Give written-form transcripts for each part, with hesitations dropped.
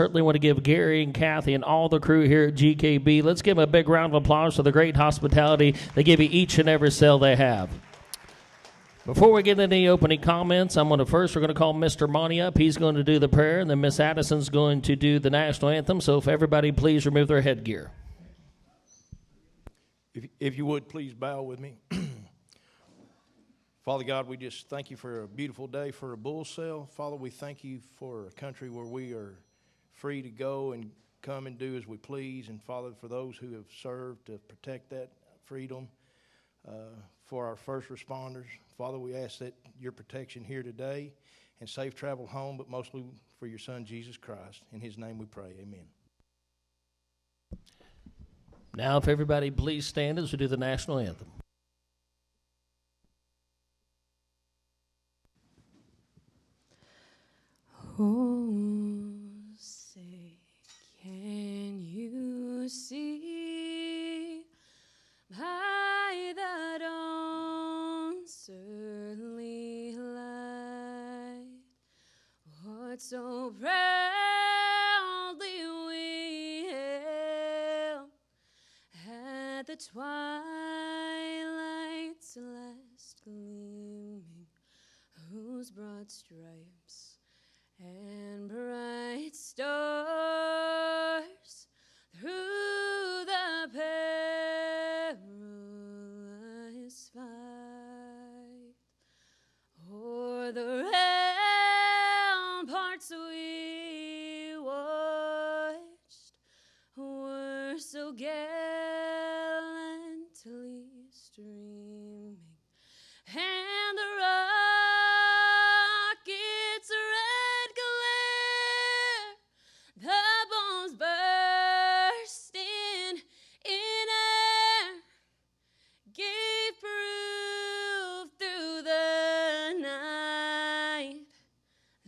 certainly want to give Gary and Kathy and all the crew here at GKB, let's give them a big round of applause for the great hospitality they give you each and every sale they have. Before we get into any opening comments, we're going to call Mr. Monty up. He's going to do the prayer, and then Miss Addison's going to do the national anthem. So if everybody please remove their headgear. If you would, please bow with me. Father God, we just thank you for a beautiful day for a bull sale. Father, we thank you for a country where we are free to go and come and do as we please. And Father, for those who have served to protect that freedom, for our first responders, Father, we ask that your protection here today and safe travel home, but mostly for your Son, Jesus Christ. In his name we pray, amen. Now, if everybody please stand as we do the national anthem. Oh, say, can you see by the dawn's early light what so proudly we hailed at the twilight's last gleaming, whose broad stripes and bright stars through the perilous fight o'er the ramparts we watched were so gallantly streaming, and the rocket's red glare, the bombs bursting in air, gave proof through the night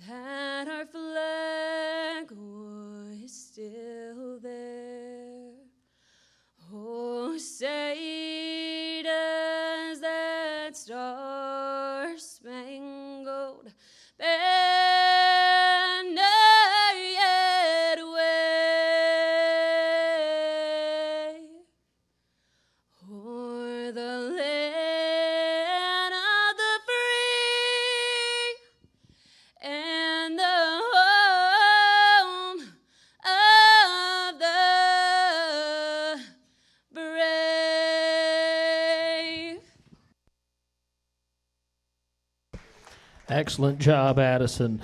that our flag was still there. Oh, say does that star-spangled banner yet wave o'er the land of the free and the home of the brave. Excellent job, Addison.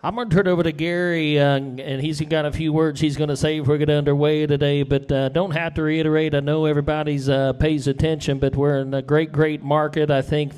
I'm going to turn it over to Gary, and he's got a few words he's going to say before we get underway today, but don't have to reiterate. I know everybody's pays attention, but we're in a great market. I think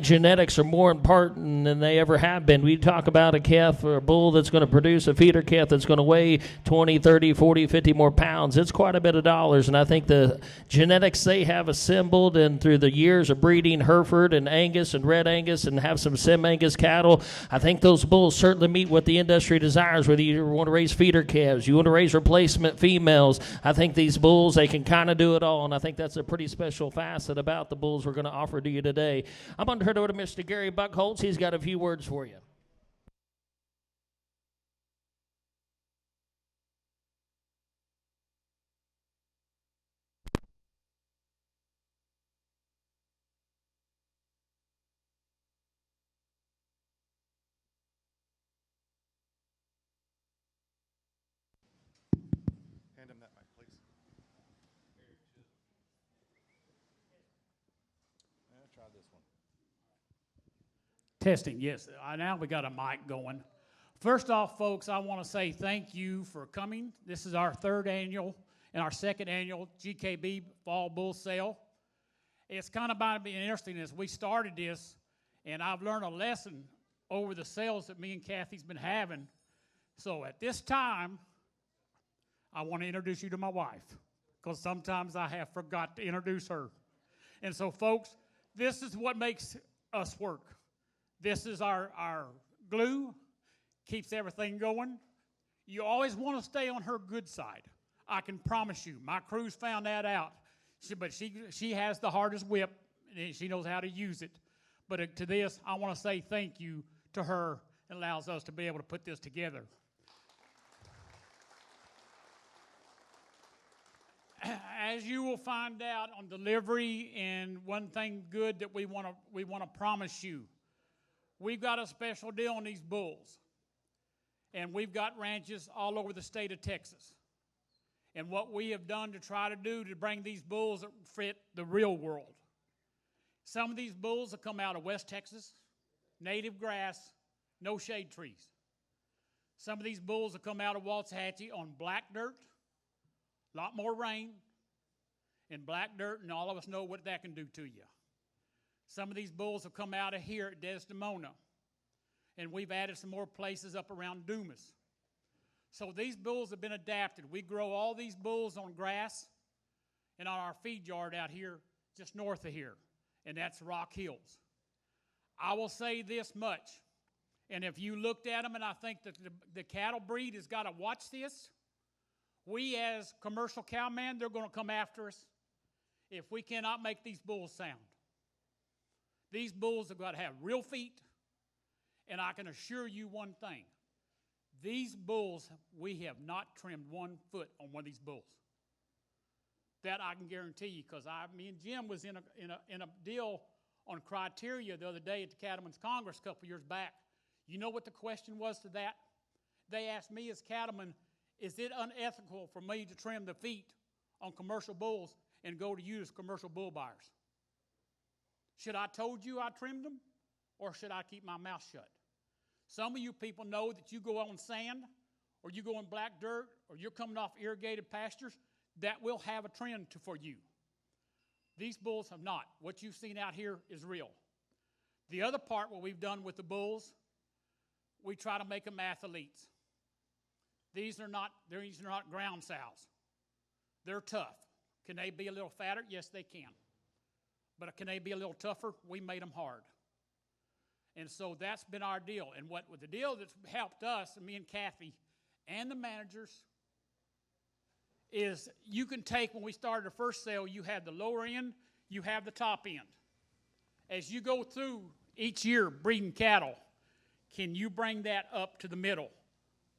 genetics are more important than they ever have been. We talk about a calf or a bull that's going to produce a feeder calf that's going to weigh 20, 30, 40, 50 more pounds. It's quite a bit of dollars, and I think the genetics they have assembled and through the years of breeding Hereford and Angus and Red Angus and have some Sim Angus cattle, I think those bulls certainly meet what the industry desires, whether you want to raise feeder calves, you want to raise replacement females. I think these bulls, they can kind of do it all, and I think that's a pretty special facet about the bulls we're going to offer to you today. I'm going to turn it over to Mr. Gary Buckholz. He's got a few words for you. Hand him that mic, please. I'll try this one. Testing, yes. Now we got a mic going. First off, folks, I want to say thank you for coming. This is our third annual and our second annual GKB Fall Bull Sale. It's kind of been interesting as we started this, and I've learned a lesson over the sales that me and Kathy's been having. So at this time, I want to introduce you to my wife, because sometimes I have forgot to introduce her. And so, folks, this is what makes us work. This is our glue, keeps everything going. You always want to stay on her good side. I can promise you. My crew's found that out. But she has the hardest whip, and she knows how to use it. But to this, I want to say thank you to her. It allows us to be able to put this together. as you will find out on delivery, and one thing good that we want to promise you, we've got a special deal on these bulls, and we've got ranches all over the state of Texas. And what we have done to try to do to bring these bulls that fit the real world. Some of these bulls have come out of West Texas, native grass, no shade trees. Some of these bulls have come out of Waxahachie on black dirt, a lot more rain, and black dirt, and all of us know what that can do to you. Some of these bulls have come out of here at Desdemona, and we've added some more places up around Dumas. So these bulls have been adapted. We grow all these bulls on grass and on our feed yard out here just north of here, and that's Rock Hills. I will say this much, and if you looked at them, and I think that the cattle breed has got to watch this, we as commercial cowmen, they're going to come after us if we cannot make these bulls sound. These bulls have got to have real feet, and I can assure you one thing. These bulls, we have not trimmed 1 foot on one of these bulls. That I can guarantee you, because me and Jim was in a deal on criteria the other day at the Cattlemen's Congress a couple years back. You know what the question was to that? They asked me as cattleman, is it unethical for me to trim the feet on commercial bulls and go to you as commercial bull buyers? Should I told you I trimmed them, or should I keep my mouth shut? Some of you people know that you go on sand, or you go in black dirt, or you're coming off irrigated pastures, that will have a trend for you. These bulls have not. What you've seen out here is real. The other part, what we've done with the bulls, we try to make them athletes. These are not ground sows. They're tough. Can they be a little fatter? Yes, they can. But can they be a little tougher? We made them hard. And so that's been our deal. And what the deal that's helped us, and me and Kathy, and the managers, is you can take, when we started the first sale, you had the lower end, you have the top end. As you go through each year breeding cattle, can you bring that up to the middle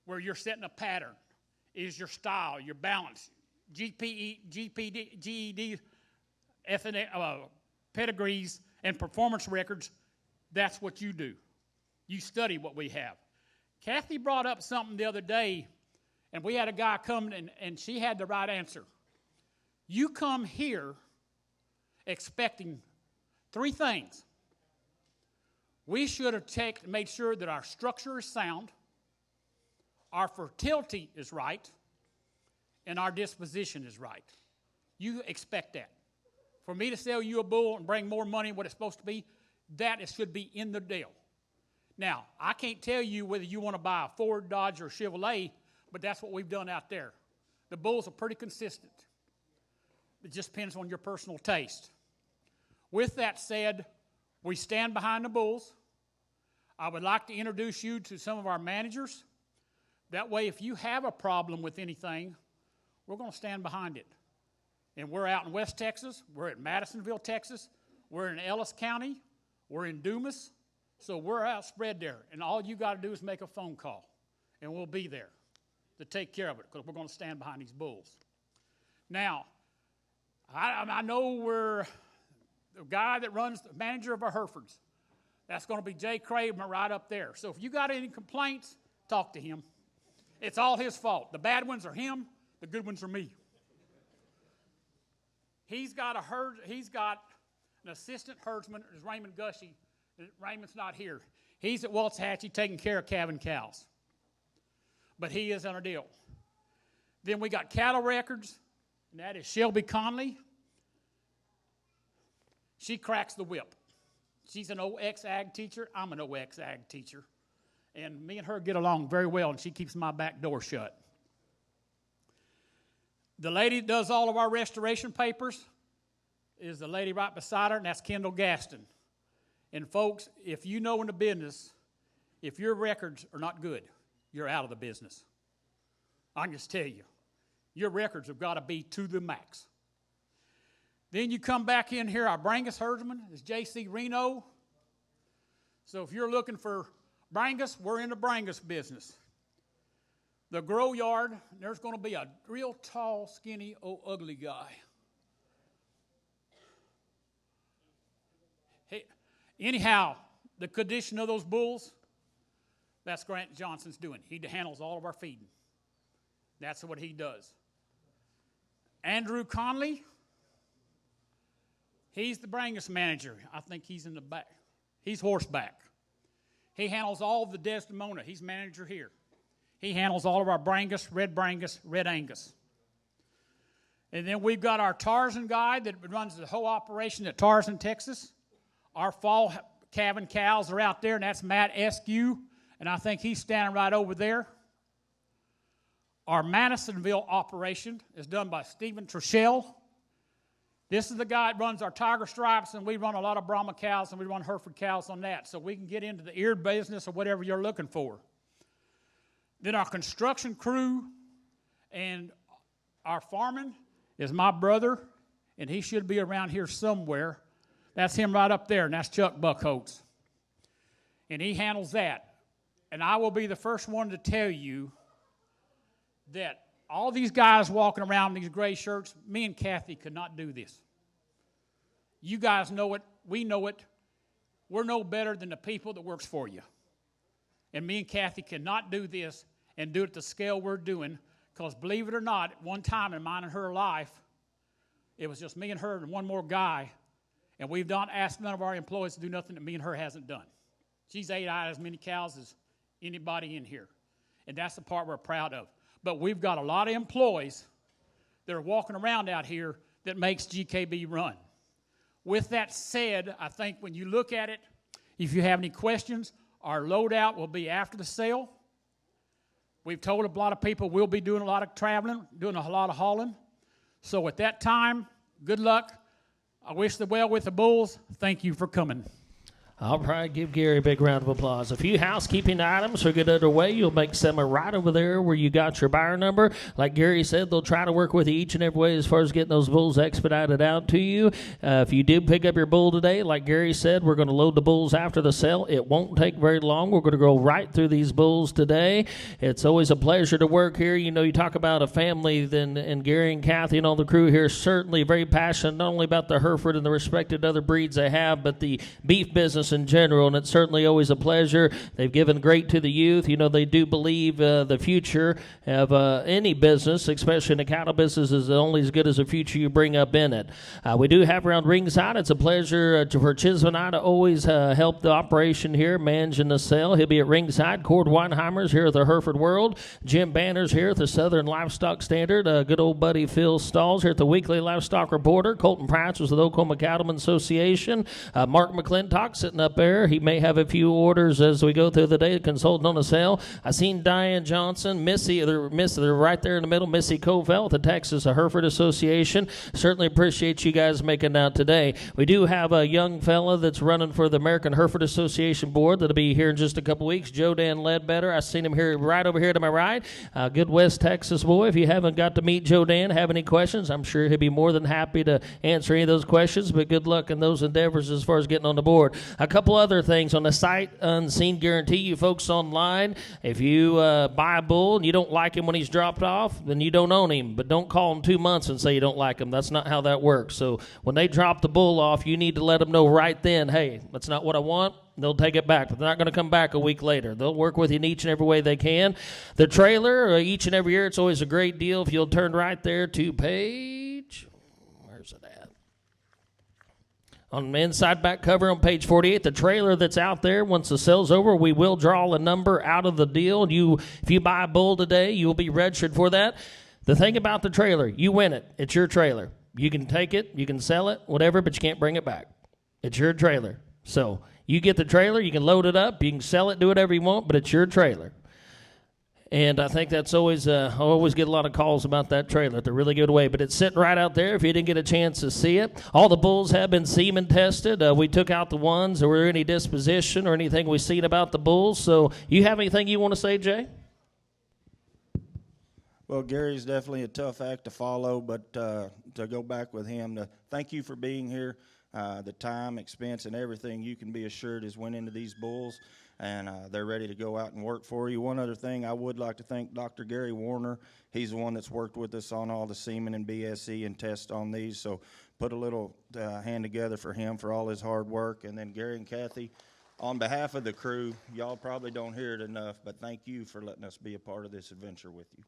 where you're setting a pattern? Is your style, your balance, GPD, GED, pedigrees, and performance records? That's what you do. You study what we have. Kathy brought up something the other day, and we had a guy come, and she had the right answer. You come here expecting 3 things. We should have made sure that our structure is sound, our fertility is right, and our disposition is right. You expect that. For me to sell you a bull and bring more money than what it's supposed to be, that should be in the deal. Now, I can't tell you whether you want to buy a Ford, Dodge, or Chevrolet, but that's what we've done out there. The bulls are pretty consistent. It just depends on your personal taste. With that said, we stand behind the bulls. I would like to introduce you to some of our managers. That way, if you have a problem with anything, we're going to stand behind it. And we're out in West Texas. We're at Madisonville, Texas. We're in Ellis County. We're in Dumas. So we're out spread there. And all you got to do is make a phone call. And we'll be there to take care of it, because we're going to stand behind these bulls. Now, I know we're the guy that runs, the manager of our Herefords. That's going to be Jay Craven right up there. So if you got any complaints, talk to him. It's all his fault. The bad ones are him. The good ones are me. He's got an assistant herdsman, is Raymond Gushy. Raymond's not here. He's at Waxahachie taking care of calving cows. But he is on a deal. Then we got cattle records, and that is Shelby Conley. She cracks the whip. She's an OX Ag teacher. I'm an OX Ag teacher. And me and her get along very well, and she keeps my back door shut. The lady that does all of our restoration papers is the lady right beside her, and that's Kendall Gaston. And folks, if you know in the business, if your records are not good, you're out of the business. I can just tell you, your records have got to be to the max. Then you come back in here, our Brangus herdsman is J.C. Reno. So if you're looking for Brangus, we're in the Brangus business. the grow yard, there's going to be a real tall, skinny, ugly guy. Hey, anyhow, the condition of those bulls, that's Grant Johnson's doing. He handles all of our feeding. That's what he does. Andrew Conley, he's the Brangus manager. I think he's in the back. He's horseback. He handles all of the Desdemona. He's manager here. He handles all of our Brangus, Red Angus. And then we've got our Tarzan guy that runs the whole operation at Tarzan, Texas. Our fall calving cows are out there, and that's Matt Eskew, and I think he's standing right over there. Our Madisonville operation is done by Stephen Treshell. This is the guy that runs our Tiger Stripes, and we run a lot of Brahma cows, and we run Hereford cows on that, so we can get into the ear business or whatever you're looking for. Then our construction crew and our farming is my brother, and he should be around here somewhere. That's him right up there, and that's Chuck Buckholtz. And he handles that. And I will be the first one to tell you that all these guys walking around in these gray shirts, me and Kathy could not do this. You guys know it. We know it. We're no better than the people that works for you. And me and Kathy cannot do this and do it at the scale we're doing, because believe it or not, at one time in mine and her life, it was just me and her and one more guy, and we've not asked none of our employees to do nothing that me and her hasn't done. She's ate out as many cows as anybody in here, and that's the part we're proud of. But we've got a lot of employees that are walking around out here that makes GKB run. With that said, I think when you look at it, if you have any questions, our loadout will be after the sale. We've told a lot of people we'll be doing a lot of traveling, doing a lot of hauling. So at that time, good luck. I wish the well with the bulls. Thank you for coming. All right, give Gary a big round of applause. A few housekeeping items are get underway. You'll make some right over there where you got your buyer number. Like Gary said, they'll try to work with you each and every way as far as getting those bulls expedited out to you. If you do pick up your bull today, like Gary said, we're going to load the bulls after the sale. It won't take very long. We're going to go right through these bulls today. It's always a pleasure to work here. You know, you talk about a family, then, and Gary and Kathy and all the crew here certainly very passionate, not only about the Hereford and the respected other breeds they have, but the beef business in general, and it's certainly always a pleasure. They've given great to the youth. You know, they do believe the future of any business, especially in the cattle business, is only as good as the future you bring up in it. We do have around ringside. It's a pleasure for Chisholm and I to always help the operation here, managing the sale. He'll be at ringside. Cord Weinheimer's here at the Hereford World. Jim Banner's here at the Southern Livestock Standard. Good old buddy Phil Stalls here at the Weekly Livestock Reporter. Colton Price was with the Oklahoma Cattlemen Association. Mark McClintock sitting up there. He may have a few orders as we go through the day, consulting on the sale. I seen Diane Johnson, Missy, they're right there in the middle, Missy Covell, the Texas Hereford Association. Certainly appreciate you guys making it out today. We do have a young fella that's running for the American Hereford Association board that'll be here in just a couple weeks, Joe Dan Ledbetter. I seen him here right over here to my right. Good West Texas boy. If you haven't got to meet Joe Dan, have any questions, I'm sure he'll be more than happy to answer any of those questions, but good luck in those endeavors as far as getting on the board. A couple other things on the site unseen guarantee. You folks online, if you buy a bull and you don't like him when he's dropped off, then you don't own him, but don't call him 2 months and say you don't like him. That's not how that works. So when they drop the bull off, you need to let them know right then, hey, that's not what I want. They'll take it back, but they're not going to come back a week later. They'll work with you in each and every way they can. The trailer, each and every year, it's always a great deal. If you'll turn right there to page, where's it at? On the inside back cover on page 48, the trailer that's out there, once the sale's over, we will draw a number out of the deal. If you buy a bull today, you will be registered for that. The thing about the trailer, you win it. It's your trailer. You can take it, you can sell it, whatever, but you can't bring it back. It's your trailer. So you get the trailer, you can load it up, you can sell it, do whatever you want, but it's your trailer. And I think that's always, I always get a lot of calls about that trailer. They're really good away. But it's sitting right out there if you didn't get a chance to see it. All the bulls have been semen tested. We took out the ones. There were any disposition or anything we've seen about the bulls. So you have anything you want to say, Jay? Well, Gary's definitely a tough act to follow, but to go back with him, thank you for being here. The time, expense, and everything you can be assured is went into these bulls, and they're ready to go out and work for you. One other thing, I would like to thank Dr. Gary Warner. He's the one that's worked with us on all the semen and BSE and tests on these, so put a little hand together for him for all his hard work. And then Gary and Kathy, on behalf of the crew, y'all probably don't hear it enough, but thank you for letting us be a part of this adventure with you.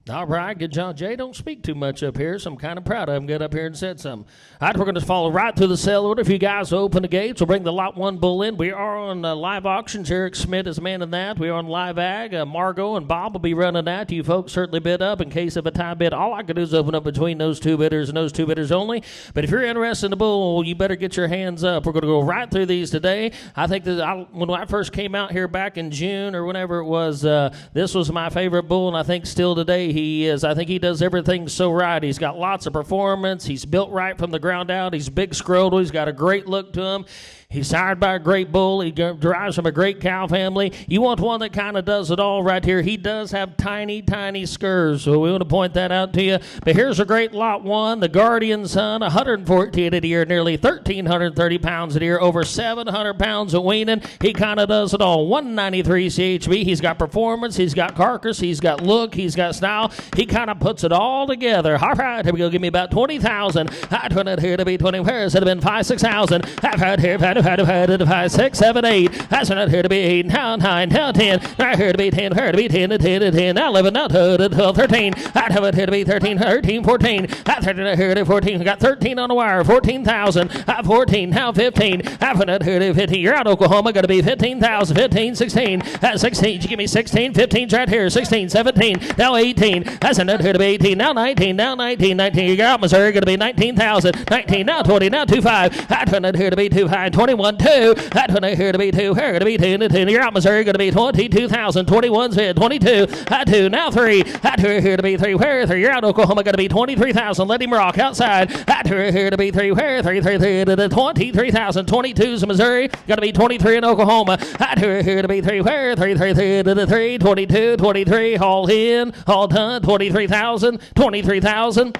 All right, good job, Jay. Don't speak too much up here, so I'm kind of proud of him. Get up here and said something. All right, we're going to follow right through the sale order. If you guys open the gates, we'll bring the Lot 1 bull in. We are on live auctions. Eric Smith is manning that. We are on live ag. Margot and Bob will be running that. You folks certainly bid up in case of a tie bid. All I can do is open up between those two bidders and those two bidders only. But if you're interested in the bull, you better get your hands up. We're going to go right through these today. I think that when I first came out here back in June or whenever it was, this was my favorite bull, and I think still today he is. I think he does everything so right. He's got lots of performance. He's built right from the ground out. He's big scrotal. He's got a great look to him. He's sired by a great bull. He derives from a great cow family. You want one that kind of does it all right here. He does have tiny, tiny scurs, so we want to point that out to you. But here's a great Lot 1, the Guardian Son, 114 a year, nearly 1,330 pounds a year, over 700 pounds of weaning. He kind of does it all. 193 CHB. He's got performance. He's got carcass. He's got look. He's got style. He kind of puts it all together. All right, here we go. Give me about 20,000. I turn it here to be 20. Where has it been? 5,000, 6,000. I've had here, had 5, 6, 7, 8. That's not here to be 8, now 9, now 10. Now here to be 10, here to be 10, 10, now 11, now 12, 13. I'd have it here to be 13, 14. I'd here to 14. We got 13 on the wire, 14,000. 14, now 15. I've it here to 15. You're out, Oklahoma. Got to be 15,000, 15, 16. 16. You give me 16, 15's right here. 16, 17. Now 18. That's not here to be 18. Now 19, now 19. You got Missouri. Got to be 19,000. 19, now 20, now 25. I'd turn it here to be 25. 21, 2. I'd turn it here to be 2. Here to be 10, 10. You're out, Missouri. Got to be 22,000. 21's in. 22. I'd 2. Now 3. I'd here to be 3. Where 3? You're out, Oklahoma. Got to be 23,000. Let him rock outside. I'd here to be 3. Where 3? 23,000. 22's in Missouri. Got to be 23 in Oklahoma. I'd here to be 3. Where 3? 22. 23. All in. All done. 23,000. 23,000.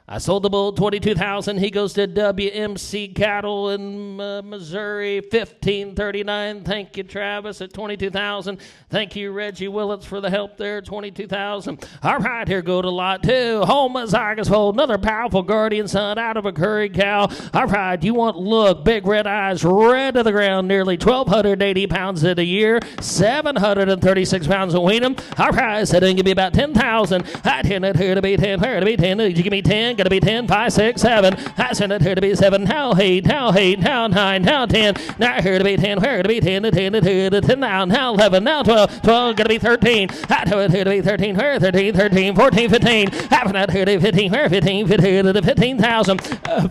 I sold the bull 22,000. He goes to WMC Cattle in Missouri, 1539. Thank you, Travis, at 22,000. Thank you, Reggie Willits, for the help there, 22,000. All right, here go to Lot 2. Homozygous foal, another powerful Guardian Son out of a curry cow. All right, you want look, big red eyes, red to the ground, nearly 1,280 pounds in a year, 736 pounds of weanum. All right, so then give me about 10,000. I tend it here to be 10. Where to be 10? Did you give me 10? Got to be 10, 5, 6, 7. I sent it here to be 7. Now 8, now 8, now 9, now 10. Now here to be 10. Where to be 10? 10 now 11, now 12. 12 got to be 13. I do it here to be 13. Where 13, 14, 15. Having that here to be 15. Where 15? 15,000.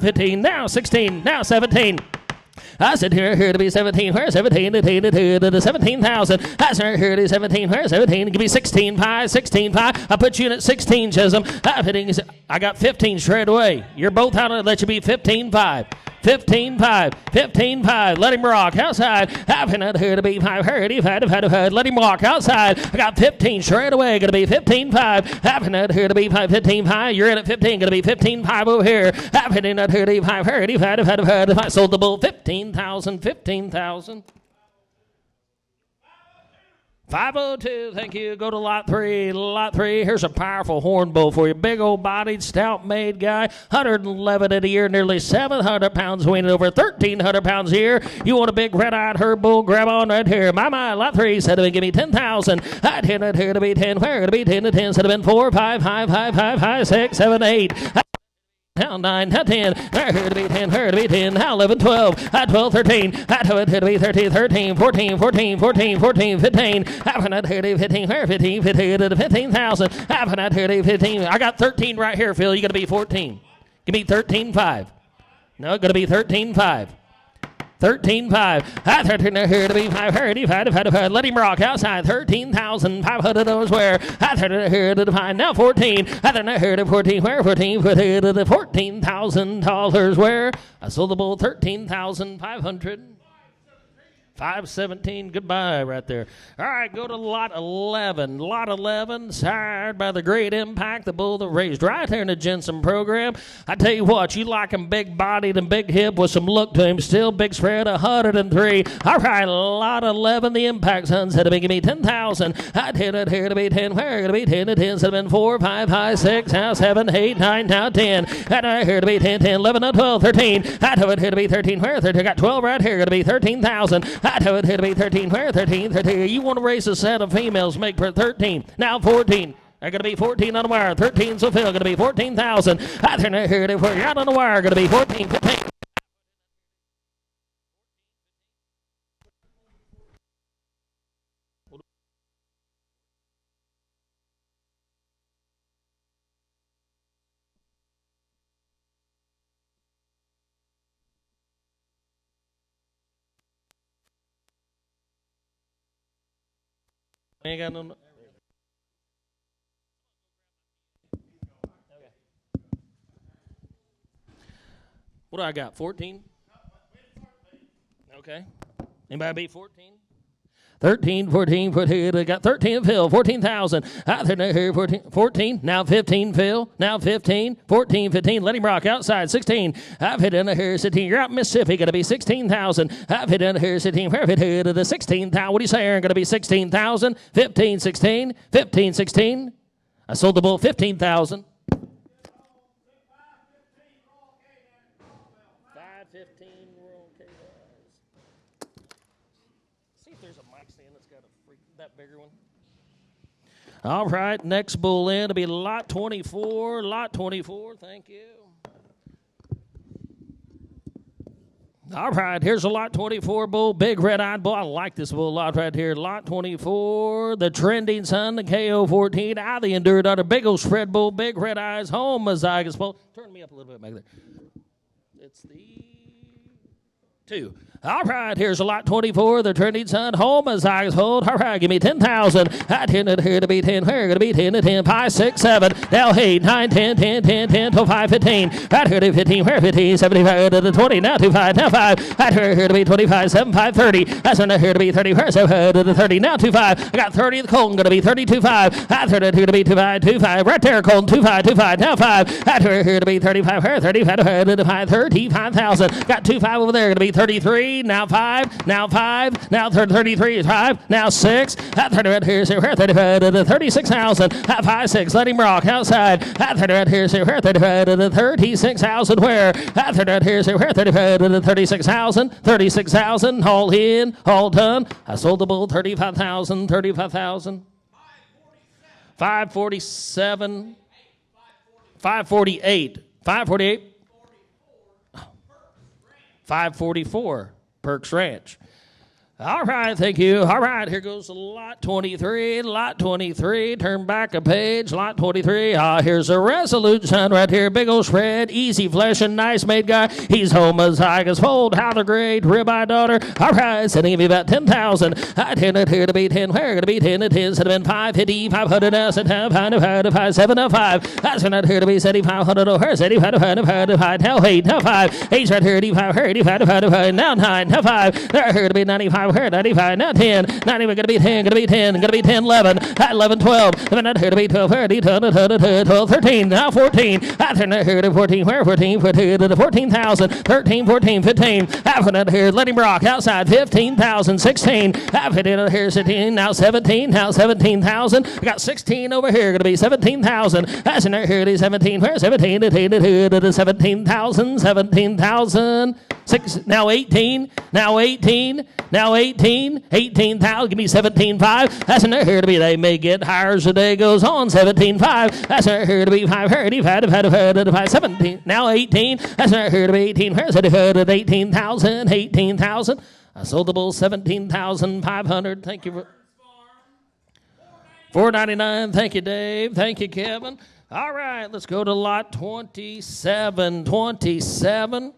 15 now 16. Now 17. I said here to be 17. Where 17? To 17,000. I said here to be 17. Where 17? Give me 16, 5, 16, 5. I put you in at 16, Chisholm. I got 15 straight away. You're both out. I'll let you be 15, 5. 15-5, 15-5, let him rock outside. I've been out here to be 5, let him walk outside. I got 15 straight away, gonna be 15-5. I've been out here to be 5, 15-5, you're in at 15, gonna be 15-5 over here. I've been out here to be 5, I sold the bull 15,000. 502, thank you. Go to Lot 3. Lot 3, here's a powerful horn bull for you. Big old bodied, stout made guy. 111 in a year, nearly 700 pounds, weighing over 1,300 pounds a year. You want a big red-eyed herb bull? Grab on right here. My, Lot 3 said to me, give me 10,000. I tend it here to be 10. Where to be 10 to 10? Said to be 4, 5, 6, 7, 8. Now 9, now 10, here to be 10, here to be 10, now 11, 12, 12, 13, here to be 13, 13, 14, 15, I've not here to be 15, where 15, 15,000, I've not here to be 15, I got 13 right here, Phil, you got to be 14, give me 13.5, no, got to be 13.5. 13.5. I 13 here to be 5. Let him rock outside. 13,500 dollars where. I 13 here to define. Now 14. I 13 here to 14. Where 14? $14,000 where. I sold the bull 13,500. 517, goodbye right there. All right, go to lot 11. Lot 11, sired by the Great Impact, the bull that raised right there in the Jensen program. I tell you what, you like him big-bodied and big-hip with some look to him. Still big spread, 103. All right, lot 11, the Impact Sons had to give me 10,000. I did it here to be 10. Where going to be 10 to 10? So been 4, 5, 5, 6, now 7, 8, 9, now 10. And I here to be 10, 10, 11, 12, 13. I do it here to be 13. Where 13? I got 12 right here. Going to be 13,000. I do it here to be 13. Where 13? 13. You want to raise a set of females, make for 13. Now 14. They're going to be 14 on the wire. 13 so Phil. Going to be 14,000. I turn it here to where you're out on the wire. Going to be 14, 15. Ain't got no. What do I got? 14? Okay. Anybody beat 14? 13, 14, 14. I got 13, Phil. 14,000. Out there, here, 14. Now 15, Phil. Now 15. 14, 15. Let him rock outside. 16. I've hit in the here, 16. You're out in Mississippi. Going to be 16,000. I've hit in the here, 16. Where have hit here to the 16,000? What do you say, Aaron? Going to be 16,000. 15, 16. 15, 16. I sold the bull 15,000. 515. We're okay, guys. See if there's a mic stand that's got a freak that bigger one. All right, next bull in to be lot 24. Lot 24, thank you. All right, here's a lot 24 bull, big red-eyed bull. I like this bull lot right here. Lot 24, the Trending Sun, the KO14, the Endured Daughter, big old spread bull, big red eyes, homozygous bull. Turn me up a little bit back there. It's the 2. All right, here's a lot 24, the Trending Sun, homozygous hold. All right, give me 10,000. I tend it here to be 10. Where going to be 10 to 10? 5, 6, 7. Now 8, 9, 10, 10, 10, 10, 12, 5, 15. Right here to 15. Where 15? 75 to the 20. Now 25. Now 5. Right here to be 25. 7, 5, 30. That's when here to be 30. Where's to the 30? Now 25. I got 30. The Colton going to be 32, 5. I turn it here to be 25, 25. Right there, Colton 25, 25. Now 5. I turn it here to be 35. Where 35 to 5, 35,000. Got 25 over there. Going to be 33. Now 5, now 5, now 33 is 5, now 6. That 30 right here, so where 35 to the 36,000. That 5, 6, let him rock outside. That 30 right here, so where 35 to the 36,000. Where that 30 right here, so where 35 to the 36,000. 36,000, all in, all done. I sold the bull 35,000, 35,000. 547, 548, 548, 544. Perks Ranch. All right, thank you. All right, here goes lot 23. Lot 23, turn back a page. Lot 23. Here's a Resolute Son right here. Big old spread, easy flesh and nice made guy. He's homozygous fold. How the great ribeye daughter. All right, sending me about 10,000. I tend it here to be 10. Where going to be 10 to 10? Should have been 550, 500, 5, 7, 5. That's not here to be 7,500. Oh, here's 85, now 8, now 5. 8's right here, 85, 85, now 9, now 5. They're here to be 95. Here 95, now 10, 90, we're going to be 10, going to be 10, going to be 10, 11, 11, 12, then not here to be 12, 12, 13, now 14, I turn that here to 14, where 14, 14 to the 14,000, 13, 14, 15, after that here, let him rock outside, 15,000, 16, after that here, 16, now 17, now 17,000, I got 16 over here, going to be 17,000, that's in there here, to 17, where 17, to the 17,000, 17,000, 6, now 18, now 18, now 18, 18,000, give me 17.5. That's in there here to be. They may get higher as the day goes on. 17.5. That's in there here to be 5. 5, 17. Now 18. That's in there here to be 18. Where's it? 18,000. 18,000. I sold the bull 17,500. Thank you. $4.99. Thank you, Dave. Thank you, Kevin. All right, let's go to lot 27. 27.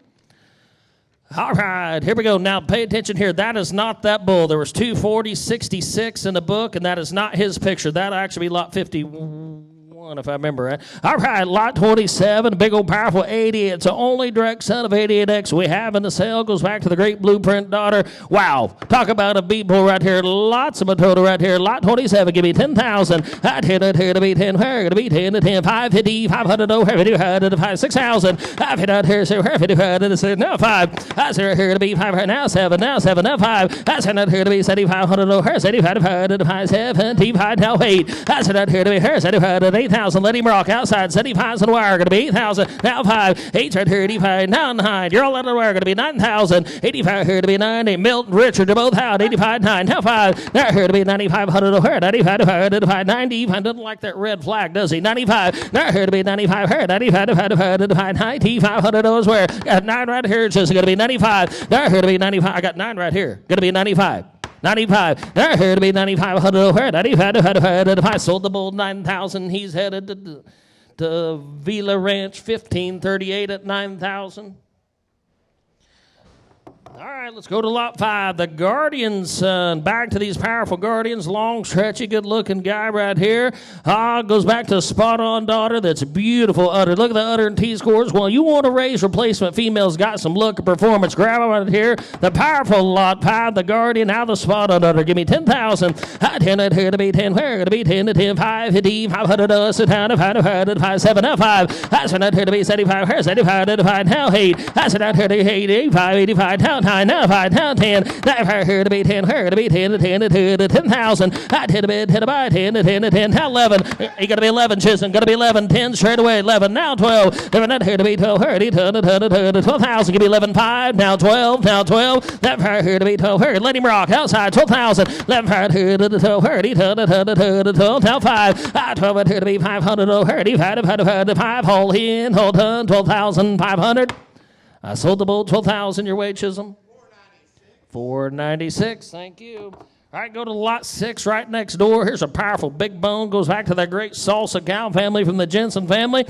All right, here we go. Now, pay attention here. That is not that bull. There was 240.66 in the book, and that is not his picture. That'll actually be lot 51. 81, if I remember right. All right, lot 27, big old powerful 80. It's the only direct son of 88X we have in the sale. Goes back to the great Blueprint daughter. Wow, talk about a beat bull right here. Lots of Matoda right here. Lot 27, give me 10,000. I tend it here to be 10. Where going to be 10 to 10, 550, 500, oh, 5 6,000. I fit out here, so 55, now 5. I say here to be 5, now 7, now 7, now 5. I send out here to be 7,500, oh, 75, 75, now 8. I send out here to be here, 75, 8,000. Let him rock outside. 75's on the wire, going to be 8,000. Now 5. 8's right here, 85, now 9. You're all out of the wire, going to be 9,000. 85 here to be 90. Milton, Richard, they're both out. 85, 9. Now 5. Now here to be 9,500, oh, 95, 90. I doesn't like that red flag, does he? 95. Now here to be 95, here, 95, 9,500, oh, where? Got 9 right here, it's just going to be 95. Now here to be 95. I got 9 right here. Going to be 95. 95. Now here to be 9,500. Where? 95. Sold the bull 9,000. He's headed to Vila Ranch 1538 at 9,000. All right, let's go to lot 5. The Guardian son. Back to these powerful Guardians. Long, stretchy, good-looking guy right here. Goes back to Spot On daughter. That's beautiful udder. Look at the udder and T-scores. Well, you want to raise replacement females. Got some look and performance. Grab them right here. The powerful lot 5. The Guardian. Now the Spot On udder. Give me 10,000. I tend it here to be 10. Where? Going to be 10 to 10. 5, 50, 500, sit down, 5, 7, now 5. I send out here to be 75. Where? 75, 85, now 8. I send out here to be 85, 85, now 9, now 5, now 10. Now here to be 10, where to be 10 to 10 to 2 to 10,000. I 10 to be 10 to buy 10 to 10 to 10. Now 11. You got to be 11, Chisholm. Got to be 11. 10 straight away. 11. Now 12. Never not here to be 12. Where to 12,000. Give me 11, 5. Now 12. Now 12. That here to be 12. Where? Let him rock outside. 12,000. 11 here to 12. Where to 12. Now 5. I 12 here to be 500. Oh, where to 5. Hold in. Hold on. 12,500. I sold the bull 12,000. Your way, Chisholm. 496. Thank you. All right, go to lot 6 right next door. Here's a powerful big bone. Goes back to that great salsa cow family from the Jensen family.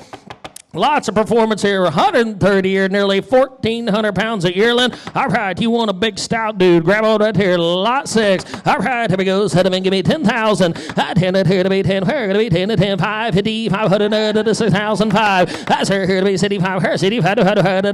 Lots of performance here. 130 year, nearly 1,400 pounds a yearling. All right, you want a big stout dude. Grab on right here. Lot 6. All right, here we go. Set him and give me 10,000. I 10 it here to be 10. Where? Going to be 10 to 10. 5, 50, 500 to 6,005. That's here to be 65. Where? 65 to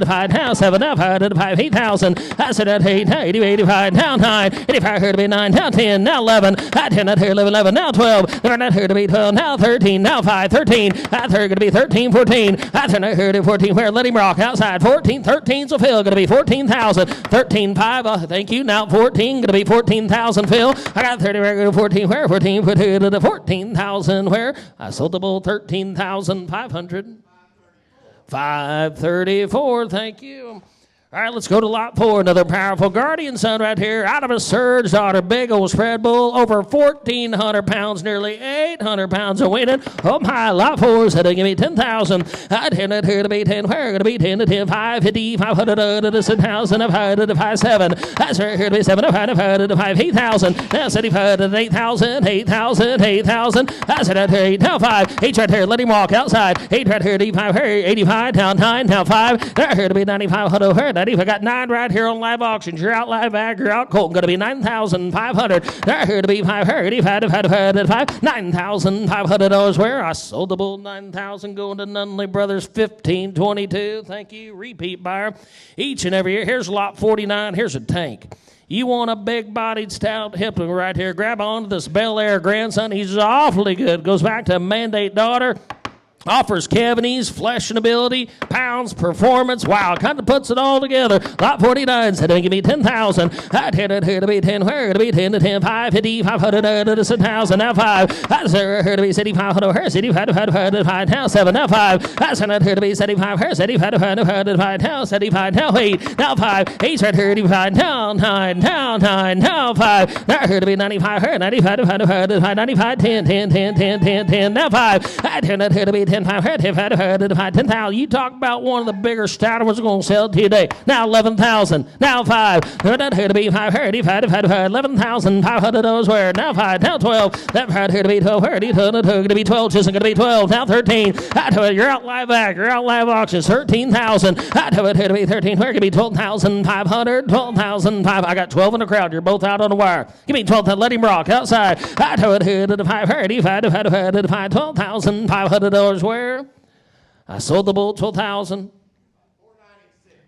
5. Now 7. Now 5 to 5. 8,000. I said that 8. Now 80, 85. Now 9. 85 here to be 9. Now 10. Now 11. I 10 that here 11. Now 12. Never not here to be 12. Now 13. Now 5. 13. That's here going to be 13. 14. I turn it here to 14. Where? Let him rock outside. 14. 13's a fill. Going to be 14,000. 13, 5. Thank you. Now 14. Going to be 14,000 fill. I got 30. Where? Go to 14. Where? 14. Put it to 14,000. Where? I sold the bull 13,500. 534. Thank you. All right, let's go to lot 4. Another powerful Guardian son right here. Out of a surge daughter. Big old spread bull. Over 1,400 pounds. Nearly 800 pounds of winning. Oh, my. Lot 4 said to give me 10,000. I 10 it here to be 10. Where? Going to be 10 to 10. 5, 50, 500 to 6,000. 5 to 5, 7. That's here to be 7. 5 to 5, 8,000. Now 75 to 8,000. 8,000. 8,000. I said that here 8. Now 5. 8 right here. Let him walk outside. 8 right here to 85. Here 85. Now 9. Now 5. They're here to be 9,500. Where? I got 9 right here on live auctions. You're out live bag. You're out cold. Going to be 9,500. They're here to be 5. 9,500 dollars. Where? I sold the bull 9,000. Going to Nunley Brothers 1522. Thank you. Repeat buyer. Each and every year. Here's lot 49. Here's a tank. You want a big-bodied, stout hipling right here. Grab onto this Bel Air grandson. He's awfully good. Goes back to Mandate daughter. Offers cavities, flesh and ability, pounds, performance. Wow, kind of puts it all together. Lot 49 said, give me 10,000. I 10 it here to be 10. Where? To be 10 to 10. 5, 50, 500 to 6,000. Now 5. That's here to be 75. Where? 75 to 5. Now 7. Now 5. That's here to be 75. Where? 75 to 5. Now 75. Now 8. Now 5. 8's right here to be 5. Now 9. Now 9. Now 5. Now here to be 95. Where? 95 to 5. 95. 10. 10. 10. 10. 10. 10. Now 5. I 10 it here to be 10, 5, 10,000. You talk about one of the bigger starters we're going to sell today. Now 11,000. Now 5. Here to be 5. 11,500 where? Now 5. Now 12. That right here to be 12. Going to be 12. Just going to be 12. Now 13. You're out live back. You're out live auctions. 13,000. Here to be 13. Where could be 12,500? 12,500. I got 12 in the crowd. You're both out on the wire. Give me 12. Let him rock outside. Here to the 5. 12,500 where? I sold the bull 12,000.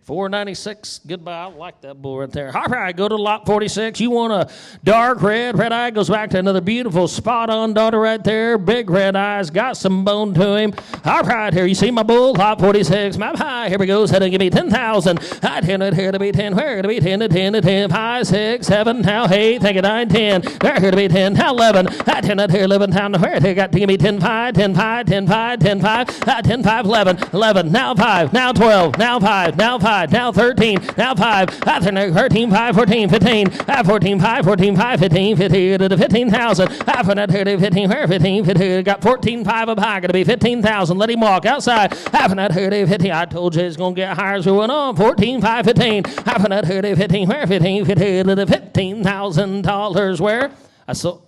496. Goodbye. I like that bull right there. All right, go to lot 46. You want a dark red? Red eye goes back to another beautiful spot-on daughter right there. Big red eyes. Got some bone to him. All right, here. You see my bull? Lot 46. My high. Here we go. Head and give me 10,000. I 10 it here to be 10. Where to be 10 to 10 to 10. 5, 6, 7. Now 8. Think it 9, 10. There here to be 10. Now 11. I 10 it here 11. Down to where? They got to give me 10, 5, 10, 5, 10, 5, 10, 5. 10, 5, 11. 11. Now 5. Now 12. Now 5. Now 5. Now 13, now 5, 13, 5, 14, 15, 14, 5, 14, 5, 15, 15, to 15,000, 15, where 15, 15, got 14, 5 up high, gonna be 15,000, let him walk outside, 15, I told you it's gonna get higher as we went on, 14, 5, 15, 15, where 15, 15, to $15,000, where? I sold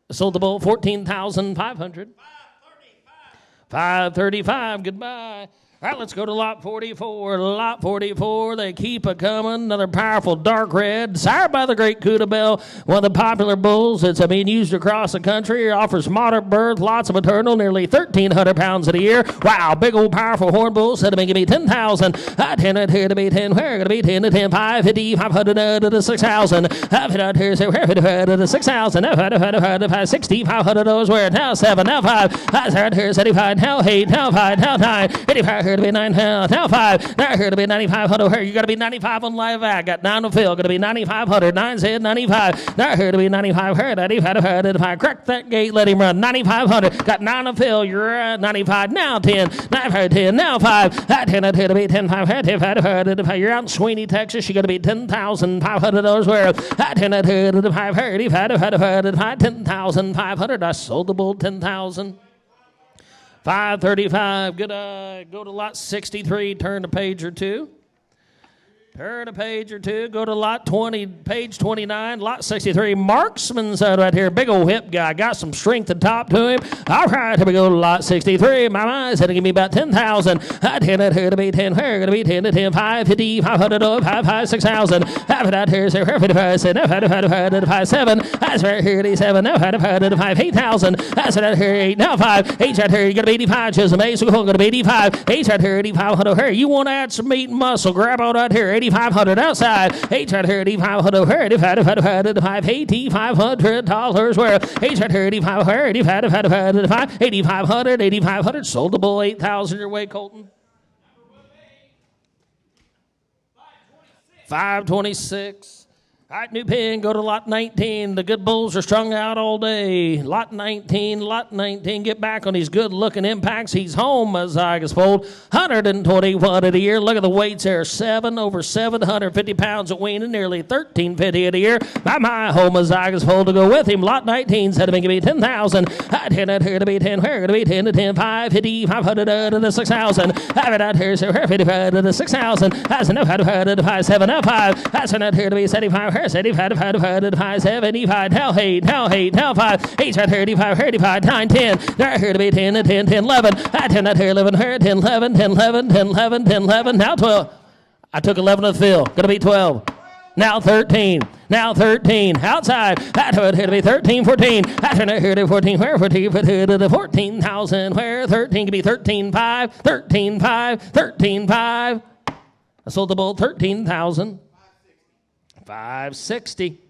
the bull, 14,500. 535, goodbye. All right, let's go to lot 44. Lot 44, they keep a coming. Another powerful dark red, sired by the great Cuda Bell, one of the popular bulls that's being used across the country. It offers moderate birth, lots of maternal, nearly 1,300 pounds a year. Wow, big old powerful horn bull. Said to me, give me 10,000. I 10 it here to be 10. Where going to be 10 to 10? 5, 50, 500 to 6,000. I 50 out here, say where 50 to 6,000. 60, 500 where? Now 7, now 5. I started here, 75, now 8, now 5, now 9, 85 here to be 9, now 5. Now here to be 9,500 here. You got to be 95 on live back. Got 9 on fill. Going to be 9,500. 9 said 95. Now here to be 95 here. 95. Crack that gate. Let him run. 9,500. Got 9 on fill. You're at 95. Now 10. 95, 10. Now 5. 10 here to be 10, 5. You're out in Sweeney, Texas. You got to be $10,500 where? 10 here to 5. 10,500. I sold the bull 10,000. 535. Good. Go to lot 63. Turn a page or two. Turn a page or two. Go to lot 20, page 29, lot 63. Marksman's out right here. Big old hip guy. Got some strength at top to him. All right, here we go to lot 63. My mind's going to give me about 10,000. I 10 it here to be 10. Where going to be 10 to 10? 5, 50, 500, 5, 5, 6,000. Have it out here. Say, where 55, say, no, 5, 7. That's right here, 87. No, 5, 8,000. That's right here, 8. Now 5. 8 right here. You got to be 85. Just amazing. We're going to be 85. 8 right here, 8,500 here. You want to add some meat and muscle? Grab on right here. 8,500 outside. 8 right here, 8,500 here. 8,500 $8,500 where? 8 right here, 8,500 here. 8,500. Sold the bull 8,000 your way, Colton. 526. All right, new pin, go to lot 19. The good bulls are strung out all day. Lot 19, get back on these good-looking impacts. He's home, Zygus fold. 121 of the year. Look at the weights there. Over 750 pounds of weaning, nearly 1,350 of the year. My home, Zygus fold to go with him. Lot 19 said to be 10,000. 10 out here to be 10. Where to be 10 to 10? 5, 50, 500 to 6,000. Have it out here, so where 55 to 6,000. That's enough out to 5, 7, now 5. That's out here to be 75. 75, 75, now 8, now 5, 8 right here, 85, 9, 10, right here to be 10, 10, 10, 11, 10 right here, 11, 10, 11, 10, 11, 10, 11, 10, 11, now 12. I took 11 of the fill, gonna be 12. Now 13, outside, that's here to be 13, 14, that's here to 14, where 14, to the 14,000, where 13 could be 13,5, 13,5, 13,5. I sold the bull 13,000. 560.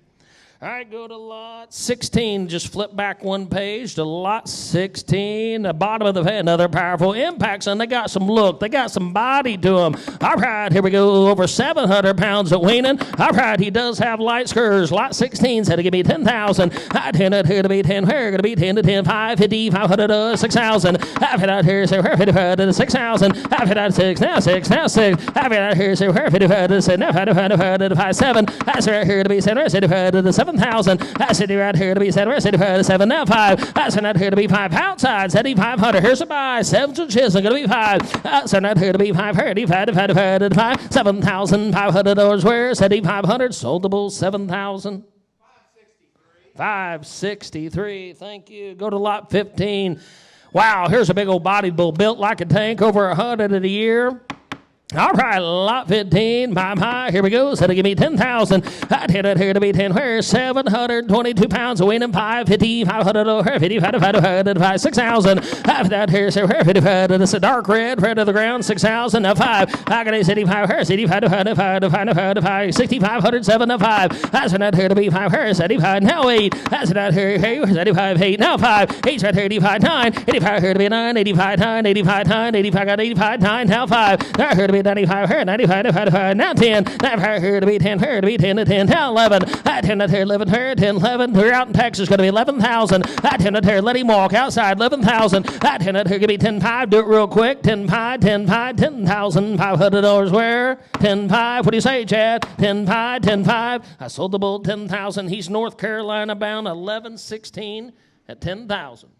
All right, go to lot 16. Just flip back one page to lot 16. The bottom of the head, another powerful impact, son. They got some look. They got some body to them. All right, here we go. Over 700 pounds of weaning. All right, he does have light skirts. Lot 16 said to give me 10,000. I 10 out here to be 10. Where going to be 10 to 10? 5, 50, 500 to 6,000. Have it out here, say where 55 to 6,000. Have it out 6, now 6, now 6. Have it out here, say where 55 to 6, now 55 to 5, 7. That's right here to be 7, 75 to the 7,000. 7,000. That's it right here to be 7. Where's it? 7 now 5. That's not here to be 5. Outside, 7,500. Here's a buy. 7 to Chisholm, going to be 5. That's not here to be 5. 7,500 dollars. Where? 7,500. Sold the bull 7,000. 563. Thank you. Go to lot 15. Wow, here's a big old body bull built like a tank, over 100 in a year. All right, lot 15, high. Here we go. So to give me 10,000. I did it here to be 10. Where's 722 pounds of winning 550, 500 over 55, 6,000. After that, here's 55. This is a dark red to the ground, 6,000. Now 5. I got a 85. Here's 85, 6,500, 7 5. That's not here to be 5. Here's 85. Now 8. That's not here. Here's 85, 8. Now 5. 8 right here, 85, 9. 85 here to be 9. 85, 9. 85, 9. 85 got 85, 9. Now 5. There here to be 95 here, 95, 95, now 10, now here to be 10, here to be 10 to 10, now 11, 10 to 11, here, 10, 11, we're out in Texas, going to be 11,000, 10 to here, let him walk outside, 11,000, 10 to here, give me 10 5, do it real quick, 10 5, 10 5, $10,500 where? 10 5, what do you say, Chad? 10 5, 10 5, I sold the bull 10,000, he's North Carolina bound, 11-16 at 10,000.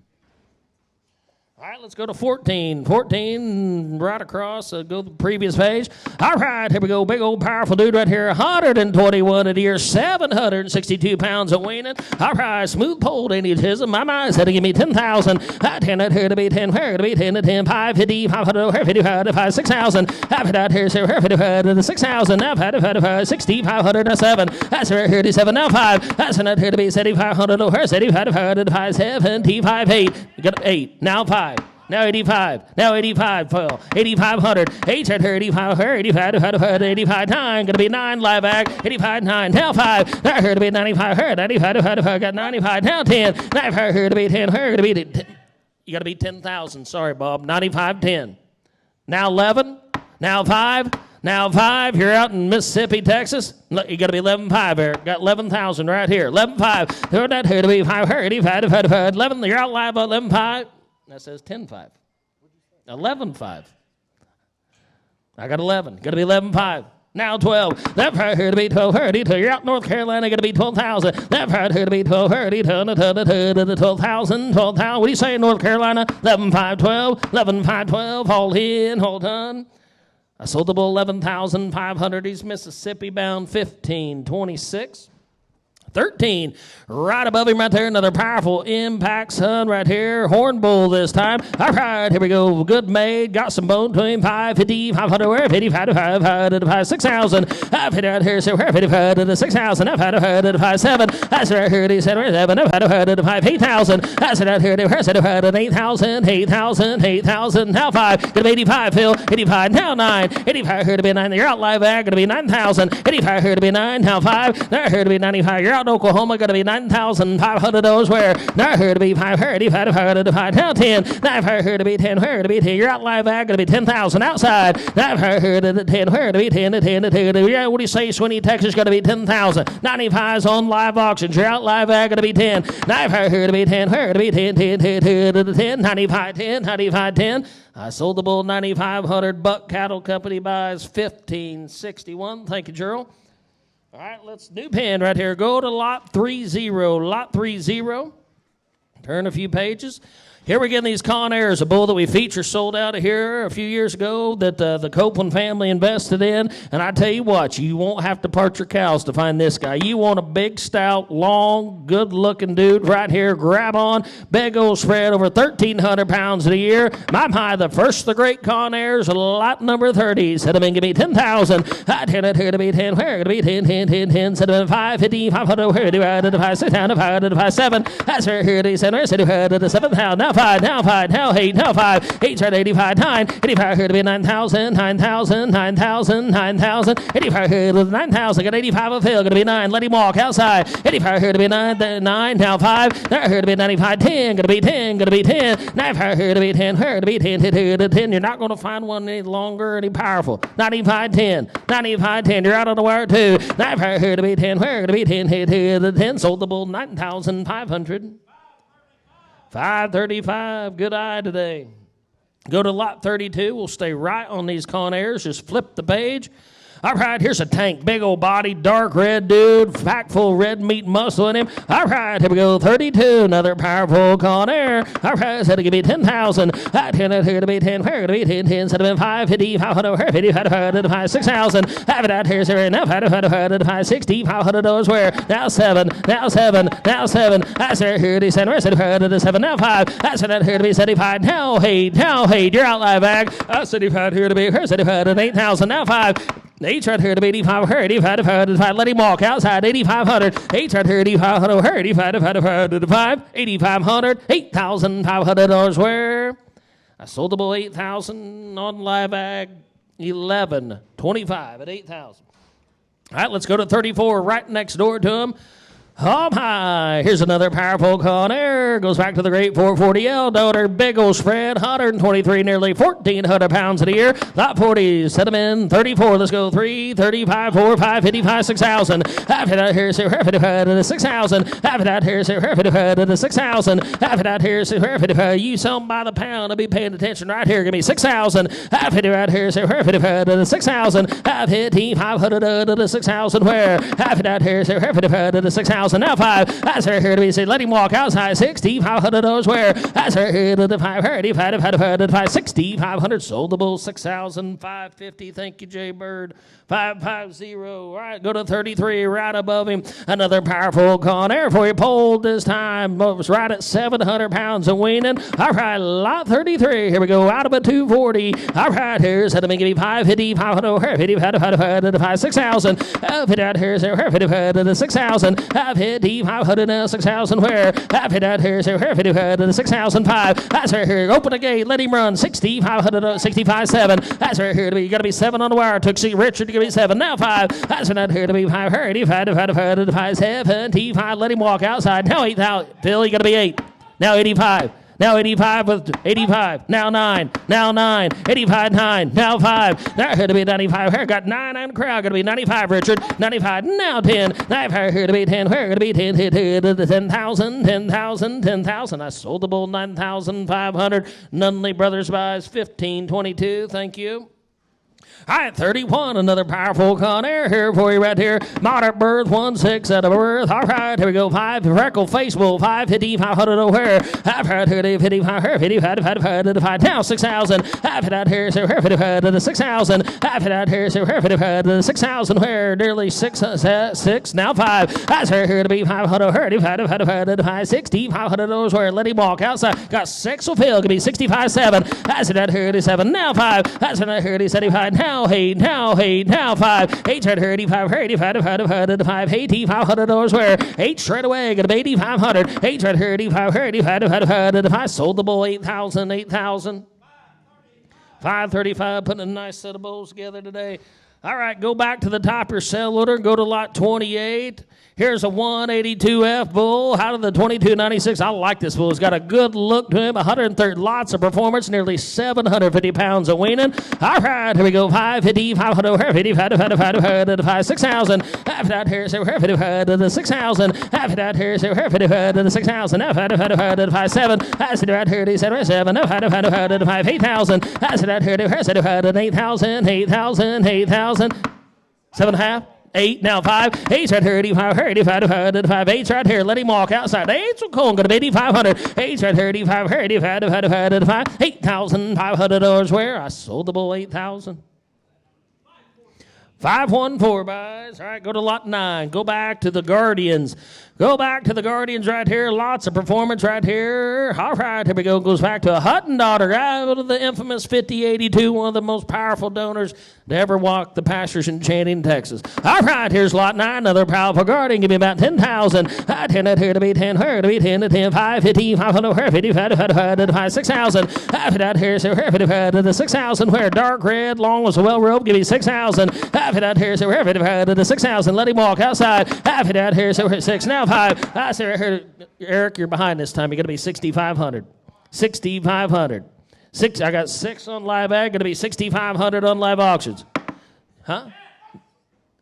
All right, let's go to 14. 14, right across. Go to the previous page. All right, here we go. Big old powerful dude right here. 121 a year, 762 pounds of weaning. All right, smooth pole, ain't it? My mind said to give me 10,000. 10 out here to be 10. Where to be 10 to 10. 550, 500, 55, 6,000. I've out here, 55 to 6,000. Now 55, 60, 500 7. That's right here to 7. Now 5. That's not here to be 7,500 over 75, 75, 8. You got 8. Now 5. Now 85. Now 85. 8,500. 8 right here. 85 here. 85. 85. 9. Going to be 9 live act. 85. 9. Now 5. Now here to be 95 here. 95. Got 95. Now 10. 95 here to be 10. Here to be 10. You got to be 10,000. Sorry, Bob. 95. 10. Now 11. Now 5. Now 5, you're out in Mississippi, Texas. You got to be 11.5 here. Got 11,000 right here. 11.5. Throw that here to be 5. 85. 11. You're out live on 11.5. That says 10.5. 11.5. I got 11. Got to be 11.5. Now 12. That right here to be 12.30. You're out North Carolina. Got to be 12,000. That right here to be 12.30. 12,000. 12,000. What do you say in North Carolina? 11.5. 12. 11.5. 12. Hold in. Hold on. I sold the bull 11,500. He's Mississippi bound 15.26. 13, right above him right there, another powerful impact son right here, horn bull this time. All right, here we go, good made, got some bone to him, 550, 500, 55, 6,000. I've hit out here, so we're 55 to 6,000, I've had 7. That's right here, he said, we're 7, I've had 8,000. That's it out here, we're 8,000, 8,000, now 5, gonna be 85, Phil, 85, now 9, 85 here to be 9, you're out live bag, gonna be 9,000, 85 here to be 9, now 5, now here to be 95, you're out Oklahoma, going to be $9,500 where? Now here to be 5, here to be 5, now 10, now here to be 10, where to be 10, you're out live bag, going to be 10,000 outside, now here to 10, where to be 10, yeah, what do you say, Swinney, Texas, going to be 10,000, 95's on live auctions, you're out live bag, going to be 10, now here to be 10, where to be 10, 95, 10, I sold the bull 9,500, Buck Cattle Company buys 1561, thank you, Gerald. All right, let's new pen right here. Go to lot 30. Lot 30. Turn a few pages. Here we get these Con Airs, a bull that we featured sold out of here a few years ago that the Copeland family invested in. And I tell you what, you won't have to part your cows to find this guy. You want a big, stout, long, good-looking dude right here. Grab on. Big old spread, over 1,300 pounds a year. My, the first of the great Con Airs, lot number 30. Said him in, give me 10,000. I tell it here to be 10. Where to be 10. Said him in 550, 500, where to be 5, 6, 5, 7. That's where here to said, where said to 7,000. Now 5, now 5, now 8, now 5, 8's right, 85, 9, 85 here to be 9,000, 9,000, 85 here to 9,000, got 85 of Phil, going to be 9, let him walk outside, 85 here to be 9, now 5, there here to be 95, 10, going to be 10, 95 here to be 10, where to be 10, you're not going to find one any longer, any powerful, 95, 10, you're out on the wire too, 95 here to be 10, where to be 10, sold the bull 9,500. 535, good eye today. Go to lot 32. We'll stay right on these Con Airs. Just flip the page. All right, here's a tank. Big old body, dark red dude, pack full red meat muscle in him. All right, here we go. 32. Another powerful Conair. All right, so to give me 10,000. I turn it here to be 10. Where to be 10? 10. So to be 5. 50. 500. 50. 500. 6,000. Have it out here, sir. Now 500. 60. $500. Where? Now 7. Now 7. Now 7. I said here to be 7. Where's it? 7. Now 5. I said out here to be 75. Now 8. Now 8. You're out live bag. I said here to be. Where's it? 8,000. Now 5. H right here to be 85, 85, let him walk outside, 8,500, H right here, 8,500, 8,500, 8,500, $8,500 where? I sold the bull 8,000 on live bag, 11.25 at 8,000. All right, let's go to 34 right next door to him. Oh my, here's another powerful Conair. Goes back to the great 440L donor. Big old spread, 123, nearly 1,400 pounds a year. Lot 40, set them in, 34. Let's go 3, 35, 4, 5, 55, 6,000. After that, here's 6,000. After that, here's 6,000. After that, here's you sell them by the pound. I'll be paying attention right here. Give me 6,000. After that, here's 6,000. After 500 6,000. Where? After that, here's 6,000. Now 5. That's right here to be said. Let him walk outside. $6,500 where? That's right here to the 5. 6,500. Sold the bull 6,550. Thank you, Jay Bird. 550. All right, go to 33 right above him. Another powerful Conair for you. Pulled this time. Was right at 700 pounds and weaning. All right, lot 33. Here we go. Out of a 240. All right, here's how to make it 550. 500. 6,000. Up it out here. 6,000. 500 now 6,000 where? 500 6,005. That's right here. Open the gate. Let him run. 6,500 65 7. That's right here to be. You got to be 7 on the wire. Took C Richard to give me 7. Now 5. That's right here to be 5 75. Let him walk outside. Now 8,000. Phil, you got to be 8. Now 85. Now 85 with 85. Now 9. Now 9. 85, 9. Now 5. There had to be 95. Here got 9 in the crowd. Got to be 95, Richard. 95. Now 10. Now here to be 10. Where going to be 10? 10,000. 10,000. 10,000. I sold the bull 9,500. Nunley Brothers buys 1522. Thank you. All right, 31, another powerful Conair here for you right here. Moderate birth, 1/6 out of birth. All right, here we go. 5, freckle face bull, 550, 500 over. 550, 55, now 6,000. After that, here's 6,000. After that, here's 6,000. Where? Nearly 6, now 5. That's here to be 500, 60, 500 where? Let him walk outside. Got 6 will fill, could be 65, 7. That's that here to 7. Now 5. That's that here to 75. Now 8, now 8, now 5. 8 right here, 85, 85, where? 8 straight away, got 8,500. 8 right here, 85, sold the bull 8,000, 8,000. 535, putting a nice set of bulls together today. All right, go back to the top of your sell order, go to lot 28. Here's a 182F bull out of the 2296. I like this bull. It's got a good look to him. 130 lots of performance, nearly 750 pounds of weaning. All right, here we go. 550, 500, 6,000. After that, here's 6,000. After that, here's 6,000. After 7. That's it right here. 7. 8,000. That's it right here. 8,000. 8,000. 7.5. 8, now 5. 8's right here, 85, 8's right here. Let him walk outside. 8's cold, going to be 8,500. 8's right here, 85, $8,500 where? I sold the bull 8,000. 514 buys. All right, go to lot 9. Go back to the Guardians. Go back to the Guardians right here. Lots of performance right here. All right, here we go. Goes back to a Hutton daughter. Out of the infamous 5082, one of the most powerful donors to ever walk the pastures in Channing, Texas. All right, here's lot 9. Another powerful Guardian. Give me about 10,000. 10 out here to be 10. Where to be 10 to 10. 5, 50, 500, 55, 6,000. After that, here's 6,000. Where? Dark red, long was a well rope. Give me 6,000. After that, here's 6,000. Let him walk outside. After that, here's 6. Now 5. I said, Eric, you're behind this time. You're going to be 6,500. 6,500. 6. I got 6 on live ag. Going to be 6,500 on live auctions. Huh?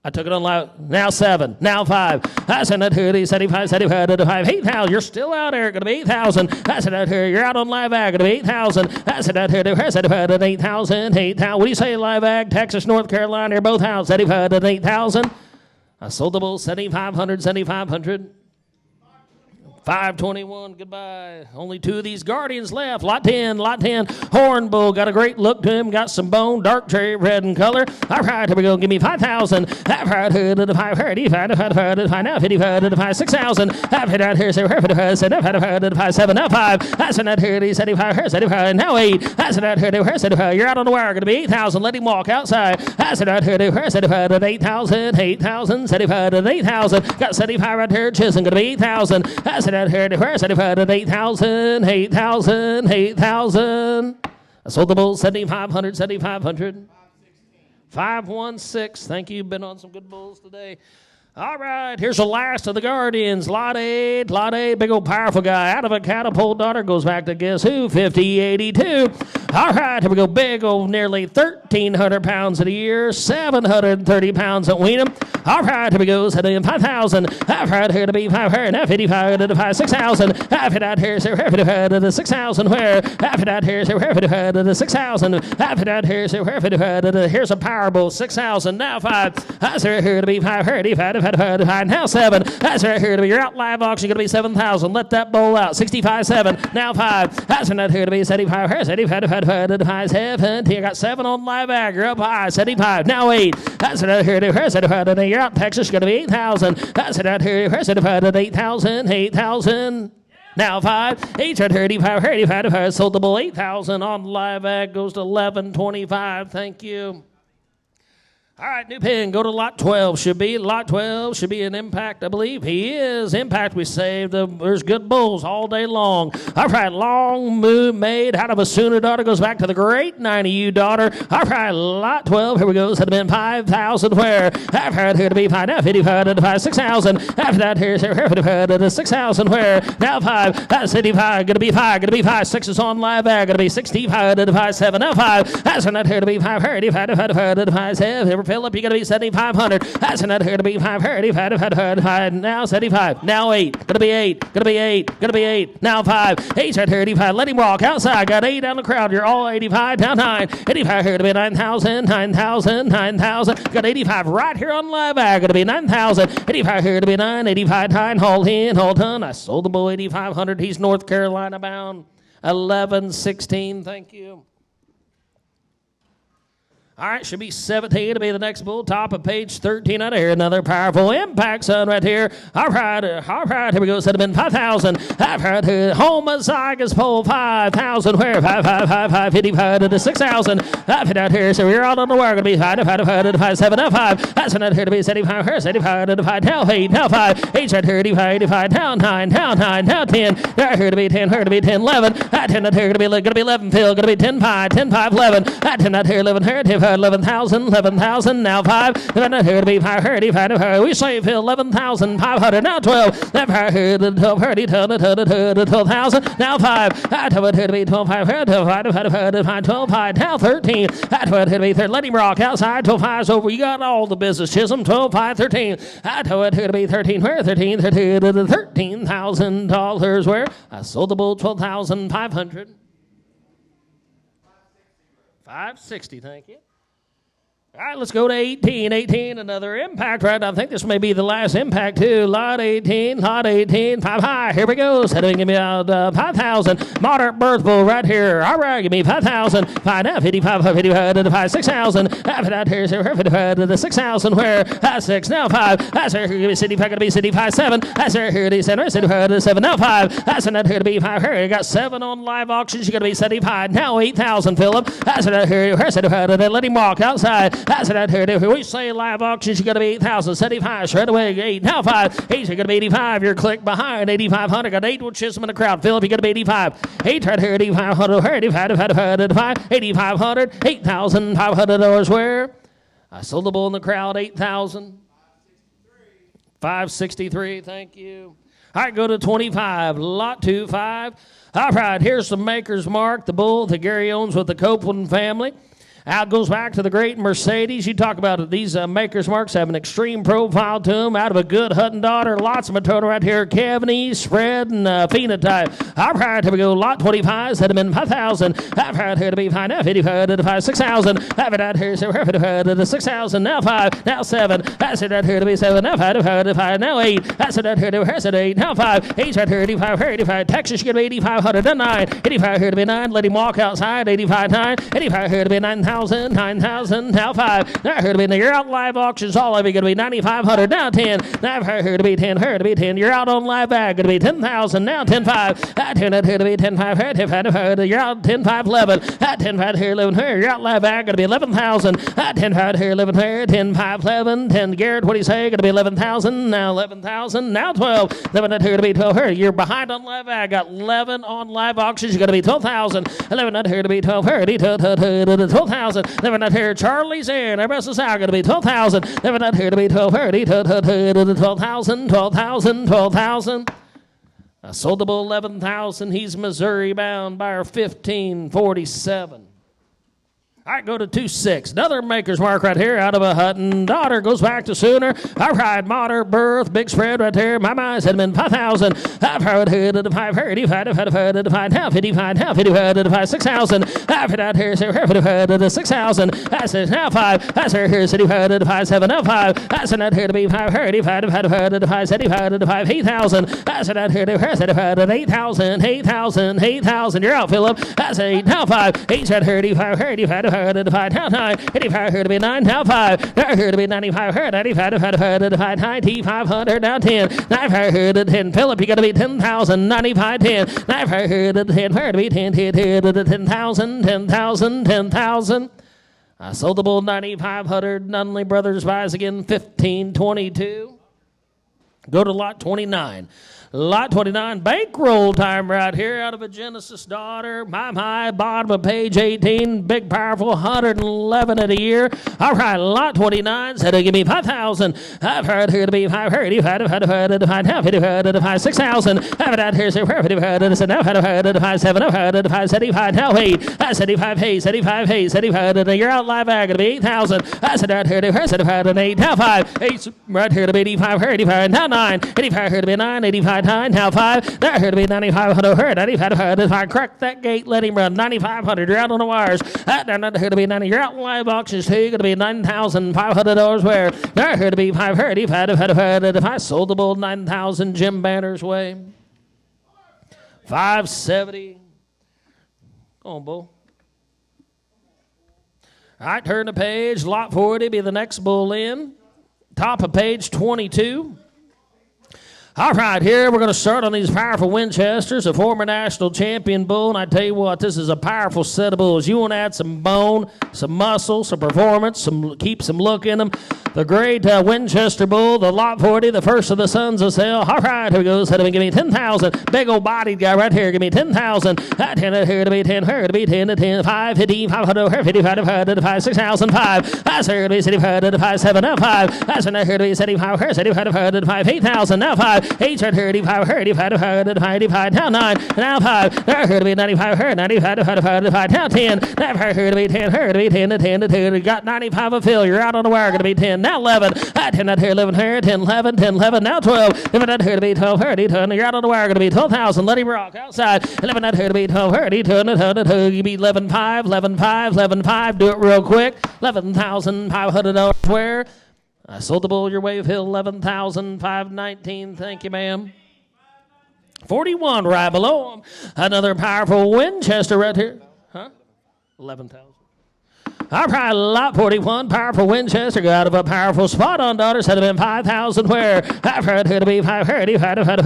I took it on live. Now 7. Now 5. That's an 75, 75, 8,000. You're still out there. Going to be 8,000. That's an You're out on live ag. Going to be 8,000. That's an 8,000. 8,000. What do you say, live ag? Texas, North Carolina. You're both out. 75, 8,000. I sold the bull 7,500, 7,500. 521, goodbye. Only 2 of these Guardians left. Lot 10, lot 10. Horn bull, got a great look to him. Got some bone, dark cherry red in color. All right, here we go. Give me 5,000. Now 55, now 55, 6,000. After that, here's 7, now 5. That's an 75, now 8. That's an you're out on the wire. Going to be 8,000. Let him walk outside. That's an 8,000, 8,000, 75, 8,000. Got 75 right here. Chisholm, going to be 8,000. That's an 8,000, 8,000, 8,000. I sold the bull 7,500, 7,500. 516. Thank you. Been on some good bulls today. All right, here's the last of the Guardians. Lot 8, big old powerful guy. Out of a catapult daughter, goes back to guess who? 5082. All right, here we go. Big old nearly 1,300 pounds a year, 730 pounds at Weenham. All right, here we go. 5,000. All right, here to be 500. Now 55 to 5, 6,000. After that, here's 55 to 6,000. Where? After that, here's 55 to 6,000. After that, here's 55 to here's a Powerball 6,000. Now 5. That's here to be 535. Now 7. That's right here to be your out live auction. Going to be 7,000. Let that bowl out. 65, 7. Now 5. That's not here to be 75. 75, 70. You got 7 on live ag. You're up high. 75. Now 8. That's not here to be 75. You're out Texas. Going to be 8,000. That's not here to be 75. 8,000. 8,000. Now 5. 835. 35. Sold the bull 8,000 on live ag. Goes to 1125. Thank you. All right, new pin, go to lot 12. Lot 12 should be an Impact, I believe. He is. Impact, we saved. There's good bulls all day long. All right, long move made out of a Sooner daughter. Goes back to the great 90U daughter. All right, lot 12. Here we go. This had been 5,000 where? After that, here to be 5. Now 55 to 5, 6,000. After that, here's 55 to 6,000 where? Now 5. That's 55. Going to be 5. Going to be 5. 6 is on live ag. Going to be 65 to 5, 7. Now 5. That's not here to be 5. 35 to 5, 7. Philip, you got to be 7,500. That's not here to be 5. 35. Now 75. Now 8. Going to be 8. Going to be 8. Going to be 8. Now 5. 8 at 35. Let him walk outside. Got 8 down the crowd. You're all 85. Down 9. 85 here to be 9,000. 9,000. 9,000. Got 85 right here on live ag. Going to be 9,000. 85 here to be 9. 85 9. Hold in. Hold on. I sold the bull 8,500. He's North Carolina bound. 1116. Thank you. All right, should be 17 to be the next bull. Top of page 13 out of here. Another powerful Impact son right here. All right, here we go. Set him in 5,000. Homozygous pole 5,000. Where? 5, 55 to 6,000. After that here, so we're out on the wire. Going to be 5, 7, now 5. That's not here to be 75, 75 to 5. Now 8, now 5. 8, 35, now 9, now 9, now 10. There here to be 10, here to be 10, 11. That 10, that here going to be 11, Phil. Going to be 10, 5, 10, 5, 11. That 10, that here 11, here, 11,000, 11,000, now 5. Then here to be 5, 35. We say Phil 11,500. Now 12. Then here to 12,000. Now 5. That's here to be 12, 5, 12, 5. Now 13. That's here to be 13. Let him rock outside. 12, 5's over. You got all the business. Chisholm 12, 5, 13. That's here to be 13. Where? 13, $13,000. Where? I sold the bull 12,500. 560. Thank you. All right, let's go to 18. 18, another Impact, right? I think this may be the last Impact, too. Lot 18, 5 high. Here we go. Setting give me out 5,000. Moderate birth bull right here. All right, give me 5,000. 5 now, 55 to 5, 6,000. After that, here's 55 to 6,000. Where? That's 6, now 5. That's here, give me 65, going to be 65, 7. That's here to be 75 to 7, now 5. That's not here to be 5. Here, you got 7 on live auctions. You're going to be 75, now 8,000, Philip. That's not here, 75 to let him walk outside. That's it here. If we say live auctions, you're going to be 8,000. 75, straight away. 8, now 5. 8, you're going to be 85. You're click behind 8,500. Got 8 with Chisholm in the crowd. Philip, you're going to be 85. 8 right here, 8,500. 8,500. $8,500. Where? I sold the bull in the crowd, 8,000. 563. Thank you. All right, go to 25. Lot 2, 5. All right, here's the maker's mark. The bull that Gary owns with the Copeland family. Out goes back to the great Mercedes. You talk about it. These Maker's Marks have an extreme profile to them. Out of a good Hutton daughter. Lots of maternal right here. Cavity, spread, and phenotype. All right, here we go. Lot 25s that have been 5,000. I've had here to be 5. Now 55 to 5, 6,000. I've had here to 6,000. Now 5. Now 7. That's it right here to be 7. Now 5 to 5. Now 8. That's it right here to be 8. Now 5. 8 right here 85. 85. Texas, you get 8,500. Now 9. 85 here to be 9. Let him walk outside. 85 9. 85 here to be 9,000. 9,000, now 5. Now here to be, you're out live auctions, all of you going to be 9,500. Now 10. Now here to be 10. Here to be 10. You're out on live bag, going to be 10,000. Now 10,5. That 10 here to be 10,5. Here 10,5. You're out 10,5 11. That 10,5 here 11 here. You're out live bag, going to be 11,000. That 10,5 here 11 here. 10,5 11. 10 Garrett, what do you say? Going to be 11,000. Now 11,000. Now 12. 11 here to be 12 here. You're behind on live bag. Got 11 on live auctions. You're going to be 12,000. 11 here to be 12 here. 12,000. Never not here. Charlie's in. Everybody else out. Going to be 12,000. Never not here to be 12,000. 12,000. 12,000. 12,000. I sold the bull 11,000. He's Missouri bound. Buyer 1547. All right, go to 2-6. Another Maker's Mark right here out of a Hutton daughter. Goes back to Sooner. All right, Modern Birth. Big spread right there. My eyes had been 5,000. I've heard to the 5, 35, to the 5, now 55, now 55, to the 5, 6,000. I've heard out here, so here to the 6,000. That's it, now 5. That's here, city 5 to the 5, 7, now 5. That's not here to be 5, 35, to the 5, 75, to the 5, 8,000. That's not here to her, 75, to 8,000, 8,000, 8,000. You're out, Philip. That's 8, now 5. 8, 35, 35, to the 5, now 9. 85 here to be 9, now 5. Now here to be 95, here 95, to the 5, 9,500, now 10. 95 here to 10. Philip, you got to be 10,000, 95, 10. 95 here to 10, here to be 10, 10, here to 10,000, 10,000, 10,000. I sold the bull 9,500. Nunley Brothers buys again 1522. Go to lot 29. Lot 29, bankroll time right here out of a Genesis daughter. My, bottom of page 18, big, powerful, 111 in a year. All right, lot 29 said to give me 5,000. I've heard here to be 5, 35, 5, 6,000. I've had here, so 55, now 5, 7, 5, 75, now 8. I 75, hey, 75, hey, 75, you're out live, I'm going to be 8,000. I said out here to her, 75, and 8, now 5. 8, right here to be 85, 85, now 9. 85 here to be 9, 85, 9, now 5. There here to be 9,500, her, 9,500. If I crack that gate, let him run. 9,500, you're out on the wires. Down here to be 90, you're out in live auctions too. You're going to be $9,500 where. There here to be 530, if I sold the bull 9,000, Jim Banner's way. 570. Go on, bull. All right, turn the page. Lot 40 be the next bull in. Top of page 22. All right, here we're going to start on these powerful Winchesters, a former national champion bull. And I tell you what, this is a powerful set of bulls. You want to add some bone, some muscle, some performance, keep some look in them. The great Winchester bull, the lot 40, the first of the sons of Sale. All right, here we go. Said to me, give me 10,000. Big old bodied guy right here, give me 10,000. 10 here to be 10, here to be 10 to 10, 5, 50, 500, 55 to 5, 6,000, 5. That's here to be 75 to 5, 7, now 5. That's here to be 75, here 75 to 5, 8,000, now 5. 8 right here, 85, here 85 to 5, 85, now 9, now 5. There here to be 95, here 95 to 5, now 10. Now here to be 10, here to be 10 to 10 to 2. You got 95 of fill. You're out on the wire, going to be 10. Now 11. 10 out here, 11 here, 10, 11, 10, 11. Now 12. 11 out here to be 12, 30, 10. You're out on the wire, going to be 12,000. Let him rock outside. 11 out here to be 12, 30, 10, you be 11,5, 11,5, 11,5. Do it real quick. $11,500 where. I sold the bull your wave hill, 11,519. Thank you, ma'am. 41 right below him. Another powerful Winchester right here. Huh? 11,000. All right, lot 41, powerful Winchester, got out of a powerful spot on daughters, had been 5,000 where. I've heard here to be 5, 55 to 5,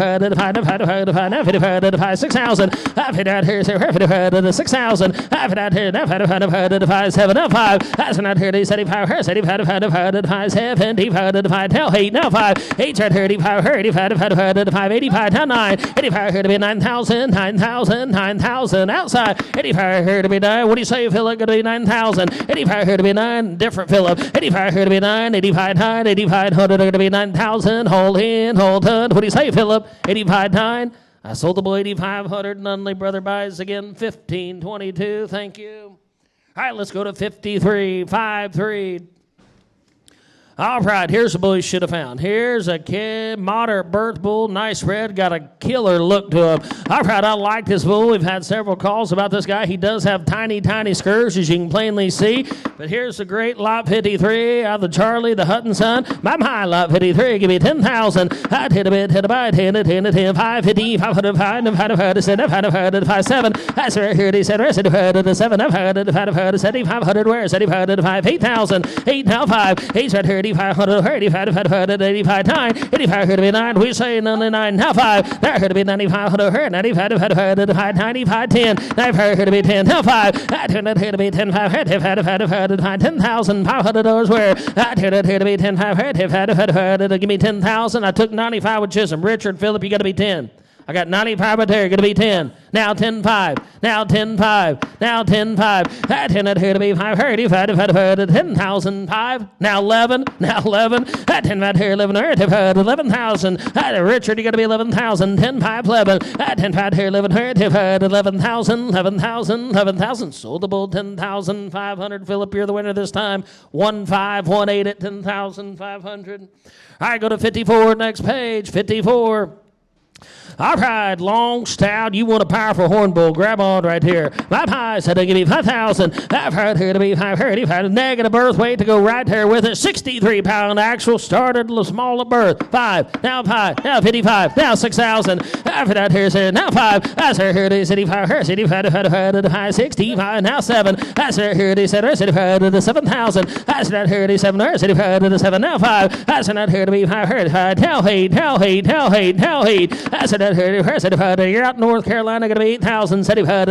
6,000. I've hit out here, so 55 to 6,000. I've hit out here, now 55 to 5, 7, now 5. That's not here to 75, here 75 to 5, 75 to 5, now 8, now 5. 8 right here, 85 to 5, 85, now 9. 85 here to be 9,000, 9,000, 9,000 outside. 85 here to be 9. What do you say, Philip? Going to be 9,000. 85 here to be 9, different Philip. 85 here to be 9, 85 9, 8500 are to be 9,000. Hold in, hold on. What do you say, Philip? 85 9. I sold the bull 8,500. Nunley brother buys again 1522. Thank you. All right, let's go to 53, 5-3. All right, here's the bull you should have found. Here's a kid, moderate birth bull, nice red, got a killer look to him. All right, I like this bull. We've had several calls about this guy. He does have tiny, tiny scurs, as you can plainly see. But here's the great lot 53 out of the Charlie, the Hutton son. My lot 53, give me 10,000. I'd hit a bit, hit a bite, 10, 550, 500, 500, 5 7. That's right here, he said, rest of the 7, 500, 500, where is it? 5, 8,000, 8 now 5, 8 right here. 85, 85, 85, 9, 85, here to be 9. We say 99, now 5. There, here to be 95, 95, 95, 10. 95, here to be 10, now 5. That turned out here to be 10, 5, 10,500 dollars where? That turned out here to be 10, 5, give me 10,000. I took 95 with Chisholm. Richard, Phillip, you got to be 10. I got 95 right there, going to be 10. Now 10-5. Now 10-5. Now 10-5. That 10 right here to be 5. 10,005. Now 11. Now 11. That 10 right here, 11. 11,000. Richard, you got to be 11,000. 10-5, 11. That 10 right here, 11. 11,000. 11,000. Sold the bull 10,500. Phillip, you're the winner this time. 1-5-1-8 at 10,500. All right, go to 54. Next page. 54. All right, long, stout. You want a powerful horn bull? Grab on right here. My pie said they give me 5,000. I've heard here to be 535. Negative birth weight to go right there with it. 63-pound axle. Started small at birth. 5. Now 5. Now 55. Now 6,000. After that here said now 5. That's here to 65. 65. 65. Now 7. That's here to said 65 to 7,000. That's that here to 7. 65 to 7. Now 5. That's not here to be 5. Now 8. Now 8. Now 8. Now 8. That's it. You're out in North Carolina, going to be 8,000.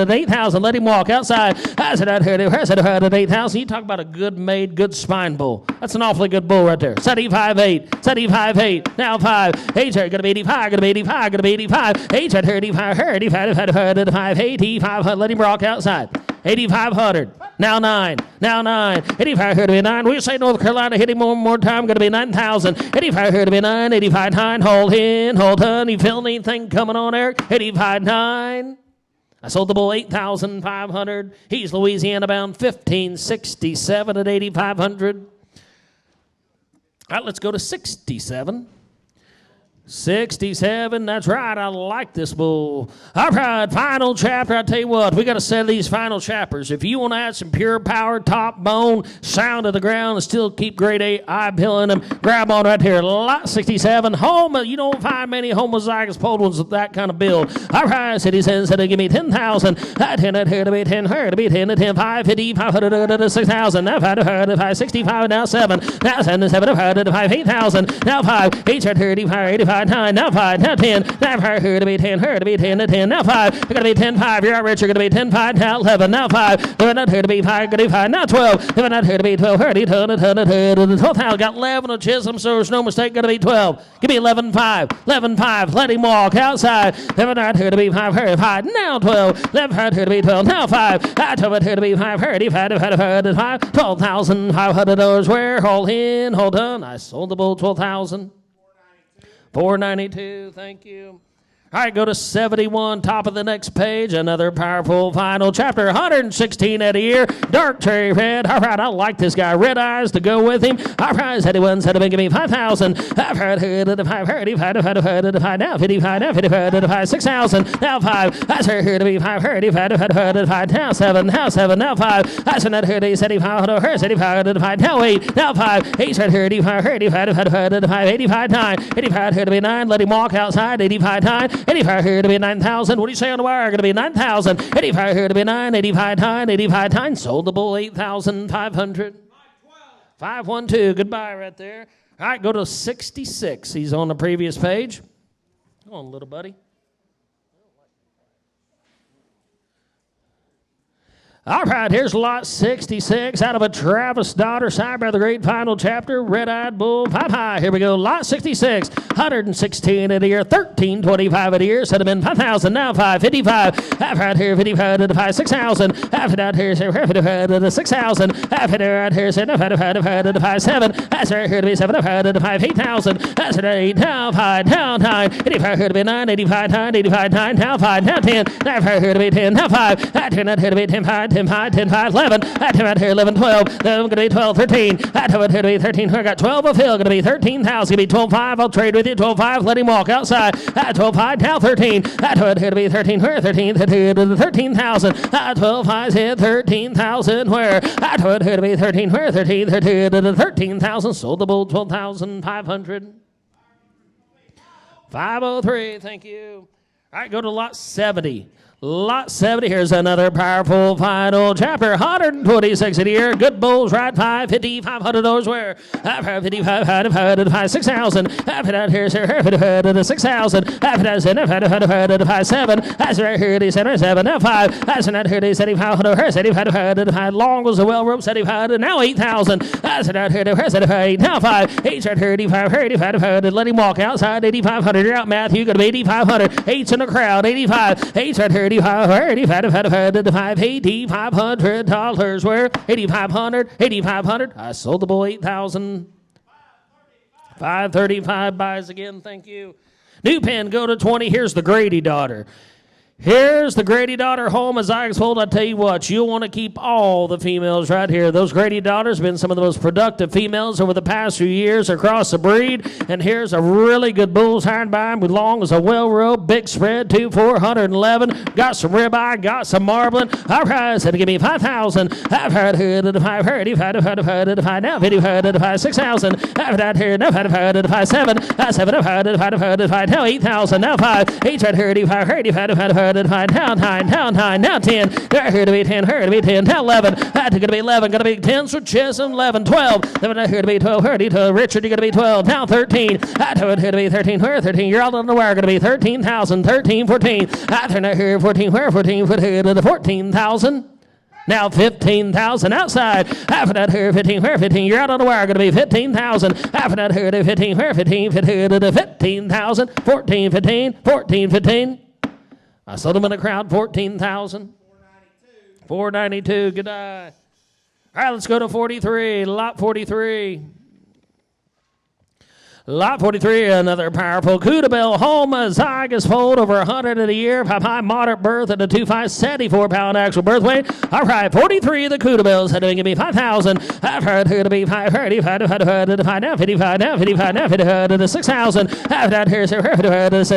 8,000. Let him walk outside. I said, 8,000. You talk about a good made, good spine bull. That's an awfully good bull right there. 75-8. 75-8. Now 5. 8 going to be 85. Going to be 85. Going to be 85. 8 at 85. 85. Let him walk outside. 8,500. Now 9. Now 9. 85 here to be 9. We say North Carolina. Hit him one more time. Going to be 9,000. 85 here to be 9. 85 9. Hold in. Hold on. You feel anything coming on, Eric? 85 9. I sold the bull 8,500. He's Louisiana bound 1567 at 8,500. All right, let's go to 67. 67, that's right. I like this bull. All right, final chapter. I tell you what, we got to set these final chapters. If you want to add some pure power, top bone, sound of the ground, and still keep grade A eye pill in them, grab on right here. Lot 67. Home, you don't find many homozygous polled ones with that kind of build. All right, City says that they give me 10,000. That 10 here to be 10, here to be 10 to 10, 5, 50, 500, 6,000. Now 5, 65, now 7. Now 7, 5, 8,000. Now 5, 8, 35, 85. 9, now 5, now 10, now 5, here to be 10, here to be 10 to 10, now 5, you're going to be 10, 5, you're out rich, you're going to be 10, 5, now 11, now 5, they're not here to be 5, going to be 5, now 12, they're not here to be 12, 30, 12,000, got 11 of Chisholm, so there's no mistake, going to be 12, give me 11, 5, 11, 5, let him walk outside, they're not here to be 5, here 5, now 12, left right here to be 12, now 5, I told it here to be 5, 5, 12,500 dollars, where, hold in, hold on, I sold the bull 12,000. 492, thank you. All right, go to 71, top of the next page. Another powerful final chapter. 116 at a year. Dark cherry red. All right, I like this guy. Red eyes to go with him. All right, said he won, said he give me 5,000. I've heard the 5, now 55, now 55, 6,000. Now 5. I said here to be 5, 5, now 7, now 7, now 5. I said not here to 75, 75, now 8, now 5. 8 said here to 5, 85, 9, 85 here to be 9. Let him walk outside. 85, 9. 85 here to be 9,000. What do you say on the wire? Going to be 9,000. 85 here to be 9. 85 9. 85 9. Sold the bull 8,500. 512. Goodbye right there. All right, go to 66. He's on the previous page. Come on, little buddy. All right, here's lot 66 out of a Travis daughter, signed by the great final chapter, red-eyed bull, 5 high. Here we go, lot 66, 116 at a year, 1325 at a year, set them in 5,000, now 555, half right here, 55 to 5, 6,000, half it out here, 55 to 6,000, half it out here, 55 to 5, 7, that's right here to be 75 to 5, 8,000, that's it, 8, now 5, now 9, 85 here to be 9, 85 9, 85 9, now 5, now 10, now 5 here to be 10, now 5, that 10 out here to be 10, 5, 10 5, 10 5, 11. 10 right here, 11, 12. Then going to be 12, 13. 10 right here to be 13. I got 12 of Hill. Going to be 13,000. Going to be 12 5. I'll trade with you. 12 5. Let him walk outside. 12 5. Now 13. 10 right here to be 13. Where 13? 13,000. 12 5 hit 13,000. Where 12 right here to be 13. Where 13? 13,000. Sold the bull 12,500. 503. Thank you. All right, go to lot 70. Lot 70, here's another powerful final chapter. 126 a year. Good bulls, ride 550, $500 where? 55, 5, 6,000. After that, here's here, 6,000. After that, 5, 7. That's right here, they said 7. Now 5. That's not here, they said 500. 75, long was the well rope, 75. Now 8,000. That's not here, they said 8. Now 5. 8 right here, 85, let him walk outside. 8,500. You're out, Matthew. Going to be 8,500. 8's in the crowd. 85. 8's right here. $8,500 where 8,500. I sold the bull 8,000. 535 buys again. Thank you. New pen, go to 20. Here's the Grady daughter. Here's the Grady daughter home as I exfold. I tell you what, you'll want to keep all the females right here. Those Grady daughters have been some of the most productive females over the past few years across the breed. And here's a really good bull's hired by him with long as a well rope, big spread, 411. Got some ribeye, got some marbling. All right, said give me 5,000. I've heard the 5, heard the 5, now 55, 6,000. I've heard here, now 55, 7. 7, I've heard the 5, now 8,000. Now 5, 8, heard the 5, heard the 5, down 9, now 10. They're here to be 10, here to be 10. Now 11. That's going to be 11. Going to be 10 for Chisholm. 11, 12. Then here to be 12. Here to Richard. You're going to be 12. Now 13. That's here to be 13. Where 13? You're all on the wire. Going to be 13,000. 13, 14. That's here 14. Where 14? Foot here to the 14,000. Now 15,000 outside. After that here 15. Where 15? You're out on the wire. Going to be 15,000. After that here to 15. Where 15? Fit here to the 15,000. 14, 15. 14, 15. I sold them in the crowd, 14,000. 492. Good eye. All right, let's go to 43. Lot 43. Lot 43, another powerful Cootabell homozygous fold over 100 in a year. High moderate birth at a 2.5, 74-pound actual birth weight. All right, 43 of the Cootabells had to give me 5,000. I've heard who to be 5, 35, now 55, now 55, now 55 to 6,000. After that, here's her,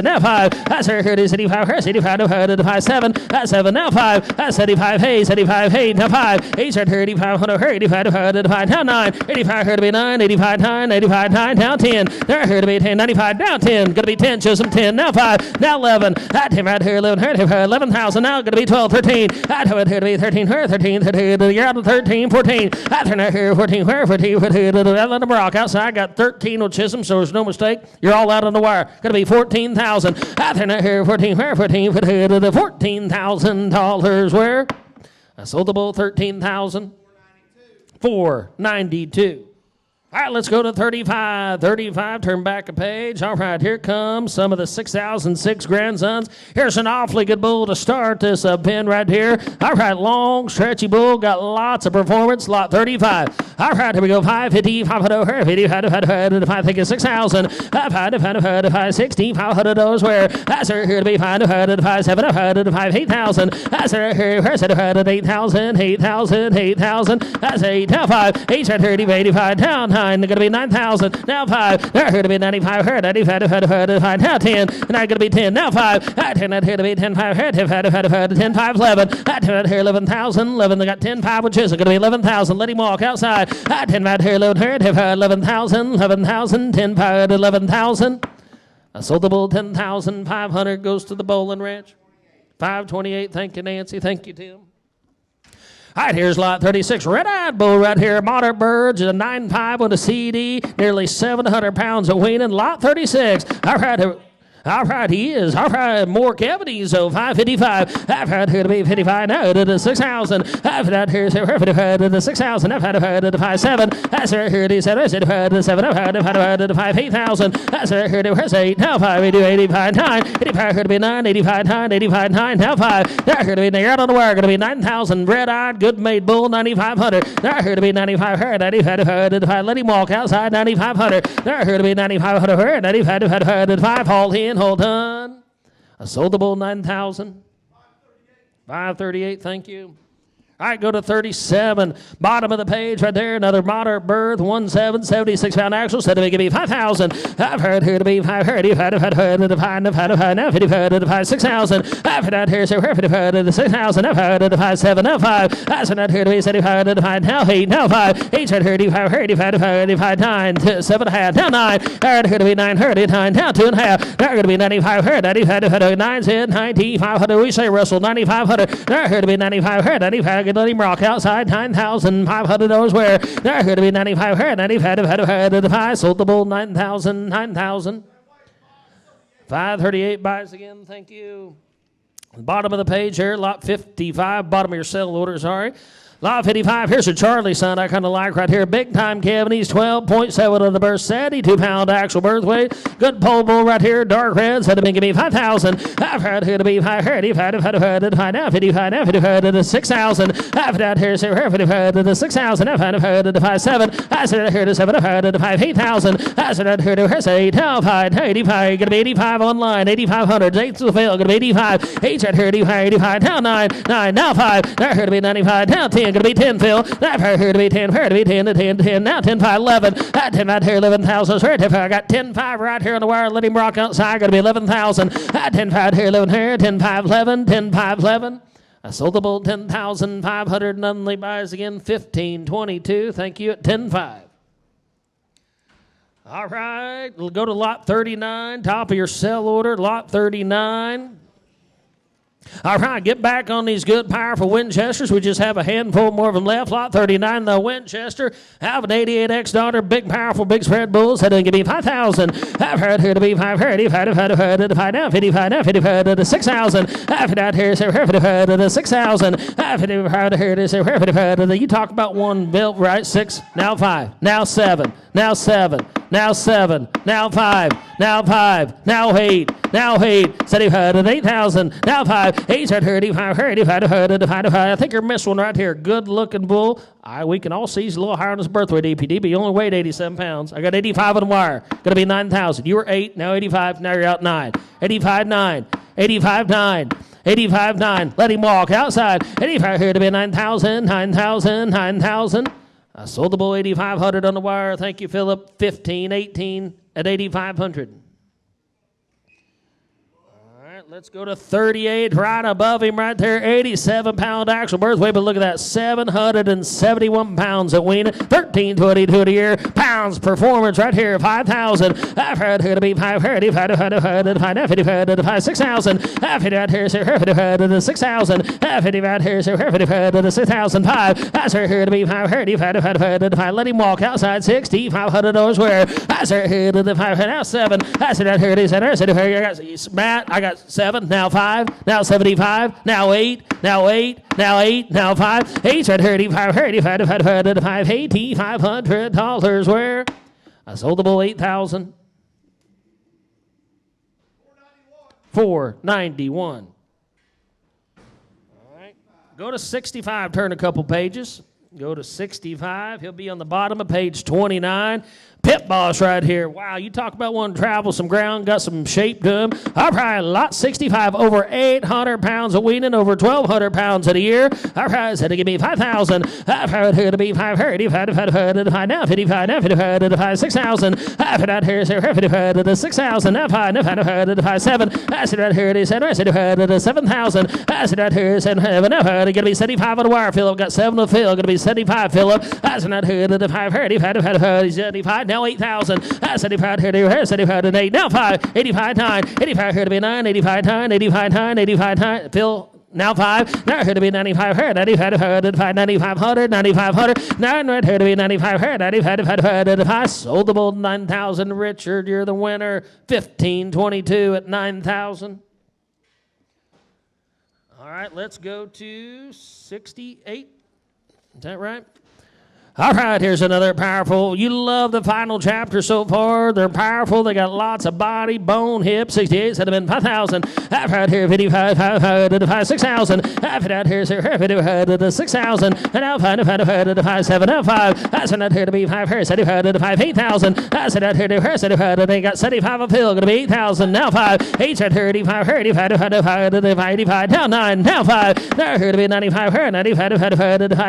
now 5. That's her, 75, her, 75, to 5, 7. That's 7, now 5. That's 75, hey, 75, hey, now 5. 8, 3,500, her, 85, to 5, now 9. 85, her to be 9, 85, 9, 85, 9, now 10. They're here to be 10, 95, now 10. Going to be 10, Chisholm 10, now 5, now 11. That 10 right here, 11, 11,000. Now going to be 12, 13. That here to be 13, where 13, 13. You're out of 13, 14. That turn out here, 14, where 14, 14. Let them rock outside. Got 13 with Chisholm, so there's no mistake. You're all out on the wire. Going to be 14,000. That turn out here, 14, where 14, 14. $14,000 where? I sold the bull 13,000. 492. All right, let's go to 35. 35, turn back a page. All right, here comes some of the 6,006 grandsons. Here's an awfully good bull to start this pen right here. All right, long, stretchy bull, got lots of performance. Lot 35. All right, here we go. 550, 500, 50, 5 think it's 6,000. 5, 60, $500 where? That's here to be 5, 7, 5, 8,000. That's here, where's it? 8,000, 8,000, 8,000. That's 8, now 5, 8, 30, 85, down 9. They're going to be 9,000. Now 5. They're here to be 95. Here 95. Now 10. And I'm going to be 10. Now 5. 10. Here to be 10. 5. Here 10. 5. 11. 10. Here 11,000. 11. They got 10. 5 with Chisholm. Going to be 11,000. Let him walk outside. 10. Right here. 11. Here 11,000. 11,000. 10. 5. 11,000. I sold the bull 10,500. Goes to the bowling ranch. 528. Thank you, Nancy. Thank you, Tim. All right, here's lot 36. Red-eyed bull right here. Moderate birds, a 9.5 with a CD. Nearly 700 pounds of weaning. Lot 36. All right. All right, he is. All right, more cavities, so 555. I've had here to be 55 now to the 6,000. I've had here to the 6,000. I've had to the 5,7. That's here to 7. I've had to 7. I've had to 5, 8,000. That's here to 8. Now 5, 85, 9. 85 here to be 9, 85, 9, 85, 9. Now 5. They're here to be out on the wire. Going to be 9,000. Red-eyed, good-made bull, 9,500. They're here to be 95 here. 95. Let him walk outside, 9,500. They're here to be 9,500 here. 95. Haul in. Hold on. I sold the bull 9,000. 538, thank you. All right, go to 37. Bottom of the page right there. Another moderate berth. 1.7, 76-pound axle. Set to be give me 5,000. I've heard here to be 500. I've heard to the 5, now 55 to the 5, 6,000. I've heard here so 55 to the 6,000. I've heard to the 5, 7, now 5. I've heard here to be 75 to the 5, now 8, now 5. 8 heard here to 5, 35 to 55, 9, 7 1/2, now 9. Heard here to be 9, 39, now 2 1/2. Now going to be 95, heard 95 to 9, 10, 90, 500. We say Russell 9,500. Now here to be 95, heard 95. Let him rock outside. $9,500 where they're here to be 95 here 95 to the 5 sold the bull 9,000 538 buys again. Thank you. Bottom of the page here, lot 55. Bottom of your sell order, sorry. Lot 55, here's a Charlie son I kind of like right here. Big time Kevin, he's 12.7 on the burst, 72-pound axle birth weight. Good pole bull right here, dark red, said to be give me 5,000. I've had here to be 535 now 55 now 55 to the 6,000. I've had here to 55 to the 6,000. I've had to the 5,7. I said here to 7, I've had to the 5, 8,000. I said here to her 8, now 5, 85, gonna be 85 online, 8,500, 8 to the field, gonna be 85. 8 at here to 85, now 9, now 5, now here to be 95, now 10. Going to be 10, Phil. I've heard here to be 10, here to be 10 to 10 to 10. Now 10, 5, 11. That 10 out here, 11,000. I got 10, 5 right here on the wire. Let him rock outside. Going to be 11,000. That 10, 5 here, 11 here. 10, 5, 11. 10, 5, 11. I sold the bull 10,500. Nunley buys again 1522. Thank you at 10, 5. All right. We'll go to lot 39. Top of your sell order. Lot 39. All right, get back on these good, powerful Winchesters. We just have a handful more of them left. Lot 39, the Winchester. Have an 88X daughter, big, powerful, big spread bulls. Had to give me 5,000. I've heard here to be 500. I've heard to 5 now 55 now 55 to the 6,000. I've heard out here to 55 to the 6,000. I've heard here to 55 to the. You talk about one built right 6, now 5, now 7, now 7, now 7, now 5, now 5, now 8, now 8. Said he heard at 8,000, now 5. 8 at 35, 35. I think you're missing one right here. Good looking bull. We can all see he's a little higher on his birth weight, APD, but he only weighed 87 pounds. I got 85 on the wire. Going to be 9,000. You were 8, now 85, now you're out 9. 85, 9. 85, 9. 85, 9. Let him walk outside. 85 here to be 9,000, 9,000, 9,000. I sold the bull 8,500 on the wire. Thank you, Philip. 15, 18 at 8,500. Let's go to 38, right above him right there, 87-pound axle birth weight, but look at that, 771 pounds at weaning, 1322 a year, pounds performance right here, 5,000. I've heard here to be 500, 5, 6,000. I've heard out here, 55 to 6,000. I've heard out here, 55 to 6,005. I said here to be 500, 5. Let him walk outside, $6,500 where. I said here to the 5, now 7. I said out here, I said here, I got Matt, I got 7, now 5, now 75, now 8, now 8, now 8, now 5. 8 at 35, $8,500 where I sold the bull 8,000. 491. All right. Go to 65, turn a couple pages. Go to 65. He'll be on the bottom of page 29. Pit boss right here. Wow, you talk about wanting to travel some ground, got some shape to him. All right, lot 65, over 800 pounds of weaning, over 1,200 pounds in a year. All right, said to give me 5,000. I've heard here to be 500, 55 now 55, now 55 to the 5, 6,000. I've heard out here, 55 to the 6,000, now 5, now 5 to the 5, 7. I said right here, I said 7,000. I said right here, 7, now to get to be 75 on the wire, Philip. Got 7 to fill, going to be 75, Philip. I said right here to the 5, 75, now 8,000. I said 75 here to here, 75 to 8, now 5, 85, 9, 85 here to be 9, 85, 9, 85, 9, 85, 9. Phil. Now 5, now here to be 95 here, 95, 9,500, 9,500, 9 right here to be 95 here, 95, sold the bull 9,000. Richard, you're the winner, 1522 at 9,000. All right, let's go to 68. Is that right? All right, here's another powerful. You love the final chapter so far. They're powerful. They got lots of body, bone, hip, 68, set them in 5,000. Half out here, 55, 5, 6,000. Half out here, 6,000. And now 5, 7, now 5. I send out here to be 5, here, 5, 8,000. I send out here to her, 75, they got 75 a fill, going to be 8,000. Now 5, 8, 35, 85, now 9, now 5. Now here to be 95, her, 95,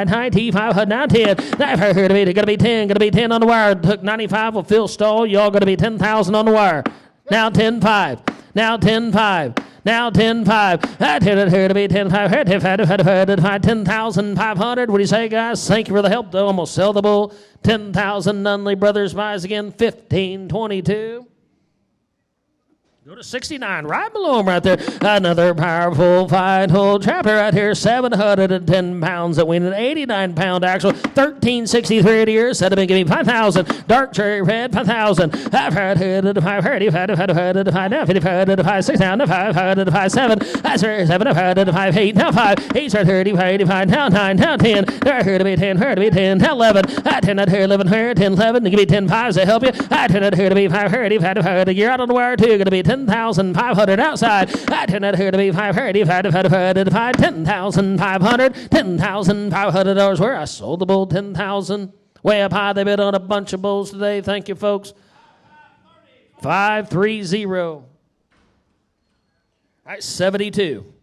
95, now 10. Now here to be, going to be 10 on the wire. Took 95 will fill stall. Y'all going to be 10,000 on the wire. Now 10-5. Now 10-5. Now 10-5. That here to be 10-5. 10,500. What do you say, guys? Thank you for the help. They almost sell the bull. 10,000. Nunley Brothers buys again. 1522. Go to 69, right below him right there. Another powerful final chapter right here. 710 pounds that win an 89-pound axle. 1363 a year. Set up and give me 5,000. Dark cherry red, 5,000. I've heard it, 5, heard it, 5, now 55, 5, 6, now 5, 5, 7. That's 7, 5, 8, now 5. 8, 35, 85, now 9, now 10. There heard to be 10, heard to be 10, now 11. I 10, I heard 11, heard 10, 11. Give me 10 5s to help you. I 10, I heard to be 5, heard 5, you're out on the wire too. Going to be 10,500 outside. I turn out here to be 5, 10,500, $10,500 where I sold the bull 10,000. Way up high, they bid on a bunch of bulls today. Thank you, folks. 530. All right, 72.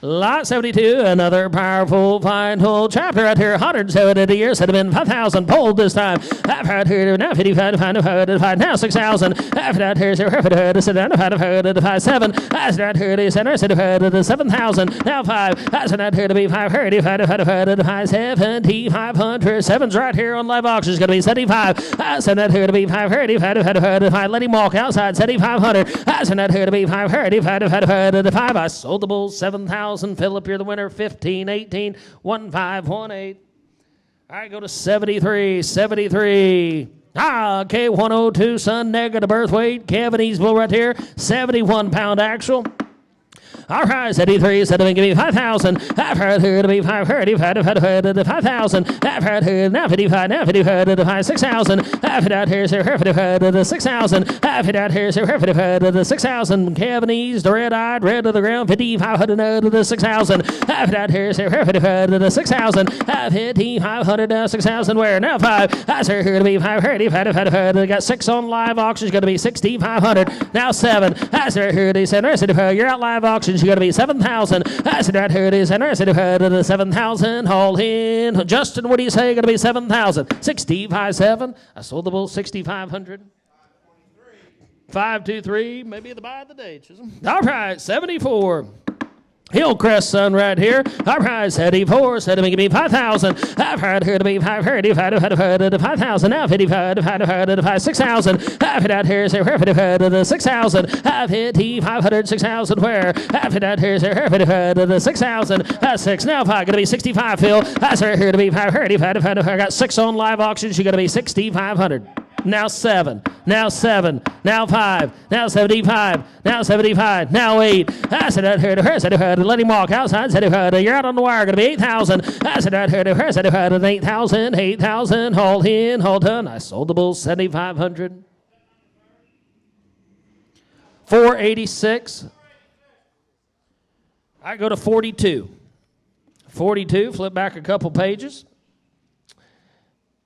Lot 72, another powerful final chapter right here. 170 years, had been 5,000 pulled this time. After that here, now 55, now 6,000. After that here, sit down, 5, 7. After that here, the center, 7,000. Now 5. After that here to be 5, 7,500. Sevens right here on live auction is going to be 75. After that here to be 5, let him walk outside, 7,500. After that here to be 5, 5. I sold the bull 7,000. Philip, you're the winner. 15, 18, 1, 5, 1, 8. All right, go to 73. 73. K102, son, negative birth weight. Kevin Easville right here. 71-pound axle. All right, 73, said to give me 5,000. I've heard here to be 5, 5,000. I've heard here now 55, now 55, 6,000. I've heard out here, 6,000. I've heard out here, 6,000. Kevin East, the red-eyed, red to the ground, 5,500 6,000. I've heard out here, 6,000. I've hit 500 6,000. Where now 5? I say here to be 5, 5,500. Got 6 on live auctions, going to be 6,500. Now 7. I say here to be you're out live auctions. You got to be 7,000. I said right here it is. And I said 7,000. All in. Justin, what do you say? Going to be 7,000. 65.7. I sold the bull 6,500. 523. Maybe the buy of the day, Chisholm. All right, 74. Hillcrest, son, right here. All right, 74. Said to me, give me 5,000. I've heard here to be 5, 5,000. Now 55, 6,000. I've hit out here, 6,000. I've hit 500, 6,000. Where? I've hit out here, 6,000. That's 6. Now 5. Going to be 65, Phil. I said here to be 5, I got 6 on live auctions. You're going to be 6,500. Now 7. Now 7. Now 5. Now 75. Now 75. Now 8. I said out here to her. Said her to let him walk outside. Said her to you're out on the wire. Going to be 8,000. I said out here to her. Said her to 8,000. 8,000. Hold in. Hold on. I sold the bull 7,500. 486. I go to 42. 42. Flip back a couple pages.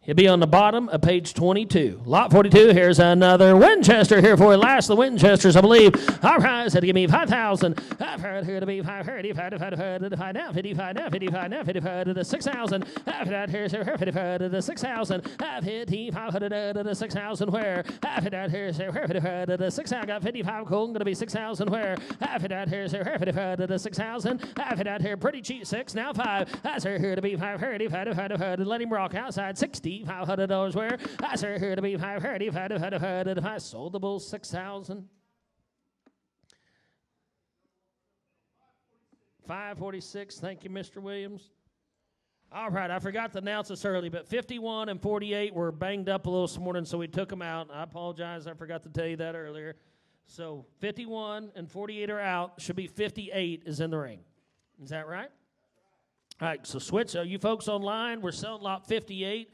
He'll be on the bottom of page 22. Lot 42, here's another Winchester here for you. Last of the Winchesters, I believe. All right, said to give me 5,000. I've heard here to be 5, now 55, now 55, now 55 to the 6,000. I've had here, 55 to the 6,000. I've hit 500 to the 6,000 where? I've hit out here, 55 to the 6,000. Got 55 cold, going to be 6,000 where? I've hit out here, 55 to the 6,000. I've hit out here pretty cheap 6, now 5. I said here to be 5, let him rock outside 60. $500 where? I said here to be 5, I sold the bull 6,000. 546. Thank you, Mr. Williams. All right, I forgot to announce this early, but 51 and 48 were banged up a little this morning, so we took them out. I apologize, I forgot to tell you that earlier. So 51 and 48 are out. Should be 58 is in the ring. Is that right? All right, so switch. You folks online, we're selling lot 58.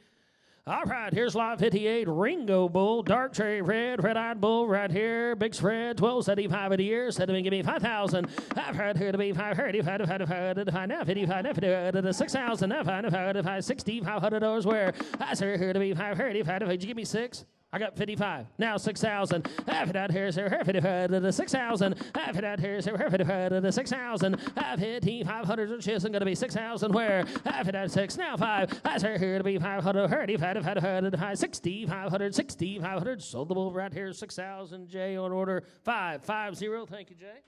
All right, here's lot 58, Ringo Bull, dark cherry red, red-eyed bull right here, big spread, 1275 of the year, said to me, give me 5,000. I've heard here to be 535, now 55, now 50, 6,000, now 5, 60, $500 where I said here to be 535, did you give me 6? I got 55. Now 6,000. After that, here's 55 6,000. After that, here's 55 6,000. I've hit 500, which isn't going to be 6,000. Where? After that, 6. Now 5. I say here to be 500. 60, 500, 60, 500. Sold the bull right here. 6,000. Jay on order 550. Thank you, Jay.